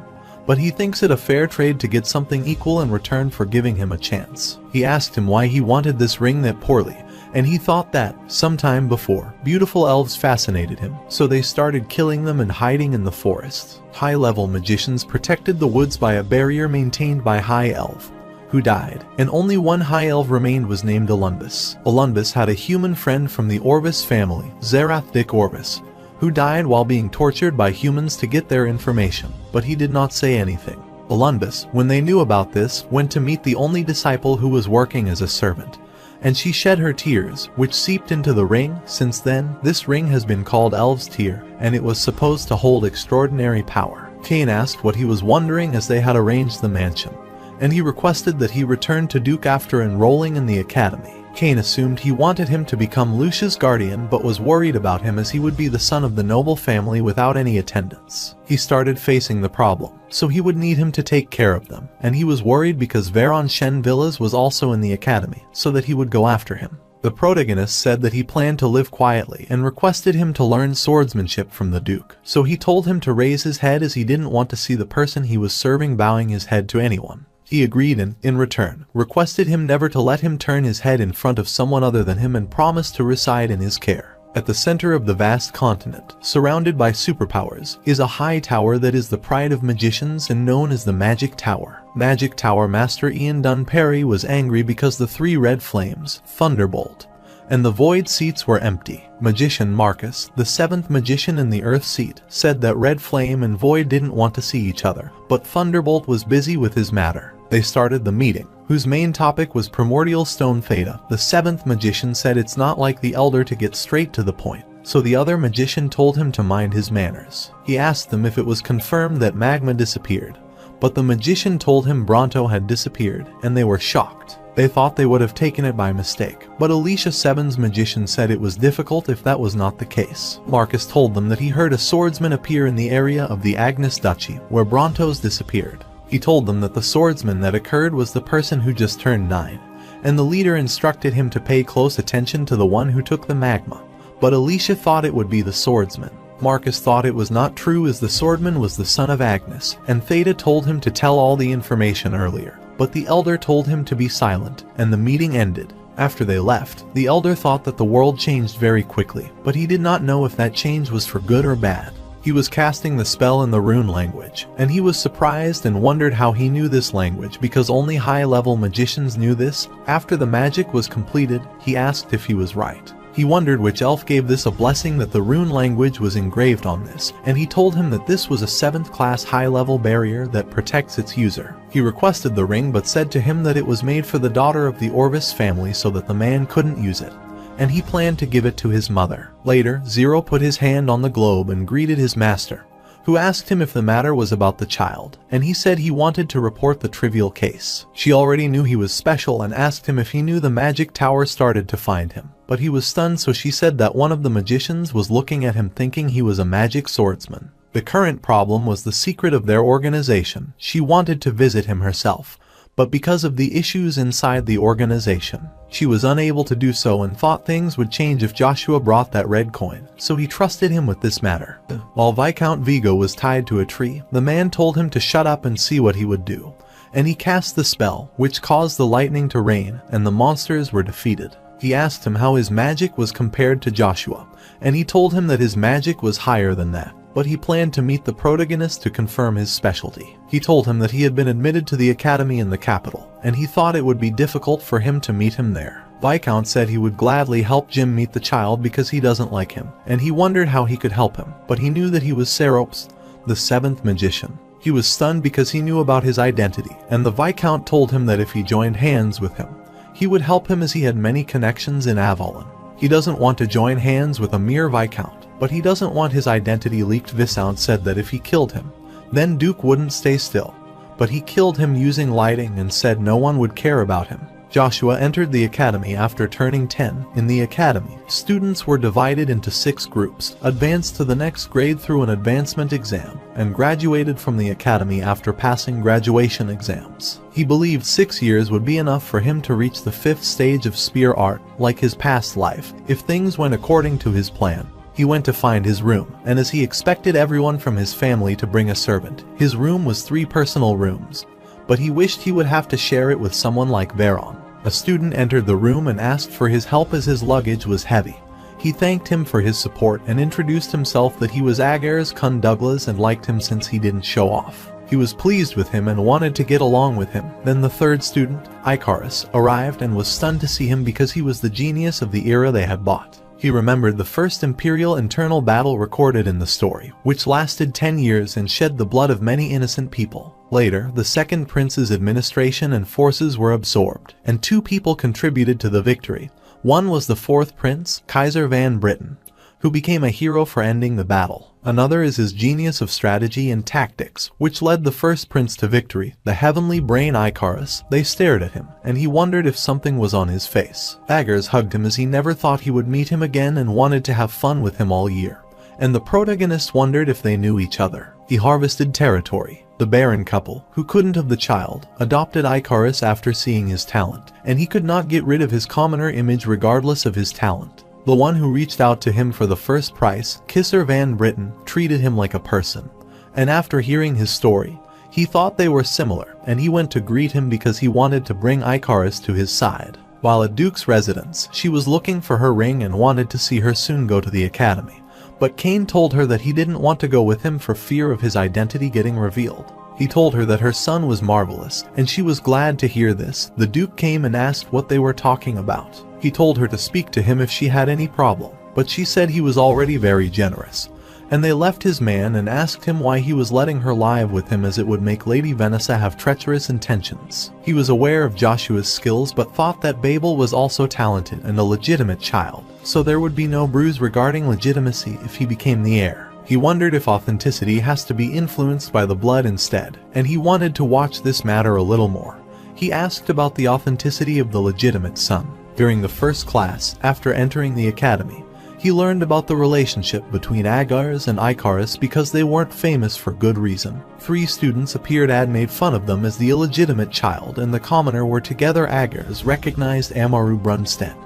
But he thinks it a fair trade to get something equal in return for giving him a chance. He asked him why he wanted this ring that poorly, and he thought that, sometime before, beautiful elves fascinated him, so they started killing them and hiding in the forest. High-level magicians protected the woods by a barrier maintained by High Elf, who died, and only one High Elf remained was named Alunbus. Alunbus had a human friend from the Orbis family, Zerath Dick Orbis, who died while being tortured by humans to get their information, but he did not say anything. Alunbus, when they knew about this, went to meet the only disciple who was working as a servant, and she shed her tears, which seeped into the ring. Since then, this ring has been called Elves' Tear, and it was supposed to hold extraordinary power. Cain asked what he was wondering as they had arranged the mansion, and he requested that he return to Duke after enrolling in the academy. Cain assumed he wanted him to become Lucia's guardian but was worried about him as he would be the son of the noble family without any attendants. He started facing the problem, so he would need him to take care of them, and he was worried because Baron Shen Villas was also in the academy, so that he would go after him. The protagonist said that he planned to live quietly and requested him to learn swordsmanship from the Duke, so he told him to raise his head as he didn't want to see the person he was serving bowing his head to anyone. He agreed and, in return, requested him never to let him turn his head in front of someone other than him and promised to reside in his care. At the center of the vast continent, surrounded by superpowers, is a high tower that is the pride of magicians and known as the Magic Tower. Magic Tower Master Ian Dunperry was angry because the three red flames, Thunderbolt, and the void seats were empty. Magician Marcus, the seventh magician in the Earth seat, said that Red Flame and Void didn't want to see each other, but Thunderbolt was busy with his matter. They started the meeting, whose main topic was Primordial Stone Theta. The seventh magician said it's not like the Elder to get straight to the point, so the other magician told him to mind his manners. He asked them if it was confirmed that Magma disappeared, but the magician told him Bronto had disappeared, and they were shocked. They thought they would have taken it by mistake, but Alicia Seven's magician said it was difficult if that was not the case. Marcus told them that he heard a swordsman appear in the area of the Agnes Duchy, where Bronto's disappeared. He told them that the swordsman that occurred was the person who just turned 9, and the leader instructed him to pay close attention to the one who took the magma, but Alicia thought it would be the swordsman. Marcus thought it was not true as the swordman was the son of Agnes, and Theta told him to tell all the information earlier. But the Elder told him to be silent, and the meeting ended. After they left, the Elder thought that the world changed very quickly, but he did not know if that change was for good or bad. He was casting the spell in the rune language, and he was surprised and wondered how he knew this language because only high-level magicians knew this. After the magic was completed, he asked if he was right. He wondered which elf gave this a blessing that the rune language was engraved on this, and he told him that this was a 7th class high-level barrier that protects its user. He requested the ring but said to him that it was made for the daughter of the Orvis family so that the man couldn't use it, and he planned to give it to his mother. Later, Zero put his hand on the globe and greeted his master, who asked him if the matter was about the child, and he said he wanted to report the trivial case. She already knew he was special and asked him if he knew the magic tower started to find him, but he was stunned, so she said that one of the magicians was looking at him thinking he was a magic swordsman. The current problem was the secret of their organization. She wanted to visit him herself, but because of the issues inside the organization, she was unable to do so and thought things would change if Joshua brought that red coin, so he trusted him with this matter. While Viscount Vigo was tied to a tree, the man told him to shut up and see what he would do, and he cast the spell, which caused the lightning to rain, and the monsters were defeated. He asked him how his magic was compared to Joshua, and he told him that his magic was higher than that, but he planned to meet the protagonist to confirm his specialty. He told him that he had been admitted to the academy in the capital, and he thought it would be difficult for him to meet him there. Viscount said he would gladly help Jim meet the child because he doesn't like him, and he wondered how he could help him, but he knew that he was Serops, the 7th magician. He was stunned because he knew about his identity, and the Viscount told him that if he joined hands with him, he would help him as he had many connections in Avalon. He doesn't want to join hands with a mere Viscount, but he doesn't want his identity leaked. Viscount said that if he killed him, then Duke wouldn't stay still, but he killed him using lighting and said no one would care about him. Joshua entered the academy after turning 10. In the academy, students were divided into 6 groups, advanced to the next grade through an advancement exam, and graduated from the academy after passing graduation exams. He believed 6 years would be enough for him to reach the 5th stage of spear art, like his past life, if things went according to his plan. He went to find his room, and as he expected everyone from his family to bring a servant, his room was 3 personal rooms, but he wished he would have to share it with someone like Veron. A student entered the room and asked for his help as his luggage was heavy. He thanked him for his support and introduced himself that he was Agar's Kun Douglas and liked him since he didn't show off. He was pleased with him and wanted to get along with him. Then the third student, Icarus, arrived and was stunned to see him because he was the genius of the era they had bought. He remembered the first Imperial internal battle recorded in the story, which lasted 10 years and shed the blood of many innocent people. Later, the second prince's administration and forces were absorbed, and 2 people contributed to the victory. One was the 4th prince, Kaiser Van Britten, who became a hero for ending the battle. Another is his genius of strategy and tactics, which led the first prince to victory, the heavenly brain Icarus. They stared at him, and he wondered if something was on his face. Agars hugged him as he never thought he would meet him again and wanted to have fun with him all year. And the protagonists wondered if they knew each other. He harvested territory. The Baron couple, who couldn't have the child, adopted Icarus after seeing his talent, and he could not get rid of his commoner image regardless of his talent. The one who reached out to him for the first price, Kisser Van Britten, treated him like a person, and after hearing his story, he thought they were similar, and he went to greet him because he wanted to bring Icarus to his side. While at Duke's residence, she was looking for her ring and wanted to see her soon go to the academy, but Kane told her that he didn't want to go with him for fear of his identity getting revealed. He told her that her son was marvelous, and she was glad to hear this. The Duke came and asked what they were talking about. He told her to speak to him if she had any problem, but she said he was already very generous. And they left his man and asked him why he was letting her live with him, as it would make Lady Vanessa have treacherous intentions. He was aware of Joshua's skills but thought that Babel was also talented and a legitimate child, so there would be no bruise regarding legitimacy if he became the heir. He wondered if authenticity has to be influenced by the blood instead, and he wanted to watch this matter a little more. He asked about the authenticity of the legitimate son. During the first class, after entering the academy, he learned about the relationship between Agars and Icarus because they weren't famous for good reason. 3 students appeared and made fun of them as the illegitimate child, and the commoner were together. Agars recognized Amaru Brunsten,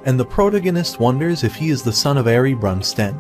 and the protagonist wonders if he is the son of Ari Brunsten,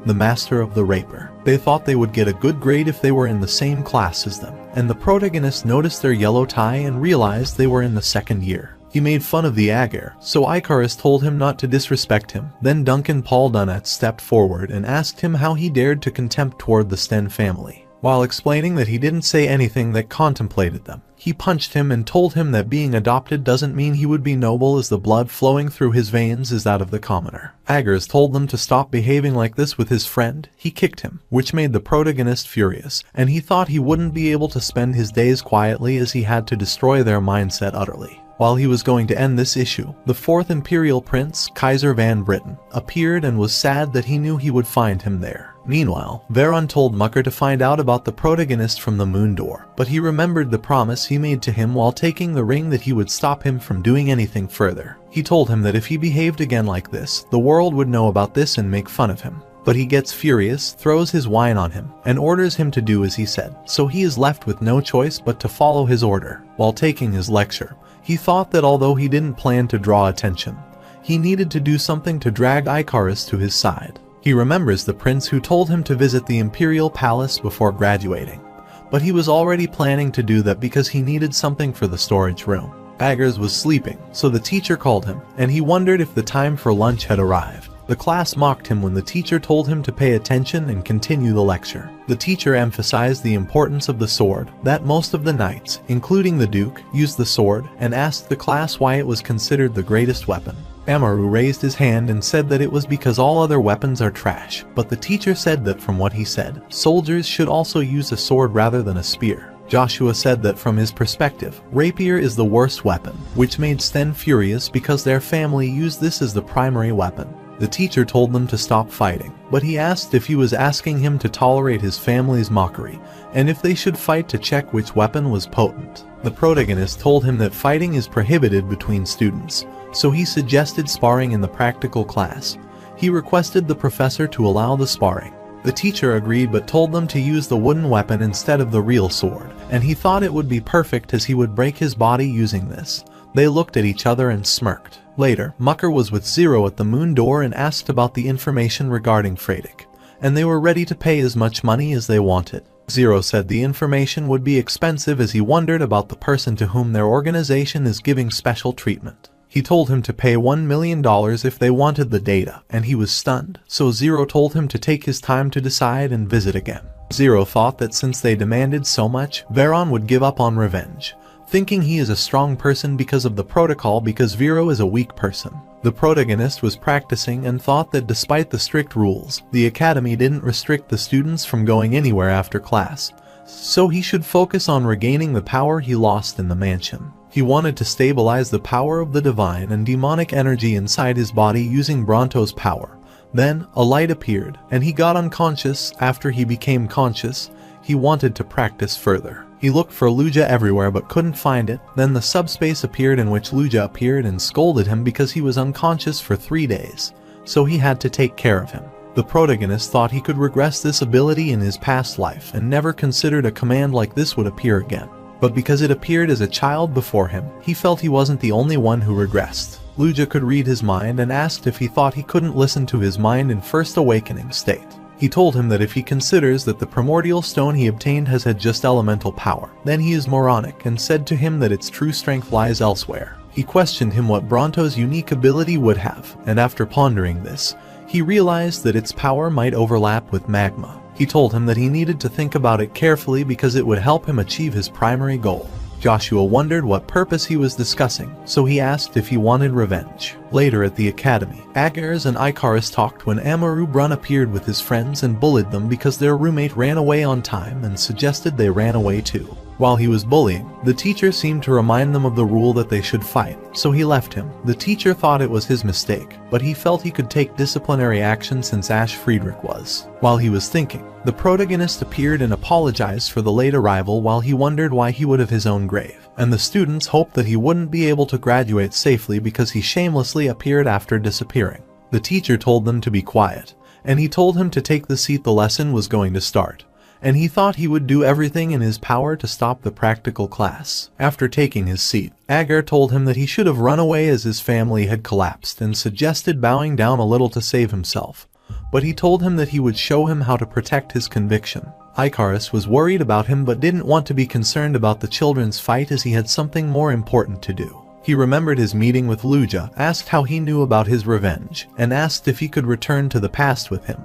the master of the raper. They thought they would get a good grade if they were in the same class as them, and the protagonist noticed their yellow tie and realized they were in the 2nd year. He made fun of the Agar, so Icarus told him not to disrespect him. Then Duncan Paul Dunnett stepped forward and asked him how he dared to contempt toward the Sten family. While explaining that he didn't say anything that contemplated them, he punched him and told him that being adopted doesn't mean he would be noble, as the blood flowing through his veins is that of the commoner. Agars told them to stop behaving like this with his friend. He kicked him, which made the protagonist furious, and he thought he wouldn't be able to spend his days quietly as he had to destroy their mindset utterly. While he was going to end this issue, the 4th Imperial Prince, Kaiser Van Britain, appeared and was sad that he knew he would find him there. Meanwhile, Veron told Mucker to find out about the protagonist from the Moon Door, but he remembered the promise he made to him while taking the ring that he would stop him from doing anything further. He told him that if he behaved again like this, the world would know about this and make fun of him. But he gets furious, throws his wine on him, and orders him to do as he said, so he is left with no choice but to follow his order. While taking his lecture, he thought that although he didn't plan to draw attention, he needed to do something to drag Icarus to his side. He remembers the prince who told him to visit the Imperial Palace before graduating, but he was already planning to do that because he needed something for the storage room. Agars was sleeping, so the teacher called him, and he wondered if the time for lunch had arrived. The class mocked him when the teacher told him to pay attention and continue the lecture. The teacher emphasized the importance of the sword, that most of the knights, including the Duke, used the sword, and asked the class why it was considered the greatest weapon. Amaru raised his hand and said that it was because all other weapons are trash, but the teacher said that from what he said, soldiers should also use a sword rather than a spear. Joshua said that from his perspective, rapier is the worst weapon, which made Sten furious because their family used this as the primary weapon. The teacher told them to stop fighting, but he asked if he was asking him to tolerate his family's mockery, and if they should fight to check which weapon was potent. The protagonist told him that fighting is prohibited between students, so he suggested sparring in the practical class. He requested the professor to allow the sparring. The teacher agreed but told them to use the wooden weapon instead of the real sword, and he thought it would be perfect as he would break his body using this. They looked at each other and smirked. Later, Mucker was with Zero at the Moon Door and asked about the information regarding Freydic, and they were ready to pay as much money as they wanted. Zero said the information would be expensive as he wondered about the person to whom their organization is giving special treatment. He told him to pay $1 million if they wanted the data, and he was stunned, so Zero told him to take his time to decide and visit again. Zero thought that since they demanded so much, Veron would give up on revenge, thinking he is a strong person because of the protocol because Vero is a weak person. The protagonist was practicing and thought that despite the strict rules, the academy didn't restrict the students from going anywhere after class, so he should focus on regaining the power he lost in the mansion. He wanted to stabilize the power of the divine and demonic energy inside his body using Bronto's power. Then, a light appeared, and he got unconscious. After he became conscious, he wanted to practice further. He looked for Luja everywhere but couldn't find it. Then the subspace appeared in which Luja appeared and scolded him because he was unconscious for 3 days, so he had to take care of him. The protagonist thought he could regress this ability in his past life and never considered a command like this would appear again. But because it appeared as a child before him, he felt he wasn't the only one who regressed. Luja could read his mind and asked if he thought he couldn't listen to his mind in first awakening state. He told him that if he considers that the primordial stone he obtained has had just elemental power, then he is moronic, and said to him that its true strength lies elsewhere. He questioned him what Bronto's unique ability would have, and after pondering this, he realized that its power might overlap with magma. He told him that he needed to think about it carefully because it would help him achieve his primary goal. Joshua wondered what purpose he was discussing, so he asked if he wanted revenge. Later at the academy, Agars and Ikaris talked when Amaru Brun appeared with his friends and bullied them because their roommate ran away on time and suggested they ran away too. While he was bullying, the teacher seemed to remind them of the rule that they should fight, so he left him. The teacher thought it was his mistake, but he felt he could take disciplinary action since Ash Friedrich was. While he was thinking, the protagonist appeared and apologized for the late arrival while he wondered why he would have his own grave, and the students hoped that he wouldn't be able to graduate safely because he shamelessly appeared after disappearing. The teacher told them to be quiet, and he told him to take the seat the lesson was going to start, and he thought he would do everything in his power to stop the practical class. After taking his seat, Agar told him that he should have run away as his family had collapsed and suggested bowing down a little to save himself, but he told him that he would show him how to protect his conviction. Ikaris was worried about him but didn't want to be concerned about the children's fight as he had something more important to do. He remembered his meeting with Luja, asked how he knew about his revenge, and asked if he could return to the past with him.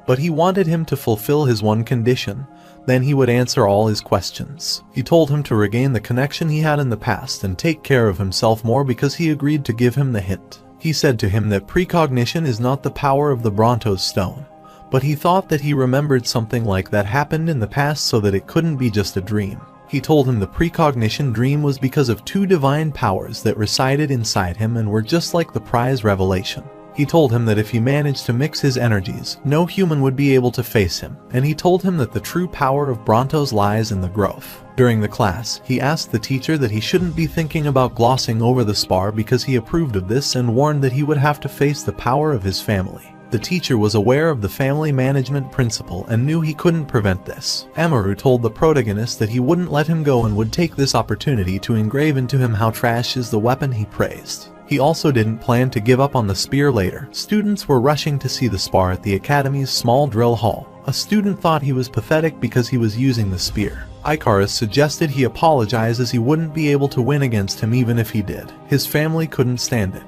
But he wanted him to fulfill his one condition, then he would answer all his questions. He told him to regain the connection he had in the past and take care of himself more because he agreed to give him the hint. He said to him that precognition is not the power of the Brontos stone, but he thought that he remembered something like that happened in the past so that it couldn't be just a dream. He told him the precognition dream was because of two divine powers that resided inside him and were just like the prize revelation. He told him that if he managed to mix his energies, no human would be able to face him, and he told him that the true power of Brontos lies in the growth. During the class, he asked the teacher that he shouldn't be thinking about glossing over the spar because he approved of this and warned that he would have to face the power of his family. The teacher was aware of the family management principle and knew he couldn't prevent this. Amaru told the protagonist that he wouldn't let him go and would take this opportunity to engrave into him how trash is the weapon he praised. He also didn't plan to give up on the spear later. Students were rushing to see the spar at the academy's small drill hall. A student thought he was pathetic because he was using the spear. Ikaris suggested he apologize as he wouldn't be able to win against him even if he did. His family couldn't stand it.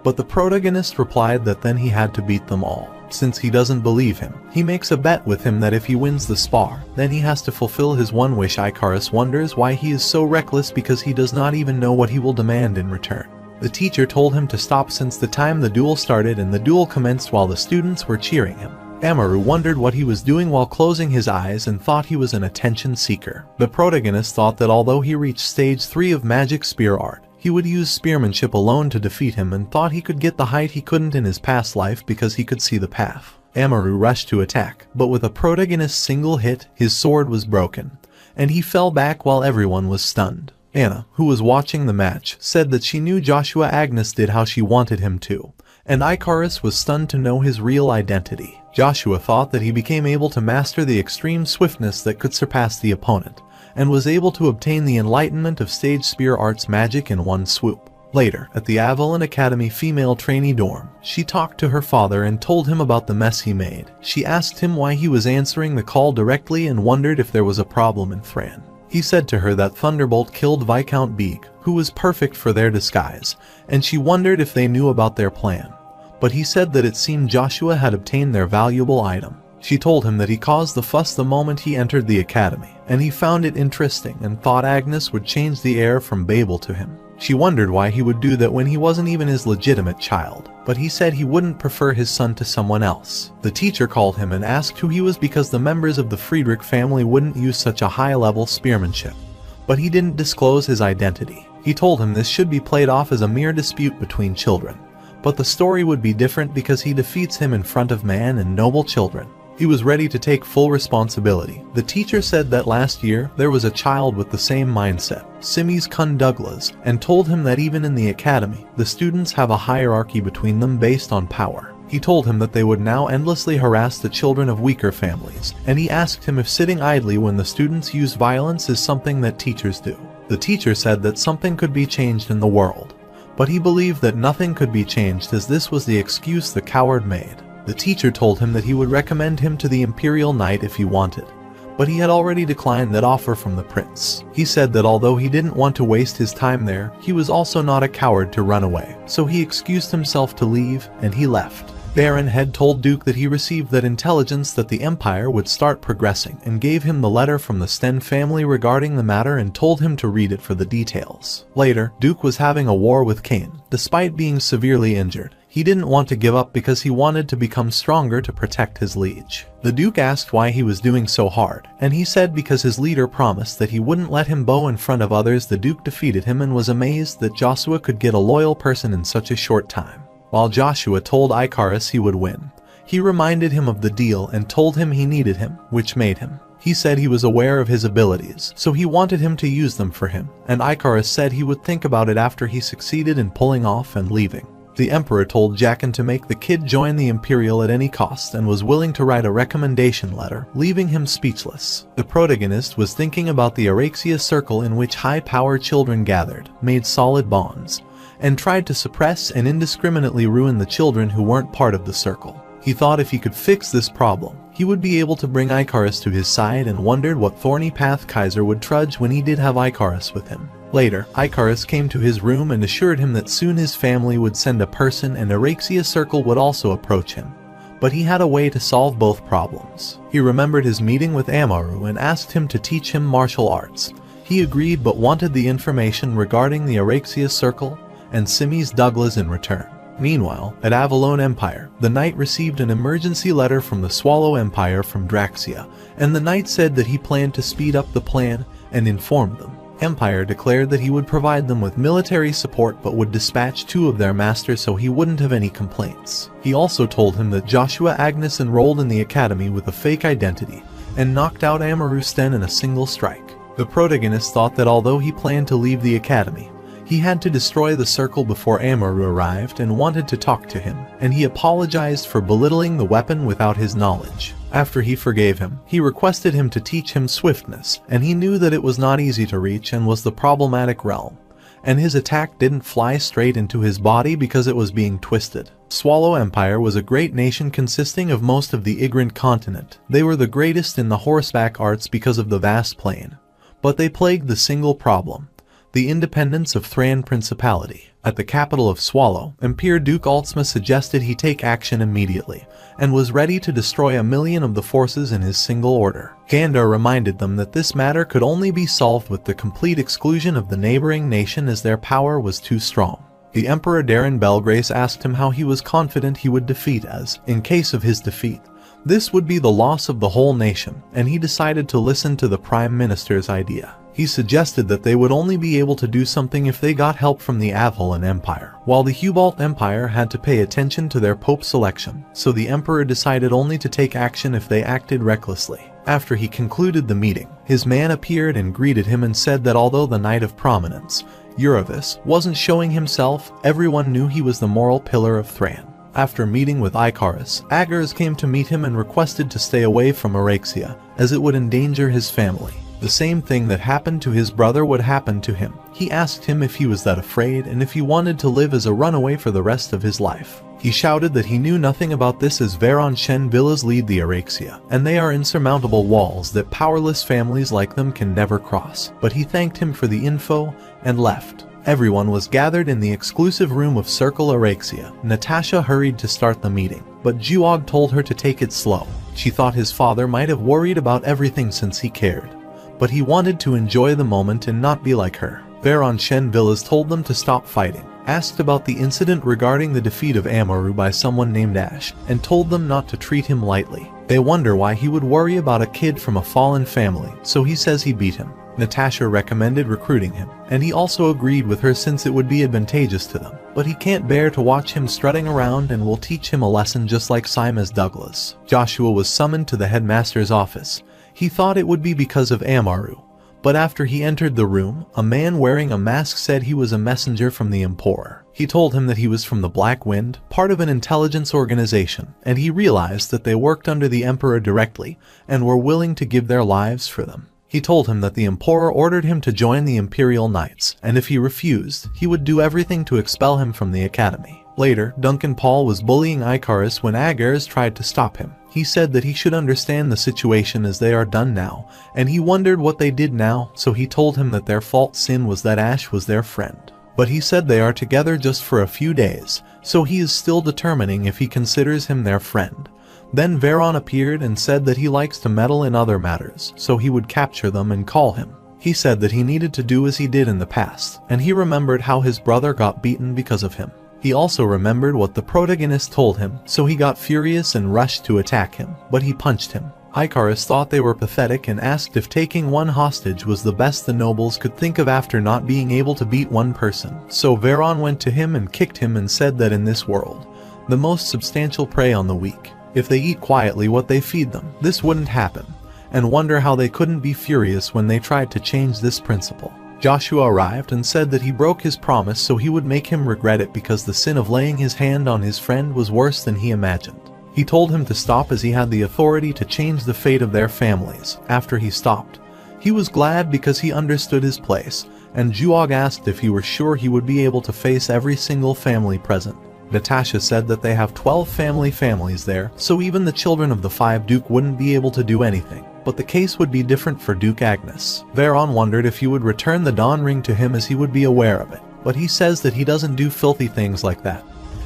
But the protagonist replied that then he had to beat them all. Since he doesn't believe him, he makes a bet with him that if he wins the spar, then he has to fulfill his one wish. Ikaris wonders why he is so reckless because he does not even know what he will demand in return. The teacher told him to stop since the time the duel started, and the duel commenced while the students were cheering him. Amaru wondered what he was doing while closing his eyes and thought he was an attention seeker. The protagonist thought that although he reached stage 3 of magic spear art, he would use spearmanship alone to defeat him and thought he could get the height he couldn't in his past life because he could see the path. Amaru rushed to attack, but with a protagonist's single hit, his sword was broken, and he fell back while everyone was stunned. Anna, who was watching the match, said that she knew Joshua Agnes did how she wanted him to, and Ikaris was stunned to know his real identity. Joshua thought that he became able to master the extreme swiftness that could surpass the opponent, and was able to obtain the enlightenment of stage spear arts magic in one swoop. Later, at the Avalon Academy female trainee dorm, she talked to her father and told him about the mess he made. She asked him why he was answering the call directly and wondered if there was a problem in Fran. He said to her that Thunderbolt killed Viscount Beak, who was perfect for their disguise, and she wondered if they knew about their plan. But he said that it seemed Joshua had obtained their valuable item. She told him that he caused the fuss the moment he entered the academy, and he found it interesting and thought Agnes would change the heir from Babel to him. She wondered why he would do that when he wasn't even his legitimate child, but he said he wouldn't prefer his son to someone else. The teacher called him and asked who he was because the members of the Friedrich family wouldn't use such a high-level spearmanship, but he didn't disclose his identity. He told him this should be played off as a mere dispute between children, but the story would be different because he defeats him in front of man and noble children. He was ready to take full responsibility. The teacher said that last year there was a child with the same mindset, Simmy's Kun Douglas, and told him that even in the academy, the students have a hierarchy between them based on power. He told him that they would now endlessly harass the children of weaker families, and he asked him if sitting idly when the students use violence is something that teachers do. The teacher said that something could be changed in the world, but he believed that nothing could be changed as this was the excuse the coward made. The teacher told him that he would recommend him to the Imperial Knight if he wanted, but he had already declined that offer from the prince. He said that although he didn't want to waste his time there, he was also not a coward to run away, so he excused himself to leave, and he left. Baron had told Duke that he received that intelligence that the Empire would start progressing and gave him the letter from the Sten family regarding the matter and told him to read it for the details. Later, Duke was having a war with Kane. Despite being severely injured, he didn't want to give up because he wanted to become stronger to protect his liege. The Duke asked why he was doing so hard, and he said because his leader promised that he wouldn't let him bow in front of others. The Duke defeated him and was amazed that Joshua could get a loyal person in such a short time. While Joshua told Icarus he would win, he reminded him of the deal and told him he needed him, which made him. He said he was aware of his abilities, so he wanted him to use them for him, and Icarus said he would think about it after he succeeded in pulling off and leaving. The Emperor told Jaqen to make the kid join the Imperial at any cost and was willing to write a recommendation letter, leaving him speechless. The protagonist was thinking about the Araxia circle in which high-power children gathered, made solid bonds, and tried to suppress and indiscriminately ruin the children who weren't part of the circle. He thought if he could fix this problem, he would be able to bring Icarus to his side and wondered what thorny path Kaiser would trudge when he did have Icarus with him. Later, Icarus came to his room and assured him that soon his family would send a person and Araxia circle would also approach him. But he had a way to solve both problems. He remembered his meeting with Amaru and asked him to teach him martial arts. He agreed but wanted the information regarding the Araxia circle and Simi's Douglas in return. Meanwhile, at Avalon Empire, the Knight received an emergency letter from the Swallow Empire from Draxia, and the Knight said that he planned to speed up the plan and informed them. Empire declared that he would provide them with military support but would dispatch 2 of their masters so he wouldn't have any complaints. He also told him that Joshua Agnes enrolled in the academy with a fake identity and knocked out Amaru Sten in a single strike. The protagonist thought that although he planned to leave the academy, he had to destroy the circle before Amaru arrived and wanted to talk to him, and he apologized for belittling the weapon without his knowledge. After he forgave him, he requested him to teach him swiftness, and he knew that it was not easy to reach and was the problematic realm, and his attack didn't fly straight into his body because it was being twisted. Swallow Empire was a great nation consisting of most of the Igrant continent. They were the greatest in the horseback arts because of the vast plain, but they plagued the single problem: the independence of Thran Principality. At the capital of Swallow, Emperor Duke Altsma suggested he take action immediately, and was ready to destroy 1,000,000 of the forces in his single order. Gandar reminded them that this matter could only be solved with the complete exclusion of the neighboring nation as their power was too strong. The Emperor Darren Belgrace asked him how he was confident he would defeat as, in case of his defeat, this would be the loss of the whole nation, and he decided to listen to the Prime Minister's idea. He suggested that they would only be able to do something if they got help from the Avalon Empire, while the Hubalt Empire had to pay attention to their Pope selection, so the Emperor decided only to take action if they acted recklessly. After he concluded the meeting, his man appeared and greeted him and said that although the Knight of Prominence, Uravis, wasn't showing himself, everyone knew he was the moral pillar of Thran. After meeting with Icarus, Agars came to meet him and requested to stay away from Araxia, as it would endanger his family. The same thing that happened to his brother would happen to him. He asked him if he was that afraid and if he wanted to live as a runaway for the rest of his life. He shouted that he knew nothing about this as Veron Shen villas lead the Araxia, and they are insurmountable walls that powerless families like them can never cross. But he thanked him for the info and left. Everyone was gathered in the exclusive room of Circle Araxia. Natasha hurried to start the meeting, but Juog told her to take it slow. She thought his father might have worried about everything since he cared, but he wanted to enjoy the moment and not be like her. Veron Shen Villas told them to stop fighting, asked about the incident regarding the defeat of Amaru by someone named Ash, and told them not to treat him lightly. They wonder why he would worry about a kid from a fallen family, so he says he beat him. Natasha recommended recruiting him, and he also agreed with her since it would be advantageous to them. But he can't bear to watch him strutting around and will teach him a lesson just like Simas Douglas. Joshua was summoned to the headmaster's office. He thought it would be because of Amaru, but after he entered the room, a man wearing a mask said he was a messenger from the Emperor. He told him that he was from the Black Wind, part of an intelligence organization, and he realized that they worked under the Emperor directly and were willing to give their lives for them. He told him that the Emperor ordered him to join the Imperial Knights, and if he refused, he would do everything to expel him from the academy. Later, Duncan Paul was bullying Icarus when Agars tried to stop him. He said that he should understand the situation as they are done now, and he wondered what they did now, so he told him that their fault sin was that Ash was their friend. but he said they are together just for a few days, so he is still determining if he considers him their friend. Then Veron appeared and said that he likes to meddle in other matters, so he would capture them and call him. He said that he needed to do as he did in the past, and he remembered how his brother got beaten because of him. He also remembered what the protagonist told him, so he got furious and rushed to attack him, but he punched him. Icarus thought they were pathetic and asked if taking one hostage was the best the nobles could think of after not being able to beat one person. So Veron went to him and kicked him and said that in this world, the most substantial prey on the weak. If they eat quietly what they feed them, this wouldn't happen, and wonder how they couldn't be furious when they tried to change this principle. Joshua arrived and said that he broke his promise, so he would make him regret it because the sin of laying his hand on his friend was worse than he imagined. He told him to stop as he had the authority to change the fate of their families. After he stopped, he was glad because he understood his place, and Juog asked if he were sure he would be able to face every single family present. Natasha said that they have 12 families there, so even the children of the 5 Duke wouldn't be able to do anything. But the case would be different for Duke Agnes. Veron wondered if he would return the Dawn Ring to him as he would be aware of it, but he says that he doesn't do filthy things like that.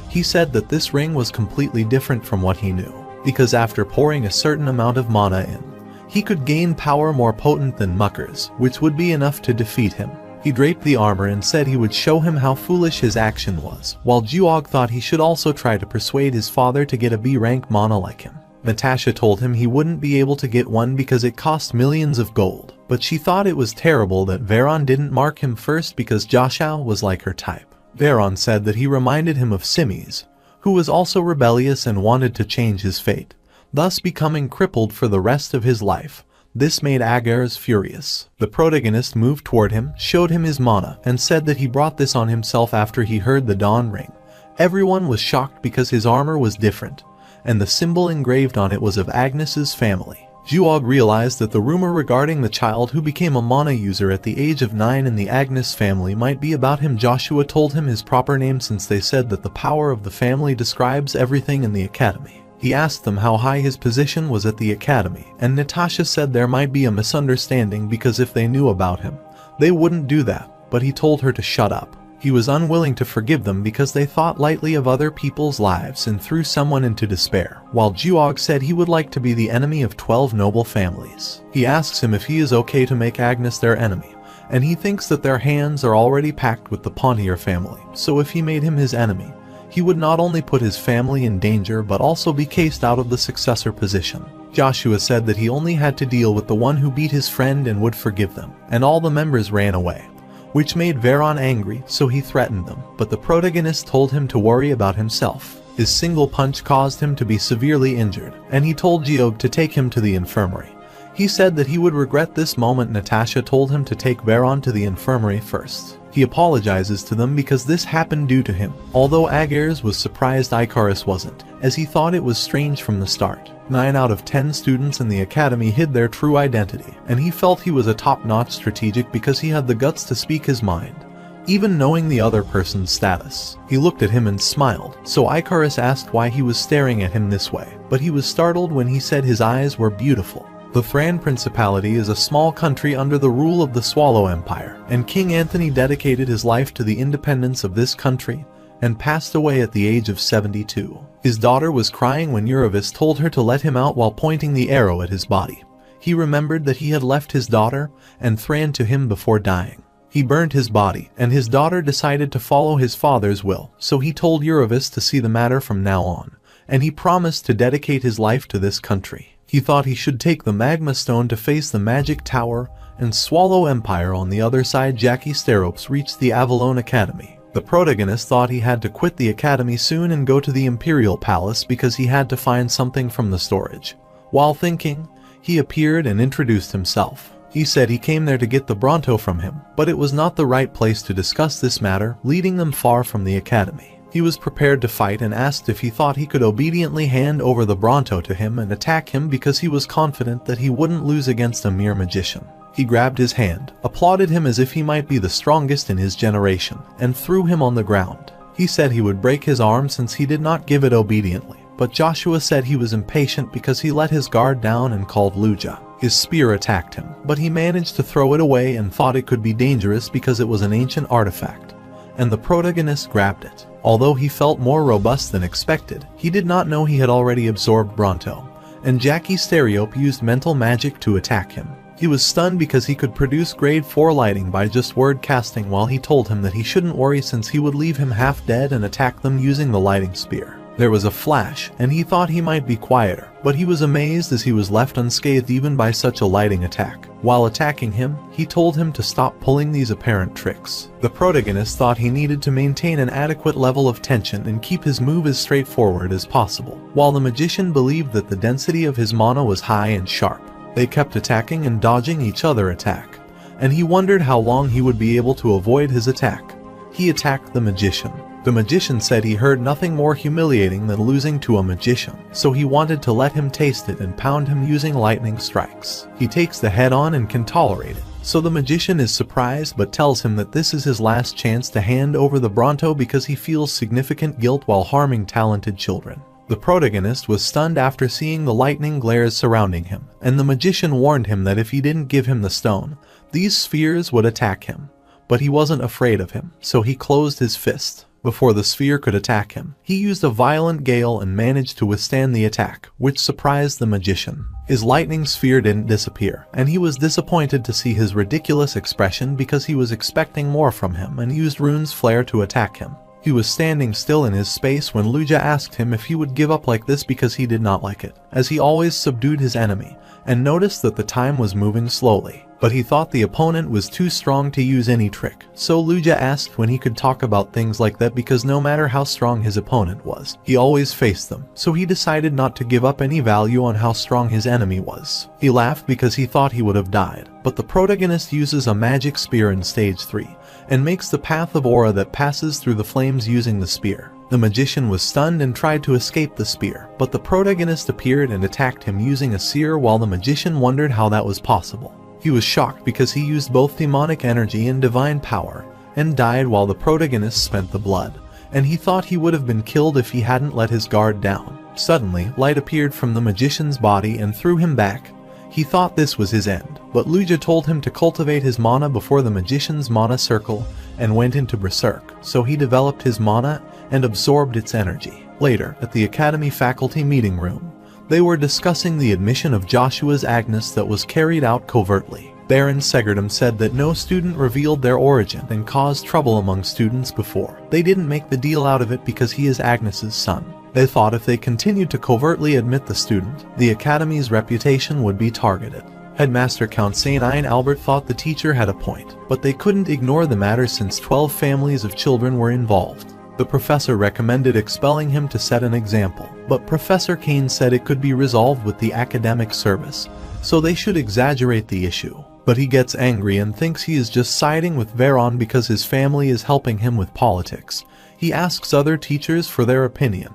He said that this ring was completely different from what he knew, because after pouring a certain amount of mana in, he could gain power more potent than Mucker's, which would be enough to defeat him. He draped the armor and said he would show him how foolish his action was, while Juog thought he should also try to persuade his father to get a B-rank mana like him. Natasha told him he wouldn't be able to get one because it cost millions of gold, but she thought it was terrible that Veron didn't mark him first because Joshua was like her type. Veron said that he reminded him of Simis, who was also rebellious and wanted to change his fate, thus becoming crippled for the rest of his life. This made Agars furious. The protagonist moved toward him, showed him his mana, and said that he brought this on himself after he heard the Dawn Ring. Everyone was shocked because his armor was different, and the symbol engraved on it was of Agnes's family. Juog realized that the rumor regarding the child who became a mana user at the age of 9 in the Agnes family might be about him. Joshua told him his proper name since they said that the power of the family describes everything in the academy. He asked them how high his position was at the academy, and Natasha said there might be a misunderstanding because if they knew about him, they wouldn't do that, but he told her to shut up. He was unwilling to forgive them because they thought lightly of other people's lives and threw someone into despair, while Juog said he would like to be the enemy of 12 noble families. He asks him if he is okay to make Agnes their enemy, and he thinks that their hands are already packed with the Pontier family, so if he made him his enemy, he would not only put his family in danger but also be cast out of the successor position. Joshua said that he only had to deal with the one who beat his friend and would forgive them, and all the members ran away, which made Veron angry, so he threatened them, but the protagonist told him to worry about himself. His single punch caused him to be severely injured, and he told Juog to take him to the infirmary. He said that he would regret this moment. Natasha told him to take Veron to the infirmary first. He apologizes to them because this happened due to him, although Agars was surprised Icarus wasn't, as he thought it was strange from the start. 9 out of 10 students in the academy hid their true identity, and he felt he was a top-notch strategic because he had the guts to speak his mind, even knowing the other person's status. He looked at him and smiled, so Icarus asked why he was staring at him this way, but he was startled when he said his eyes were beautiful. The Thran Principality is a small country under the rule of the Swallow Empire, and King Anthony dedicated his life to the independence of this country and passed away at the age of 72. His daughter was crying when Uravis told her to let him out while pointing the arrow at his body. He remembered that he had left his daughter and Thran to him before dying. He burned his body, and his daughter decided to follow his father's will, so he told Uravis to see the matter from now on, and he promised to dedicate his life to this country. He thought he should take the Magma Stone to face the Magic Tower and Swallow Empire on the other side. Jackie Steropes reached the Avalon Academy. The protagonist thought he had to quit the academy soon and go to the Imperial Palace because he had to find something from the storage. While thinking, he appeared and introduced himself. He said he came there to get the Bronto from him, but it was not the right place to discuss this matter, leading them far from the academy. He was prepared to fight and asked if he thought he could obediently hand over the Bronto to him and attack him because he was confident that he wouldn't lose against a mere magician. He grabbed his hand, applauded him as if he might be the strongest in his generation, and threw him on the ground. He said he would break his arm since he did not give it obediently, but Joshua said he was impatient because he let his guard down and called Luja. His spear attacked him, but he managed to throw it away and thought it could be dangerous because it was an ancient artifact, and the protagonist grabbed it. Although he felt more robust than expected, he did not know he had already absorbed Bronto, and Jackie Stereope used mental magic to attack him. He was stunned because he could produce grade 4 lighting by just word casting, while he told him that he shouldn't worry since he would leave him half dead and attack them using the lighting spear. There was a flash, and he thought he might be quieter, but he was amazed as he was left unscathed even by such a lighting attack. While attacking him, he told him to stop pulling these apparent tricks. The protagonist thought he needed to maintain an adequate level of tension and keep his move as straightforward as possible, while the magician believed that the density of his mana was high and sharp. They kept attacking and dodging each other attack, and he wondered how long he would be able to avoid his attack. He attacked the magician. The magician said he heard nothing more humiliating than losing to a magician, so he wanted to let him taste it and pound him using lightning strikes. He takes the head on and can tolerate it, so the magician is surprised but tells him that this is his last chance to hand over the Bronto because he feels significant guilt while harming talented children. The protagonist was stunned after seeing the lightning glares surrounding him, and the magician warned him that if he didn't give him the stone, these spheres would attack him. But he wasn't afraid of him, so he closed his fist. Before the sphere could attack him, he used a violent gale and managed to withstand the attack, which surprised the magician. His lightning sphere didn't disappear, and he was disappointed to see his ridiculous expression because he was expecting more from him and used Rune's flare to attack him. He was standing still in his space when Luja asked him if he would give up like this because he did not like it, as he always subdued his enemy, and noticed that the time was moving slowly. But he thought the opponent was too strong to use any trick, so Luja asked when he could talk about things like that because no matter how strong his opponent was, he always faced them, so he decided not to give up any value on how strong his enemy was. He laughed because he thought he would have died, but the protagonist uses a magic spear in stage 3, and makes the path of aura that passes through the flames using the spear. The magician was stunned and tried to escape the spear, but the protagonist appeared and attacked him using a seer while the magician wondered how that was possible. He was shocked because he used both demonic energy and divine power, and died while the protagonist spent the blood, and he thought he would have been killed if he hadn't let his guard down. Suddenly, light appeared from the magician's body and threw him back. He thought this was his end, but Luja told him to cultivate his mana before the magician's mana circle and went into berserk, so he developed his mana and absorbed its energy. Later, at the Academy faculty meeting room, they were discussing the admission of Joshua's Agnes that was carried out covertly. Baron Segerdum said that no student revealed their origin and caused trouble among students before. They didn't make the deal out of it because he is Agnes's son. They thought if they continued to covertly admit the student, the Academy's reputation would be targeted. Headmaster Count Saint Albert thought the teacher had a point, but they couldn't ignore the matter since 12 families of children were involved. The professor recommended expelling him to set an example, but Professor Kane said it could be resolved with the academic service, so they should exaggerate the issue. But he gets angry and thinks he is just siding with Veron because his family is helping him with politics. He asks other teachers for their opinion,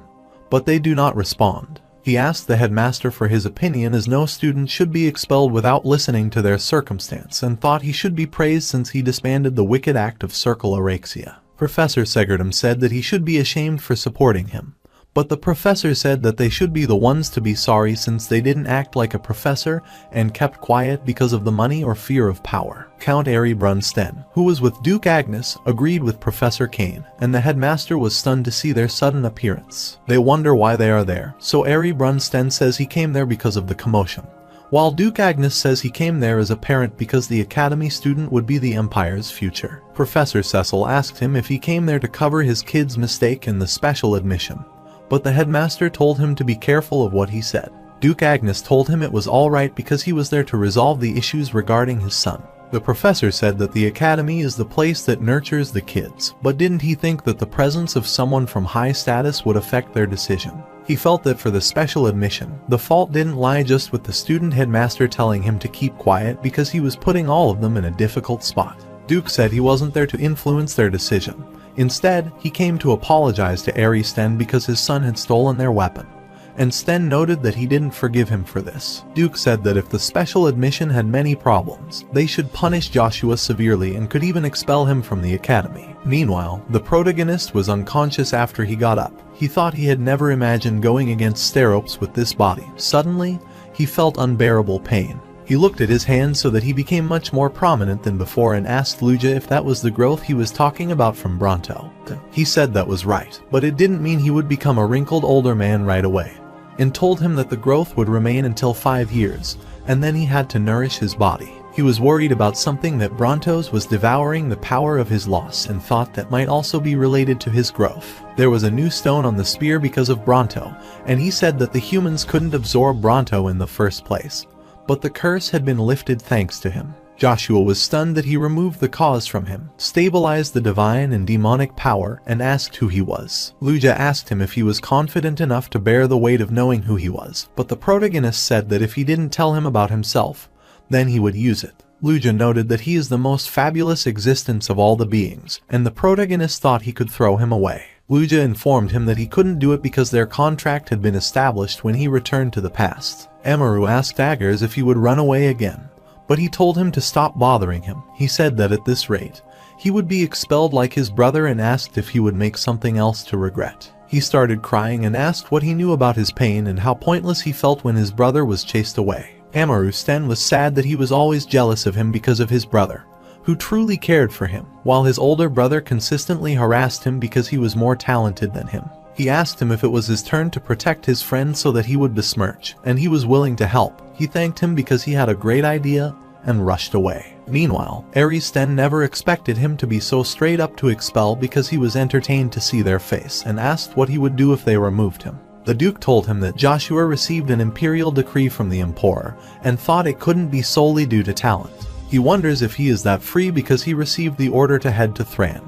but they do not respond. He asked the headmaster for his opinion as no student should be expelled without listening to their circumstance, and thought he should be praised since he disbanded the wicked act of circle orexia. Professor Segerdum said that he should be ashamed for supporting him, but the professor said that they should be the ones to be sorry since they didn't act like a professor and kept quiet because of the money or fear of power. Count Ari Brunsten, who was with Duke Agnes, agreed with Professor Kane, and the headmaster was stunned to see their sudden appearance. They wonder why they are there, so Ari Brunsten says he came there because of the commotion, while Duke Agnes says he came there as a parent because the Academy student would be the Empire's future. Professor Cecil asked him if he came there to cover his kid's mistake in the special admission, but the headmaster told him to be careful of what he said. Duke Agnes told him it was alright because he was there to resolve the issues regarding his son. The professor said that the Academy is the place that nurtures the kids, but didn't he think that the presence of someone from high status would affect their decision? He felt that for the special admission, the fault didn't lie just with the student headmaster telling him to keep quiet because he was putting all of them in a difficult spot. Duke said he wasn't there to influence their decision. Instead, he came to apologize to Ari Sten because his son had stolen their weapon, and Sten noted that he didn't forgive him for this. Duke said that if the special admission had many problems, they should punish Joshua severely and could even expel him from the academy. Meanwhile, the protagonist was unconscious after he got up. He thought he had never imagined going against Steropes with this body. Suddenly, he felt unbearable pain. He looked at his hands so that he became much more prominent than before and asked Luja if that was the growth he was talking about from Bronto. He said that was right, but it didn't mean he would become a wrinkled older man right away, and told him that the growth would remain until 5 years, and then he had to nourish his body. He was worried about something that Bronto's was devouring the power of his loss and thought that might also be related to his growth. There was a new stone on the spear because of Bronto, and he said that the humans couldn't absorb Bronto in the first place, but the curse had been lifted thanks to him. Joshua was stunned that he removed the cause from him, stabilized the divine and demonic power, and asked who he was. Luja asked him if he was confident enough to bear the weight of knowing who he was, but the protagonist said that if he didn't tell him about himself, then he would use it. Luja noted that he is the most fabulous existence of all the beings, and the protagonist thought he could throw him away. Luja informed him that he couldn't do it because their contract had been established when he returned to the past. Amaru asked Aggers if he would run away again, but he told him to stop bothering him. He said that at this rate, he would be expelled like his brother and asked if he would make something else to regret. He started crying and asked what he knew about his pain and how pointless he felt when his brother was chased away. Amaru Sten was sad that he was always jealous of him because of his brother, who truly cared for him, while his older brother consistently harassed him because he was more talented than him. He asked him if it was his turn to protect his friend so that he would besmirch, and he was willing to help. He thanked him because he had a great idea and rushed away. Meanwhile, Aries Sten never expected him to be so straight up to expel because he was entertained to see their face and asked what he would do if they removed him. The Duke told him that Joshua received an imperial decree from the Emperor and thought it couldn't be solely due to talent. He wonders if he is that free because he received the order to head to Thran,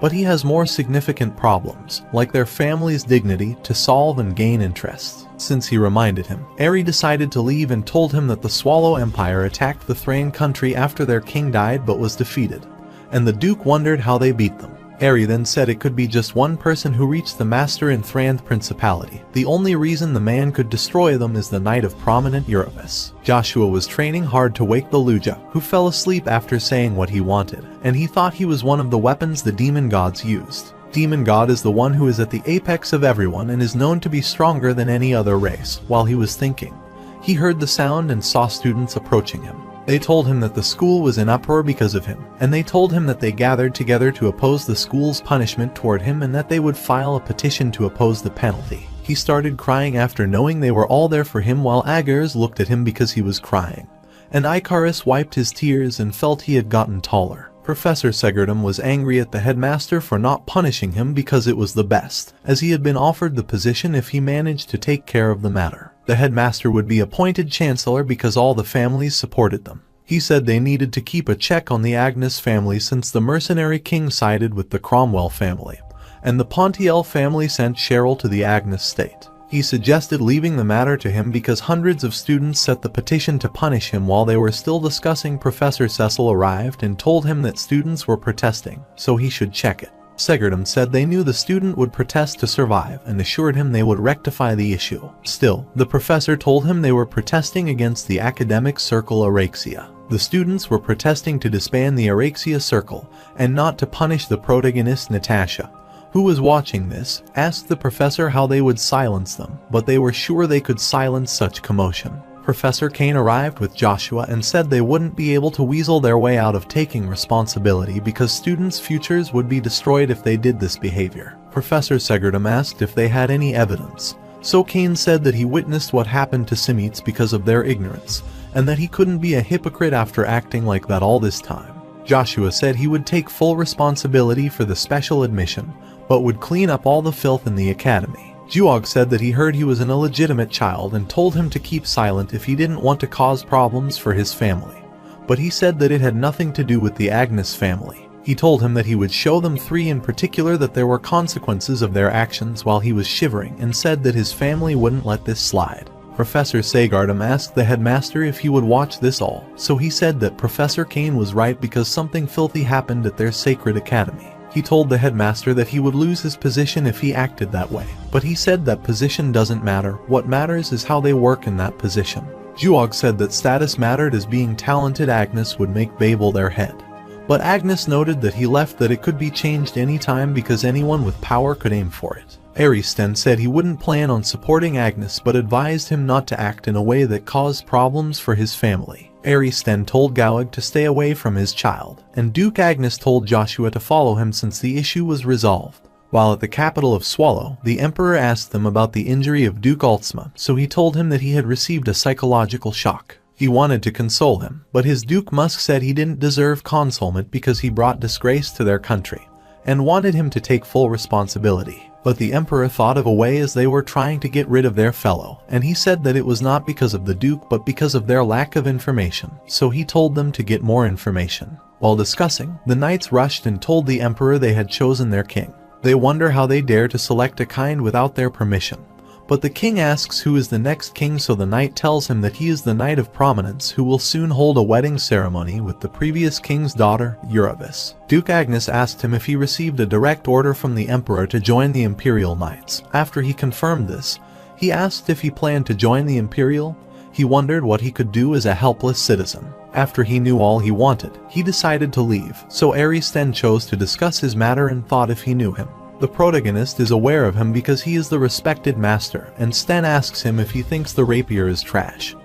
but he has more significant problems, like their family's dignity, to solve and gain interest. Since he reminded him, Ari decided to leave and told him that the Swallow Empire attacked the Thran country after their king died but was defeated, and the Duke wondered how they beat them. Ari then said it could be just one person who reached the master in Thran's principality. The only reason the man could destroy them is the Knight of Prominent Europus. Joshua was training hard to wake the Luja, who fell asleep after saying what he wanted, and he thought he was one of the weapons the demon gods used. Demon God is the one who is at the apex of everyone and is known to be stronger than any other race. While he was thinking, he heard the sound and saw students approaching him. They told him that the school was in uproar because of him, and they told him that they gathered together to oppose the school's punishment toward him and that they would file a petition to oppose the penalty. He started crying after knowing they were all there for him while Aggers looked at him because he was crying, and Icarus wiped his tears and felt he had gotten taller. Professor Segardum was angry at the headmaster for not punishing him because it was the best, as he had been offered the position if he managed to take care of the matter. The headmaster would be appointed chancellor because all the families supported them. He said they needed to keep a check on the Agnes family since the mercenary king sided with the Cromwell family, and the Pontiel family sent Cheryl to the Agnes state. He suggested leaving the matter to him because hundreds of students set the petition to punish him while they were still discussing. Professor Cecil arrived and told him that students were protesting, so he should check it. Segardum said they knew the student would protest to survive and assured him they would rectify the issue. Still, the professor told him they were protesting against the academic circle Araxia. The students were protesting to disband the Araxia circle and not to punish the protagonist Natasha, who was watching this, asked the professor how they would silence them, but they were sure they could silence such commotion. Professor Kane arrived with Joshua and said they wouldn't be able to weasel their way out of taking responsibility because students' futures would be destroyed if they did this behavior. Professor Segardum asked if they had any evidence, so Kane said that he witnessed what happened to Simites because of their ignorance, and that he couldn't be a hypocrite after acting like that all this time. Joshua said he would take full responsibility for the special admission, but would clean up all the filth in the academy. Juog said that he heard he was an illegitimate child and told him to keep silent if he didn't want to cause problems for his family, but he said that it had nothing to do with the Agnes family. He told him that he would show them three in particular that there were consequences of their actions while he was shivering and said that his family wouldn't let this slide. Professor Segardum asked the headmaster if he would watch this all, so he said that Professor Kane was right because something filthy happened at their sacred academy. He told the headmaster that he would lose his position if he acted that way, but he said that position doesn't matter, what matters is how they work in that position. Juog said that status mattered as being talented. Agnes would make Babel their head, but Agnes noted that he left that it could be changed anytime because anyone with power could aim for it. Ariston said he wouldn't plan on supporting Agnes but advised him not to act in a way that caused problems for his family. Ariston told Gawag to stay away from his child, and Duke Agnes told Joshua to follow him since the issue was resolved. While at the capital of Swallow, the Emperor asked them about the injury of Duke Ultzma, so he told him that he had received a psychological shock. He wanted to console him, but his Duke Musk said he didn't deserve consolement because he brought disgrace to their country, and wanted him to take full responsibility. But the Emperor thought of a way as they were trying to get rid of their fellow, and he said that it was not because of the Duke but because of their lack of information, so he told them to get more information. While discussing, the knights rushed and told the Emperor they had chosen their king. They wonder how they dare to select a kind without their permission. But the king asks who is the next king, so the knight tells him that he is the knight of prominence who will soon hold a wedding ceremony with the previous king's daughter, Eurybis. Duke Agnes asked him if he received a direct order from the Emperor to join the Imperial Knights. After he confirmed this, he asked if he planned to join the Imperial. He wondered what he could do as a helpless citizen. After he knew all he wanted, he decided to leave, so Ariston chose to discuss his matter and thought if he knew him. The protagonist is aware of him because he is the respected master, and Sten asks him if he thinks the rapier is trash.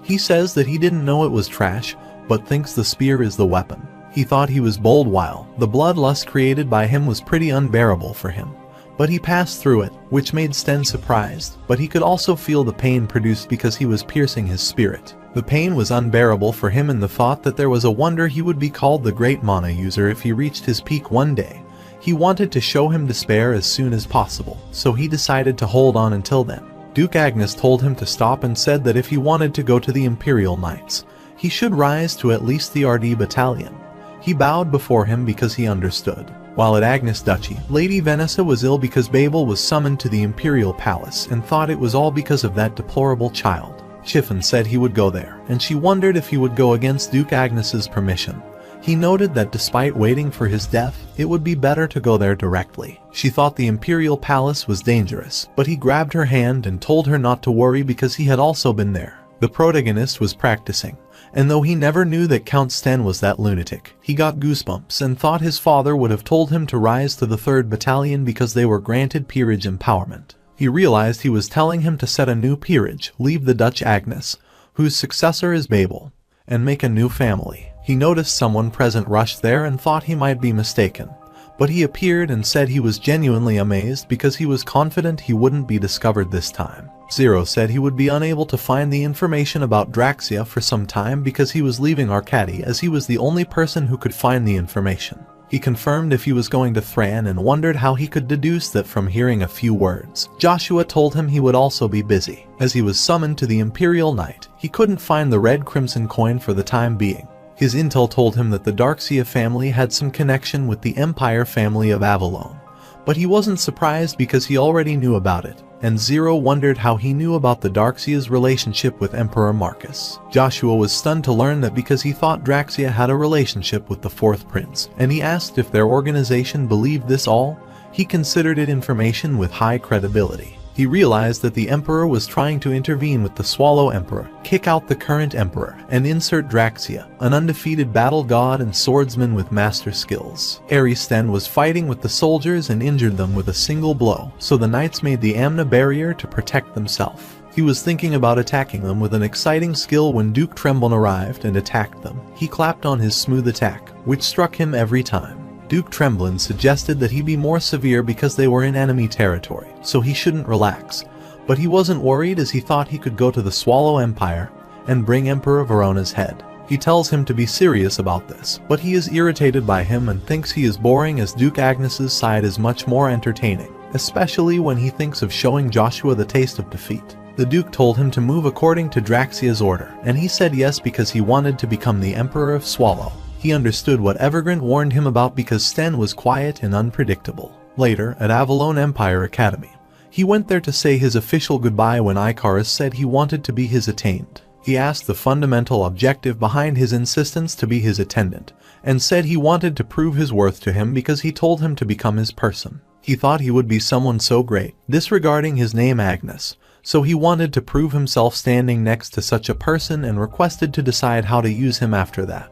He says that he didn't know it was trash, but thinks the spear is the weapon. He thought he was bold while the bloodlust created by him was pretty unbearable for him. But he passed through it, which made Sten surprised, but he could also feel the pain produced because he was piercing his spirit. The pain was unbearable for him in the thought that there was a wonder he would be called the great mana user if he reached his peak one day. He wanted to show him despair as soon as possible, so he decided to hold on until then. Duke Agnes told him to stop and said that if he wanted to go to the Imperial Knights, he should rise to at least the RD battalion. He bowed before him because he understood. While at Agnes Duchy, Lady Vanessa was ill because Babel was summoned to the Imperial Palace and thought it was all because of that deplorable child. Chiffon said he would go there, and she wondered if he would go against Duke Agnes's permission. He noted that despite waiting for his death, it would be better to go there directly. She thought the Imperial Palace was dangerous, but he grabbed her hand and told her not to worry because he had also been there. The protagonist was practicing, and though he never knew that Count Sten was that lunatic, he got goosebumps and thought his father would have told him to rise to the 3rd Battalion because they were granted peerage empowerment. He realized he was telling him to set a new peerage, leave the Dutch Agnes, whose successor is Babel, and make a new family. He noticed someone present rushed there and thought he might be mistaken, but he appeared and said he was genuinely amazed because he was confident he wouldn't be discovered this time. Zero said he would be unable to find the information about Draxia for some time because he was leaving Arcady as he was the only person who could find the information. He confirmed if he was going to Thran and wondered how he could deduce that from hearing a few words. Joshua told him he would also be busy. As he was summoned to the Imperial Knight, he couldn't find the red crimson coin for the time being. His intel told him that the Darksia family had some connection with the Empire family of Avalon, but he wasn't surprised because he already knew about it, and Zero wondered how he knew about the Darksia's relationship with Emperor Marcus. Joshua was stunned to learn that because he thought Draxia had a relationship with the 4th Prince, and he asked if their organization believed this all. He considered it information with high credibility. He realized that the Emperor was trying to intervene with the Swallow Emperor, kick out the current Emperor, and insert Draxia, an undefeated battle god and swordsman with master skills. Ariston was fighting with the soldiers and injured them with a single blow, so the knights made the Amna barrier to protect themselves. He was thinking about attacking them with an exciting skill when Duke Tremblon arrived and attacked them. He clapped on his smooth attack, which struck him every time. Duke Tremblon suggested that he be more severe because they were in enemy territory, so he shouldn't relax, but he wasn't worried as he thought he could go to the Swallow Empire and bring Emperor Verona's head. He tells him to be serious about this, but he is irritated by him and thinks he is boring as Duke Agnes's side is much more entertaining, especially when he thinks of showing Joshua the taste of defeat. The Duke told him to move according to Draxia's order, and he said yes because he wanted to become the Emperor of Swallow. He understood what Evergrande warned him about because Sten was quiet and unpredictable. Later, at Avalon Empire Academy, he went there to say his official goodbye when Icarus said he wanted to be his attendant. He asked the fundamental objective behind his insistence to be his attendant, and said he wanted to prove his worth to him because he told him to become his person. He thought he would be someone so great, disregarding his name Agnes, so he wanted to prove himself standing next to such a person and requested to decide how to use him after that.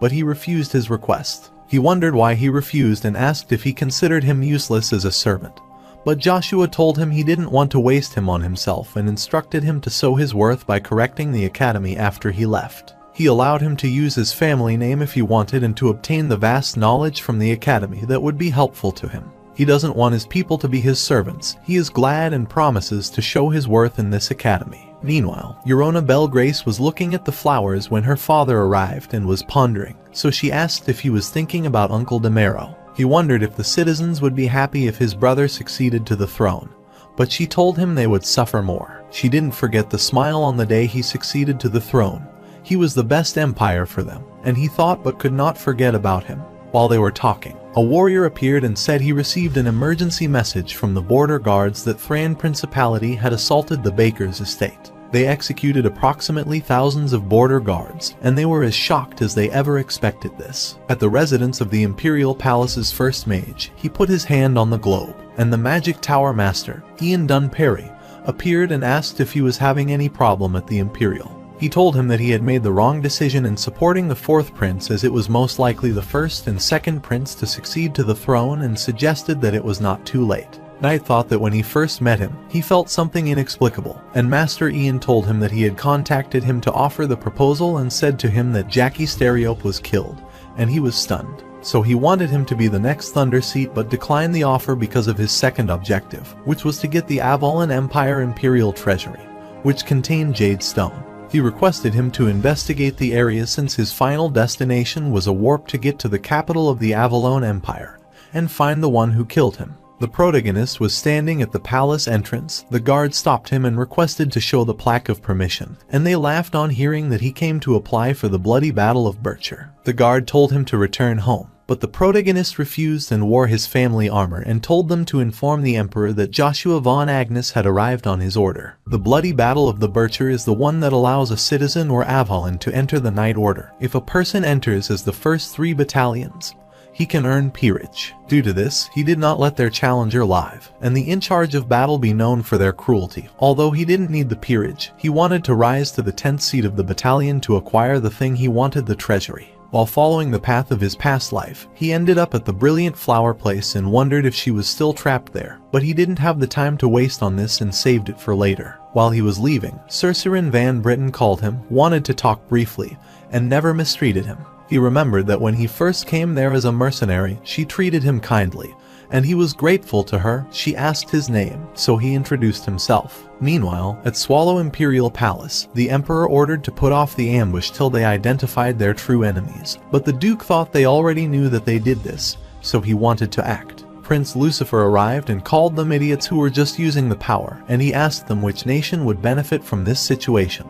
But he refused his request. He wondered why he refused and asked if he considered him useless as a servant. But Joshua told him he didn't want to waste him on himself and instructed him to show his worth by correcting the academy after he left. He allowed him to use his family name if he wanted and to obtain the vast knowledge from the academy that would be helpful to him. He doesn't want his people to be his servants. He is glad and promises to show his worth in this academy. Meanwhile, Yorona Belle Grace was looking at the flowers when her father arrived and was pondering, so she asked if he was thinking about Uncle Demero. He wondered if the citizens would be happy if his brother succeeded to the throne, but she told him they would suffer more. She didn't forget the smile on the day he succeeded to the throne. He was the best empire for them, and he thought but could not forget about him. While they were talking, a warrior appeared and said he received an emergency message from the border guards that Thran Principality had assaulted the baker's estate. They executed approximately thousands of border guards, and they were as shocked as they ever expected this. At the residence of the Imperial Palace's first mage, he put his hand on the globe, and the Magic Tower Master, Ian Dunperry, appeared and asked if he was having any problem at the Imperial. He told him that he had made the wrong decision in supporting the fourth prince, as it was most likely the first and second prince to succeed to the throne, and suggested that it was not too late. Knight thought that when he first met him, he felt something inexplicable, and Master Ian told him that he had contacted him to offer the proposal and said to him that Jackie Stereope was killed, and he was stunned. So he wanted him to be the next Thunder Seat but declined the offer because of his second objective, which was to get the Avalon Empire Imperial Treasury, which contained Jade Stone. He requested him to investigate the area since his final destination was a warp to get to the capital of the Avalon Empire and find the one who killed him. The protagonist was standing at the palace entrance. The guard stopped him and requested to show the plaque of permission, and they laughed on hearing that he came to apply for the bloody Battle of Bircher. The guard told him to return home, but the protagonist refused and wore his family armor and told them to inform the Emperor that Joshua von Agnes had arrived on his order. The bloody Battle of the Bircher is the one that allows a citizen or Avalon to enter the Knight Order. If a person enters as the first 3 battalions, he can earn peerage. Due to this, he did not let their challenger live, and the in charge of battle be known for their cruelty. Although he didn't need the peerage, he wanted to rise to the 10th seat of the battalion to acquire the thing he wanted, the treasury. While following the path of his past life, he ended up at the brilliant flower place and wondered if she was still trapped there, but he didn't have the time to waste on this and saved it for later. While he was leaving, Cercerin Van Britten called him, wanted to talk briefly, and never mistreated him. He remembered that when he first came there as a mercenary, she treated him kindly, and he was grateful to her. She asked his name, so he introduced himself. Meanwhile, at Swallow Imperial Palace, the Emperor ordered to put off the ambush till they identified their true enemies, but the Duke thought they already knew that they did this, so he wanted to act. Prince Lucifer arrived and called them idiots who were just using the power, and he asked them which nation would benefit from this situation,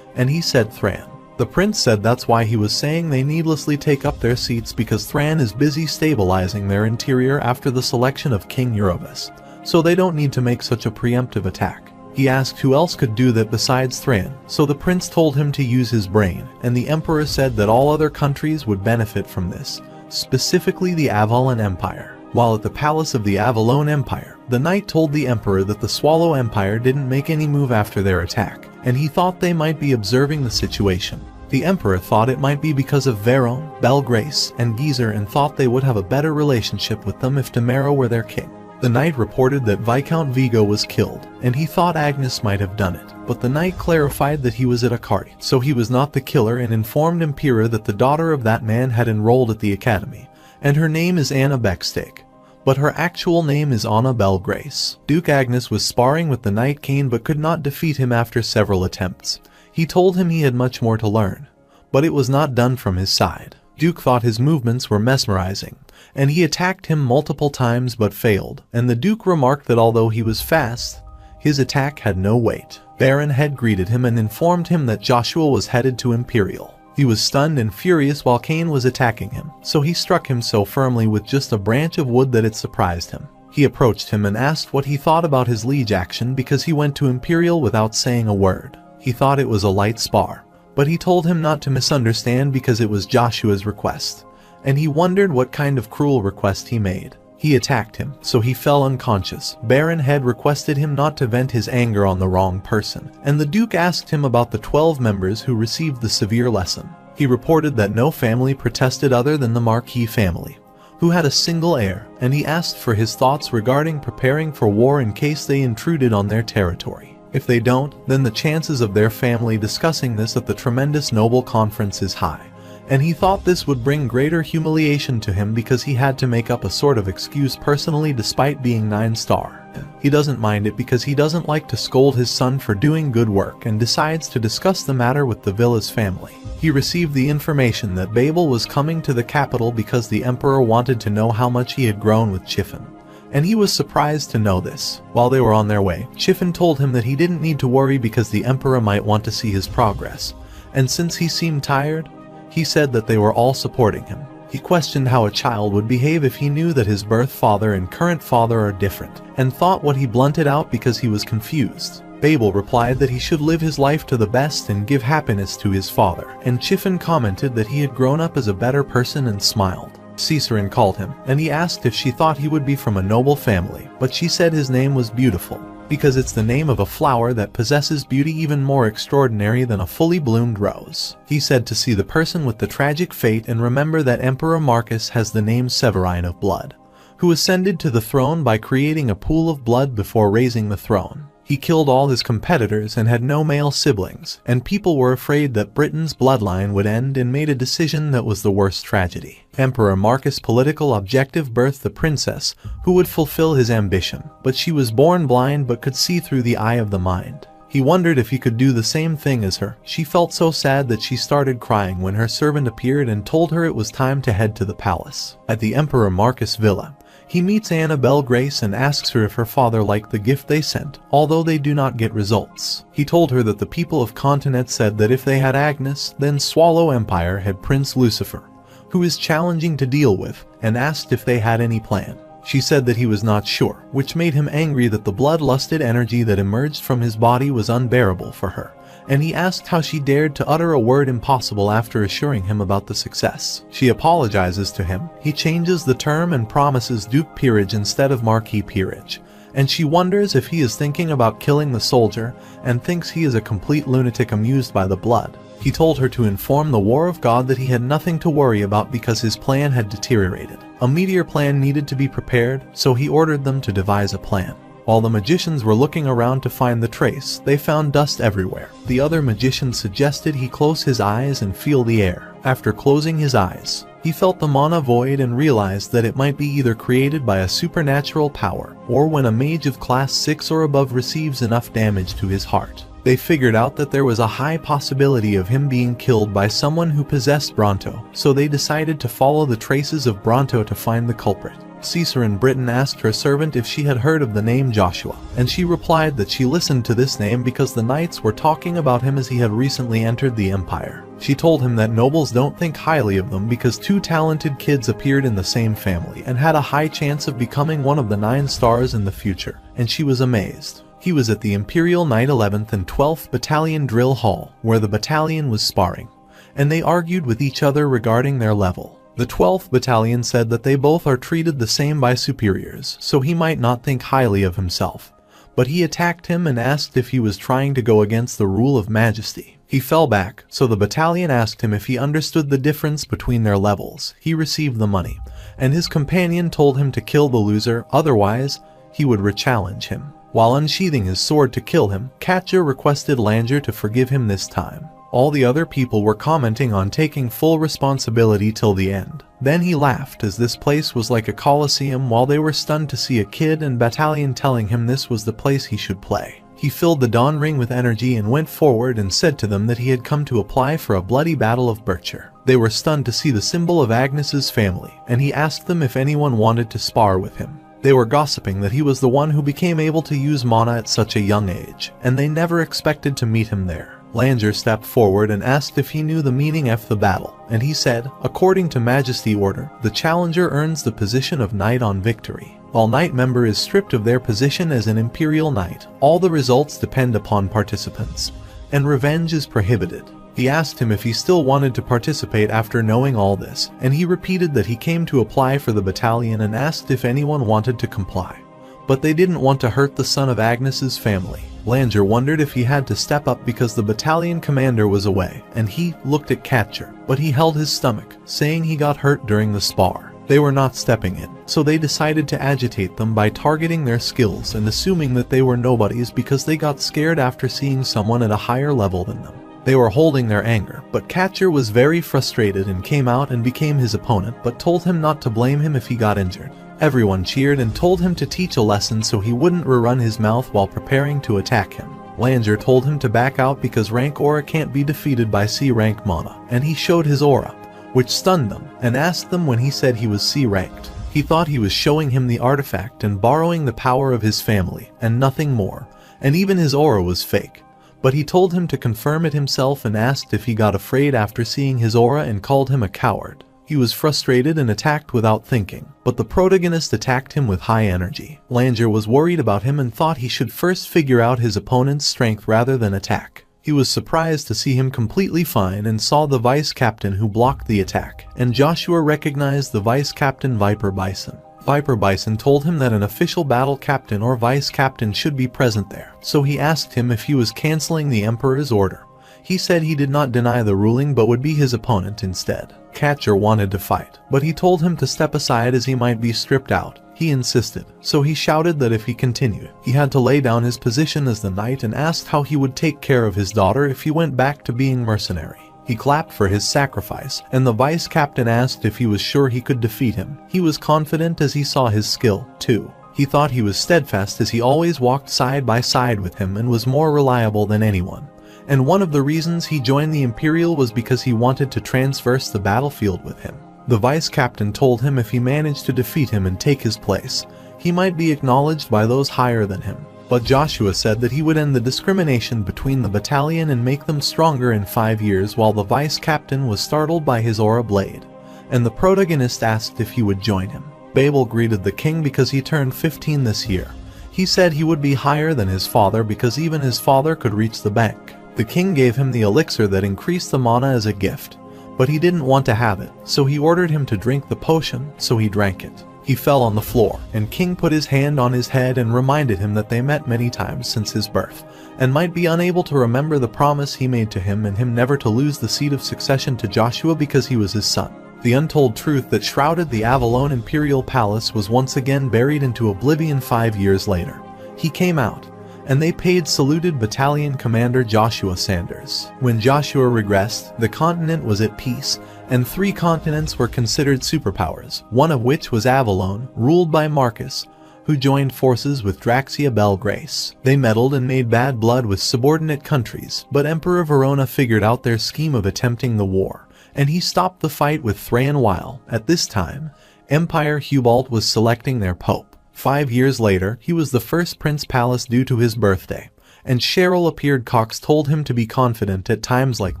and he said Thran. The prince said that's why he was saying they needlessly take up their seats, because Thran is busy stabilizing their interior after the selection of King Eurovus, so they don't need to make such a preemptive attack. He asked who else could do that besides Thran, so the prince told him to use his brain, and the emperor said that all other countries would benefit from this, specifically the Avalon Empire. While at the palace of the Avalon Empire, the knight told the emperor that the Swallow Empire didn't make any move after their attack, and he thought they might be observing the situation. The emperor thought it might be because of Veron, Belle Grace, and Geezer, and thought they would have a better relationship with them if Demero were their king. The knight reported that Viscount Vigo was killed, and he thought Agnes might have done it, but the knight clarified that he was at a party, so he was not the killer, and informed Impera that the daughter of that man had enrolled at the academy, and her name is Anna Beckstake, but her actual name is Anna Belle Grace. Duke Agnes was sparring with the Knight Cain but could not defeat him after several attempts. He told him he had much more to learn, but it was not done from his side. Duke thought his movements were mesmerizing, and he attacked him multiple times but failed, and the Duke remarked that although he was fast, his attack had no weight. Baron Head greeted him and informed him that Joshua was headed to Imperial. He was stunned and furious while Cain was attacking him, so he struck him so firmly with just a branch of wood that it surprised him. He approached him and asked what he thought about his liege action because he went to Imperial without saying a word. He thought it was a light spar, but he told him not to misunderstand because it was Joshua's request, and he wondered what kind of cruel request he made. He attacked him, so he fell unconscious. Baron Head requested him not to vent his anger on the wrong person, and the Duke asked him about the 12 members who received the severe lesson. He reported that no family protested other than the Marquis family, who had a single heir, and he asked for his thoughts regarding preparing for war in case they intruded on their territory. If they don't, then the chances of their family discussing this at the tremendous noble conference is high. And he thought this would bring greater humiliation to him because he had to make up a sort of excuse personally despite being 9-star. He doesn't mind it because he doesn't like to scold his son for doing good work and decides to discuss the matter with the villa's family. He received the information that Babel was coming to the capital because the emperor wanted to know how much he had grown with Chiffon. And he was surprised to know this. While they were on their way, Chiffon told him that he didn't need to worry because the emperor might want to see his progress. And since he seemed tired, he said that they were all supporting him. He questioned how a child would behave if he knew that his birth father and current father are different, and thought what he blunted out because he was confused. Babel replied that he should live his life to the best and give happiness to his father, and Chiffon commented that he had grown up as a better person and smiled. Cicerone called him, and he asked if she thought he would be from a noble family, but she said his name was beautiful, because it's the name of a flower that possesses beauty even more extraordinary than a fully bloomed rose. He said to see the person with the tragic fate and remember that Emperor Marcus has the name Severine of Blood, who ascended to the throne by creating a pool of blood before raising the throne. He killed all his competitors and had no male siblings, and people were afraid that Britain's bloodline would end and made a decision that was the worst tragedy. Emperor Marcus' political objective birthed the princess, who would fulfill his ambition, but she was born blind but could see through the eye of the mind. He wondered if he could do the same thing as her. She felt so sad that she started crying when her servant appeared and told her it was time to head to the palace. At the Emperor Marcus' villa, he meets Annabelle Grace and asks her if her father liked the gift they sent, although they do not get results. He told her that the people of Continent said that if they had Agnes, then Swallow Empire had Prince Lucifer, who is challenging to deal with, and asked if they had any plan. She said that he was not sure, which made him angry that the blood-lusted energy that emerged from his body was unbearable for her, and he asked how she dared to utter a word impossible after assuring him about the success. She apologizes to him. He changes the term and promises Duke Peerage instead of Marquis Peerage, and she wonders if he is thinking about killing the soldier and thinks he is a complete lunatic amused by the blood. He told her to inform the War of God that he had nothing to worry about because his plan had deteriorated. A meteor plan needed to be prepared, so he ordered them to devise a plan. While the magicians were looking around to find the trace, they found dust everywhere. The other magician suggested he close his eyes and feel the air. After closing his eyes, he felt the mana void and realized that it might be either created by a supernatural power, or when a mage of class 6 or above receives enough damage to his heart. They figured out that there was a high possibility of him being killed by someone who possessed Bronto, so they decided to follow the traces of Bronto to find the culprit. Cicerone Britain asked her servant if she had heard of the name Joshua, and she replied that she listened to this name because the knights were talking about him as he had recently entered the empire. She told him that nobles don't think highly of them because 2 talented kids appeared in the same family and had a high chance of becoming one of the 9 stars in the future, and she was amazed. He was at the Imperial Knight 11th and 12th Battalion Drill Hall, where the battalion was sparring, and they argued with each other regarding their level. The 12th Battalion said that they both are treated the same by superiors, so he might not think highly of himself. But he attacked him and asked if he was trying to go against the rule of majesty. He fell back, so the battalion asked him if he understood the difference between their levels. He received the money, and his companion told him to kill the loser, otherwise he would re-challenge him. While unsheathing his sword to kill him, Katja requested Langer to forgive him this time. All the other people were commenting on taking full responsibility till the end. Then he laughed as this place was like a coliseum while they were stunned to see a kid and battalion telling him this was the place he should play. He filled the Dawn Ring with energy and went forward and said to them that he had come to apply for a bloody battle of Bircher. They were stunned to see the symbol of Agnes's family, and he asked them if anyone wanted to spar with him. They were gossiping that he was the one who became able to use mana at such a young age, and they never expected to meet him there. Langer stepped forward and asked if he knew the meaning of the battle, and he said, according to Majesty Order, the challenger earns the position of Knight on victory. While Knight member is stripped of their position as an Imperial Knight, all the results depend upon participants, and revenge is prohibited. He asked him if he still wanted to participate after knowing all this, and he repeated that he came to apply for the battalion and asked if anyone wanted to comply. But they didn't want to hurt the son of Agnes's family. Langer wondered if he had to step up because the battalion commander was away, and he looked at Katja, but he held his stomach, saying he got hurt during the spar. They were not stepping in, so they decided to agitate them by targeting their skills and assuming that they were nobodies because they got scared after seeing someone at a higher level than them. They were holding their anger, but Catcher was very frustrated and came out and became his opponent but told him not to blame him if he got injured. Everyone cheered and told him to teach a lesson so he wouldn't run his mouth while preparing to attack him. Langer told him to back out because rank aura can't be defeated by C rank mana, and he showed his aura, which stunned them, and asked them when he said he was C ranked. He thought he was showing him the artifact and borrowing the power of his family, and nothing more, and even his aura was fake. But he told him to confirm it himself and asked if he got afraid after seeing his aura and called him a coward. He was frustrated and attacked without thinking, but the protagonist attacked him with high energy. Langer was worried about him and thought he should first figure out his opponent's strength rather than attack. He was surprised to see him completely fine and saw the vice captain who blocked the attack, and Joshua recognized the vice captain Viper Bison. Viper Bison told him that an official battle captain or vice captain should be present there, so he asked him if he was canceling the Emperor's order. He said he did not deny the ruling but would be his opponent instead. Catcher wanted to fight, but he told him to step aside as he might be stripped out. He insisted, so he shouted that if he continued, he had to lay down his position as the knight and asked how he would take care of his daughter if he went back to being mercenary. He clapped for his sacrifice, and the vice captain asked if he was sure he could defeat him. He was confident as he saw his skill, too. He thought he was steadfast as he always walked side by side with him and was more reliable than anyone. And one of the reasons he joined the Imperial was because he wanted to traverse the battlefield with him. The vice captain told him if he managed to defeat him and take his place, he might be acknowledged by those higher than him. But Joshua said that he would end the discrimination between the battalion and make them stronger in 5 years, while the vice captain was startled by his aura blade, and the protagonist asked if he would join him. Babel greeted the king because he turned 15 this year. He said he would be higher than his father because even his father could reach the bank. The king gave him the elixir that increased the mana as a gift, but he didn't want to have it, so he ordered him to drink the potion, so he drank it. He fell on the floor, and King put his hand on his head and reminded him that they met many times since his birth, and might be unable to remember the promise he made to him and him never to lose the seat of succession to Joshua because he was his son. The untold truth that shrouded the Avalon Imperial Palace was once again buried into oblivion 5 years later. He came out, and they saluted Battalion Commander Joshua Sanders. When Joshua regressed, the continent was at peace, and 3 continents were considered superpowers, one of which was Avalon, ruled by Marcus, who joined forces with Draxia Bel Grace. They meddled and made bad blood with subordinate countries, but Emperor Verona figured out their scheme of attempting the war, and he stopped the fight with Thrain while, at this time, Empire Hubalt was selecting their pope. 5 years later, he was the first Prince Palace due to his birthday, and Cheryl appeared. Cox told him to be confident at times like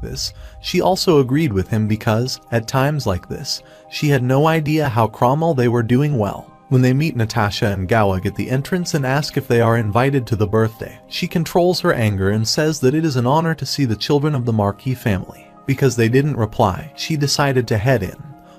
this. She also agreed with him because, at times like this, she had no idea how Cromwell they were doing well. When they meet Natasha and Gowag at the entrance and ask if they are invited to the birthday, she controls her anger and says that it is an honor to see the children of the Marquis family. Because they didn't reply, she decided to head in.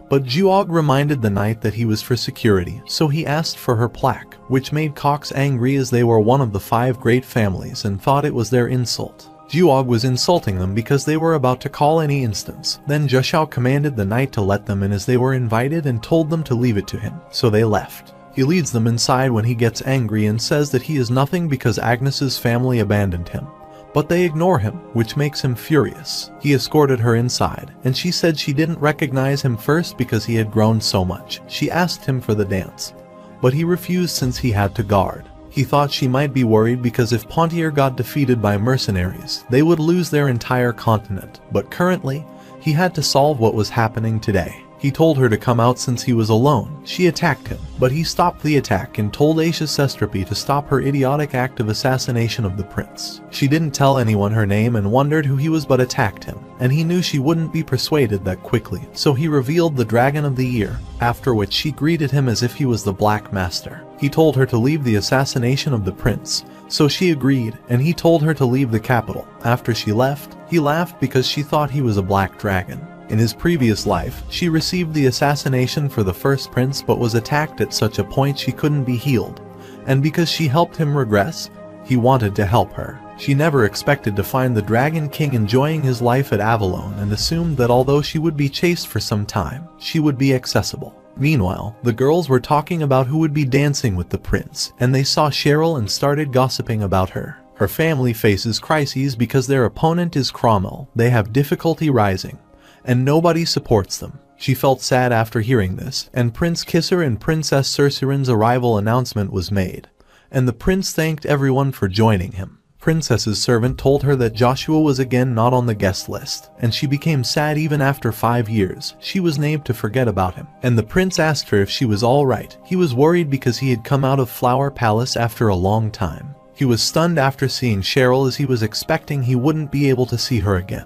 But Juog reminded the knight that he was for security, so he asked for her plaque, which made Cox angry as they were one of the 5 great families and thought it was their insult. Juog was insulting them because they were about to call any instance. Then Jushao commanded the knight to let them in as they were invited and told them to leave it to him, so they left. He leads them inside when he gets angry and says that he is nothing because Agnes's family abandoned him. But they ignore him, which makes him furious. He escorted her inside, and she said she didn't recognize him first because he had grown so much. She asked him for the dance, but he refused since he had to guard. He thought she might be worried because if Pontier got defeated by mercenaries, they would lose their entire continent, but currently, he had to solve what was happening today. He told her to come out since he was alone. She attacked him, but he stopped the attack and told Aisha Sestrapi to stop her idiotic act of assassination of the prince. She didn't tell anyone her name and wondered who he was but attacked him, and he knew she wouldn't be persuaded that quickly, so he revealed the Dragon of the Year, after which she greeted him as if he was the Black Master. He told her to leave the assassination of the prince, so she agreed, and he told her to leave the capital. After she left, he laughed because she thought he was a black dragon. In his previous life, she received the assassination for the first prince but was attacked at such a point she couldn't be healed, and because she helped him regress, he wanted to help her. She never expected to find the Dragon King enjoying his life at Avalon and assumed that although she would be chased for some time, she would be accessible. Meanwhile, the girls were talking about who would be dancing with the prince, and they saw Cheryl and started gossiping about her. Her family faces crises because their opponent is Cromwell. They have difficulty rising, and nobody supports them. She felt sad after hearing this, and Prince Kisser and Princess Cerceran's arrival announcement was made, and the prince thanked everyone for joining him. Princess's servant told her that Joshua was again not on the guest list, and she became sad even after 5 years. She was named to forget about him, and the prince asked her if she was alright. He was worried because he had come out of Flower Palace after a long time. He was stunned after seeing Cheryl as he was expecting he wouldn't be able to see her again.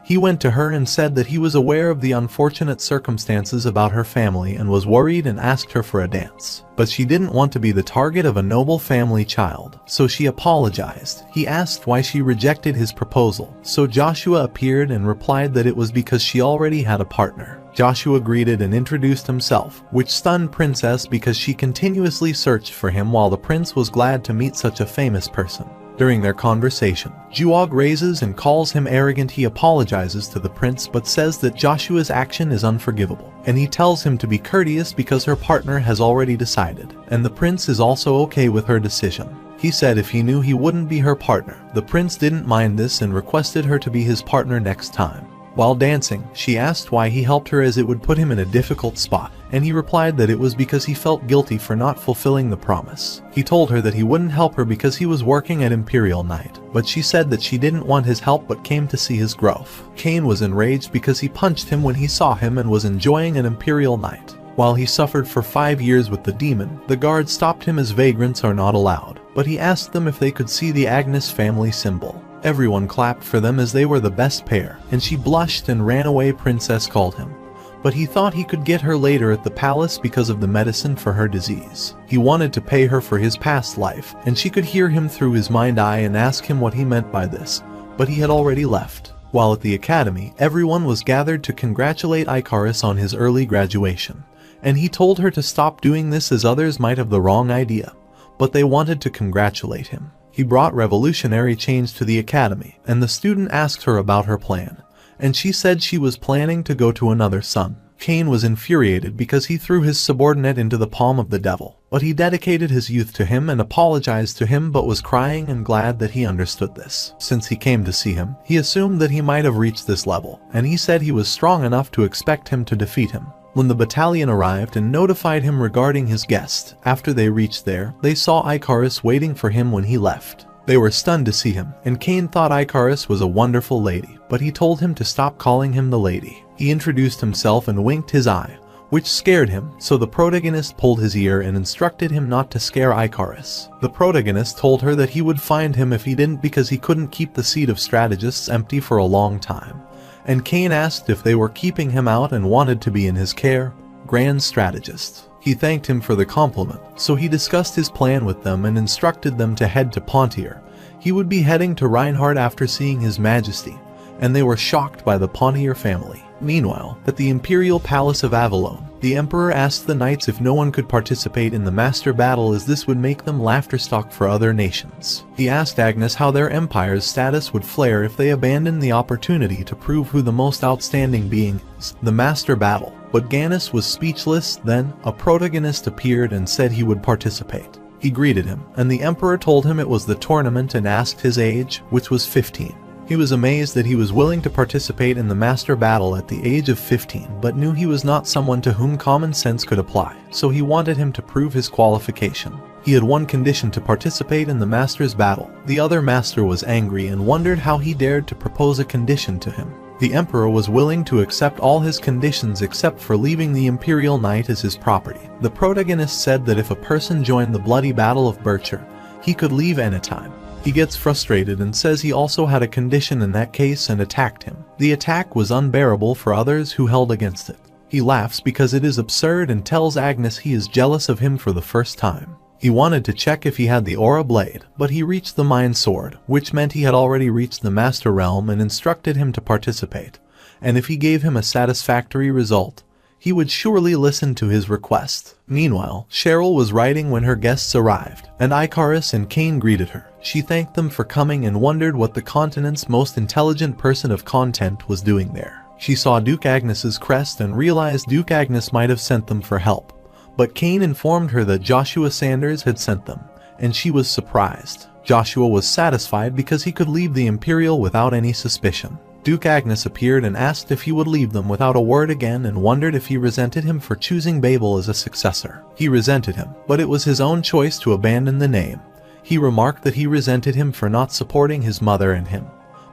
He went to her and said that he was aware of the unfortunate circumstances about her family and was worried and asked her for a dance. But she didn't want to be the target of a noble family child, so she apologized. He asked why she rejected his proposal, so Joshua appeared and replied that it was because she already had a partner. Joshua greeted and introduced himself, which stunned Princess because she continuously searched for him while the prince was glad to meet such a famous person. During their conversation, Juog raises and calls him arrogant. He apologizes to the prince but says that Joshua's action is unforgivable, and he tells him to be courteous because her partner has already decided, and the prince is also okay with her decision. He said if he knew he wouldn't be her partner. The prince didn't mind this and requested her to be his partner next time. While dancing, she asked why he helped her as it would put him in a difficult spot, and he replied that it was because he felt guilty for not fulfilling the promise. He told her that he wouldn't help her because he was working at Imperial Night, but she said that she didn't want his help but came to see his growth. Cain was enraged because he punched him when he saw him and was enjoying an Imperial Night. While he suffered for 5 years with the demon, the guards stopped him as vagrants are not allowed, but he asked them if they could see the Agnes family symbol. Everyone clapped for them as they were the best pair, and she blushed and ran away. Princess called him, but he thought he could get her later at the palace because of the medicine for her disease. He wanted to pay her for his past life, and she could hear him through his mind eye and ask him what he meant by this, but he had already left. While at the academy, everyone was gathered to congratulate Icarus on his early graduation, and he told her to stop doing this as others might have the wrong idea, but they wanted to congratulate him. He brought revolutionary change to the academy, and the student asked her about her plan, and she said she was planning to go to another sun. Cain was infuriated because he threw his subordinate into the palm of the devil, but he dedicated his youth to him and apologized to him but was crying and glad that he understood this. Since he came to see him, he assumed that he might have reached this level, and he said he was strong enough to expect him to defeat him. When the battalion arrived and notified him regarding his guest, after they reached there, they saw Icarus waiting for him when he left. They were stunned to see him, and Cain thought Icarus was a wonderful lady, but he told him to stop calling him the lady. He introduced himself and winked his eye, which scared him, so the protagonist pulled his ear and instructed him not to scare Icarus. The protagonist told her that he would find him if he didn't because he couldn't keep the seat of strategists empty for a long time. And Cain asked if they were keeping him out and wanted to be in his care. Grand strategist. He thanked him for the compliment, so he discussed his plan with them and instructed them to head to Pontier. He would be heading to Reinhardt after seeing his majesty, and they were shocked by the Pontier family. Meanwhile, at the Imperial Palace of Avalon, the Emperor asked the knights if no one could participate in the master battle as this would make them laughterstock for other nations. He asked Agnes how their empire's status would flare if they abandoned the opportunity to prove who the most outstanding being is, the master battle. But Gannis was speechless. Then, a protagonist appeared and said he would participate. He greeted him, and the Emperor told him it was the tournament and asked his age, which was 15. He was amazed that he was willing to participate in the master battle at the age of 15, but knew he was not someone to whom common sense could apply, so he wanted him to prove his qualification. He had one condition to participate in the master's battle. The other master was angry and wondered how he dared to propose a condition to him. The Emperor was willing to accept all his conditions except for leaving the Imperial Knight as his property. The protagonist said that if a person joined the bloody Battle of Bircher, he could leave anytime. He gets frustrated and says he also had a condition in that case and attacked him. The attack was unbearable for others who held against it. He laughs because it is absurd and tells Agnes he is jealous of him for the first time. He wanted to check if he had the Aura Blade, but he reached the Mind Sword, which meant he had already reached the Master Realm, and instructed him to participate. And if he gave him a satisfactory result, he would surely listen to his request. Meanwhile, Cheryl was writing when her guests arrived, and Icarus and Cain greeted her. She thanked them for coming and wondered what the continent's most intelligent person of content was doing there. She saw Duke Agnes's crest and realized Duke Agnes might have sent them for help. But Cain informed her that Joshua Sanders had sent them, and she was surprised. Joshua was satisfied because he could leave the Imperial without any suspicion. Duke Agnes appeared and asked if he would leave them without a word again, and wondered if he resented him for choosing Babel as a successor. He resented him, but it was his own choice to abandon the name. He remarked that he resented him for not supporting his mother and him,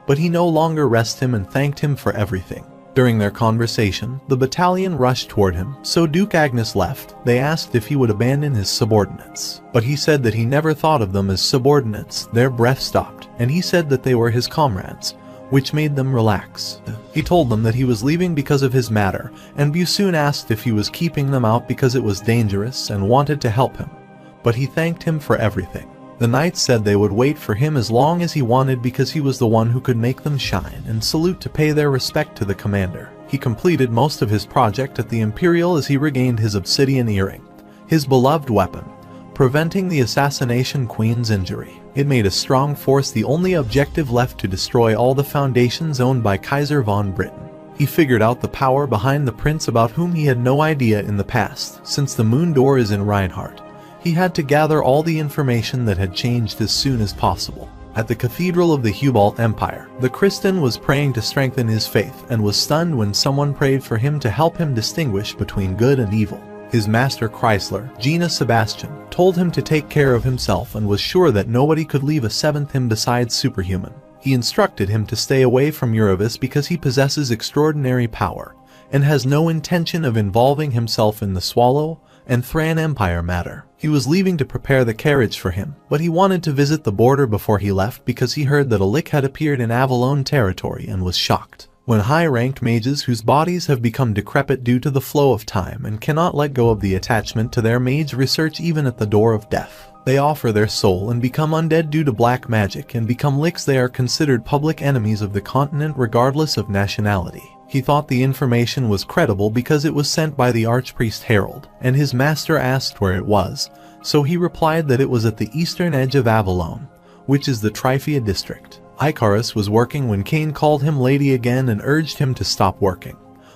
but he no longer rested him and thanked him for everything. During their conversation, the battalion rushed toward him, so Duke Agnes left. They asked if he would abandon his subordinates, but he said that he never thought of them as subordinates. Their breath stopped, and he said that they were his comrades, which made them relax. He told them that he was leaving because of his matter, and Busoon asked if he was keeping them out because it was dangerous and wanted to help him, but he thanked him for everything. The knights said they would wait for him as long as he wanted because he was the one who could make them shine, and salute to pay their respect to the commander. He completed most of his project at the Imperial as he regained his obsidian earring, his beloved weapon, preventing the assassination queen's injury. It made a strong force the only objective left to destroy all the foundations owned by Kaiser von Britain. He figured out the power behind the prince about whom he had no idea in the past. Since the moon door is in Reinhardt, he had to gather all the information that had changed as soon as possible. At the Cathedral of the Hubalt Empire, the Christian was praying to strengthen his faith and was stunned when someone prayed for him to help him distinguish between good and evil. His master Chrysler, Gina Sebastian, told him to take care of himself and was sure that nobody could leave a seventh him besides superhuman. He instructed him to stay away from Uravis because he possesses extraordinary power and has no intention of involving himself in the Swallow and Thran Empire matter. He was leaving to prepare the carriage for him, but he wanted to visit the border before he left because he heard that a Lich had appeared in Avalon territory and was shocked. When high-ranked mages whose bodies have become decrepit due to the flow of time and cannot let go of the attachment to their mage research even at the door of death, they offer their soul and become undead due to black magic and become Lichs, they are considered public enemies of the continent regardless of nationality. He thought the information was credible because it was sent by the Archpriest Harold, and his master asked where it was, so he replied that it was at the eastern edge of Avalon, which is the Tryphia district. Icarus was working when Cain called him lady again and urged him to stop working,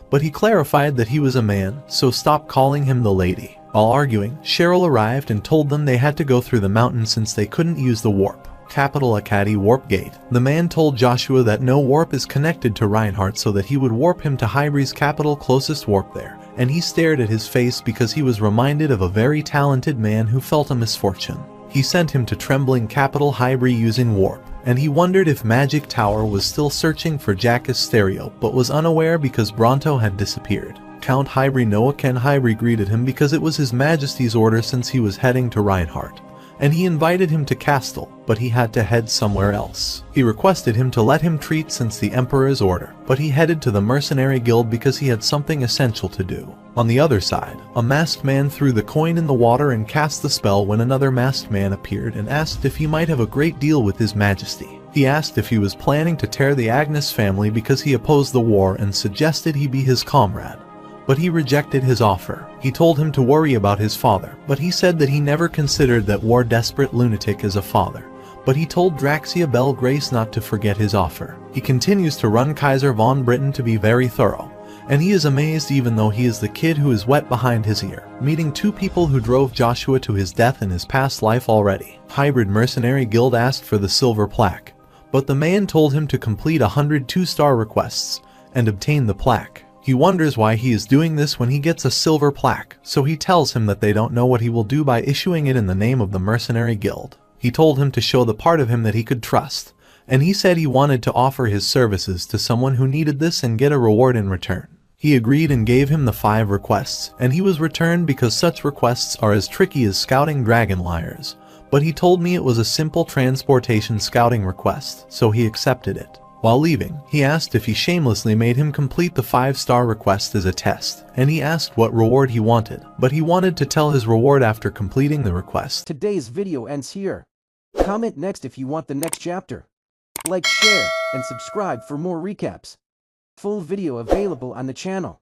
but he clarified that he was a man, so stop calling him the lady. While arguing, Cheryl arrived and told them they had to go through the mountain since they couldn't use the warp. Capital Acadie Warp Gate. The man told Joshua that no warp is connected to Reinhardt so that he would warp him to Hybree's capital closest warp there, and he stared at his face because he was reminded of a very talented man who felt a misfortune. He sent him to trembling capital Hybree using warp, and he wondered if Magic Tower was still searching for Jackus Stereo but was unaware because Bronto had disappeared. Count Hybree Noah Ken Hybree greeted him because it was His Majesty's order since he was heading to Reinhardt, and he invited him to Castle, but he had to head somewhere else. He requested him to let him treat since the Emperor's order, but he headed to the Mercenary Guild because he had something essential to do. On the other side, a masked man threw the coin in the water and cast the spell when another masked man appeared and asked if he might have a great deal with His Majesty. He asked if he was planning to tear the Agnes family because he opposed the war and suggested he be his comrade, but he rejected his offer. He told him to worry about his father, but he said that he never considered that war-desperate lunatic as a father. But he told Draxia Bell Grace not to forget his offer. He continues to run Kaiser von Britain to be very thorough, and he is amazed even though he is the kid who is wet behind his ear, meeting two people who drove Joshua to his death in his past life already. Hybrid Mercenary Guild asked for the silver plaque, but the man told him to complete 100 2-star requests and obtain the plaque. He wonders why he is doing this when he gets a silver plaque, so he tells him that they don't know what he will do by issuing it in the name of the Mercenary Guild. He told him to show the part of him that he could trust, and he said he wanted to offer his services to someone who needed this and get a reward in return. He agreed and gave him the 5 requests, and he was returned because such requests are as tricky as scouting dragon liars, but he told me it was a simple transportation scouting request, so he accepted it. While leaving, he asked if he shamelessly made him complete the 5-star request as a test, and he asked what reward he wanted, but he wanted to tell his reward after completing the request. Today's video ends here. Comment next if you want the next chapter. Like, share, and subscribe for more recaps. Full video available on the channel.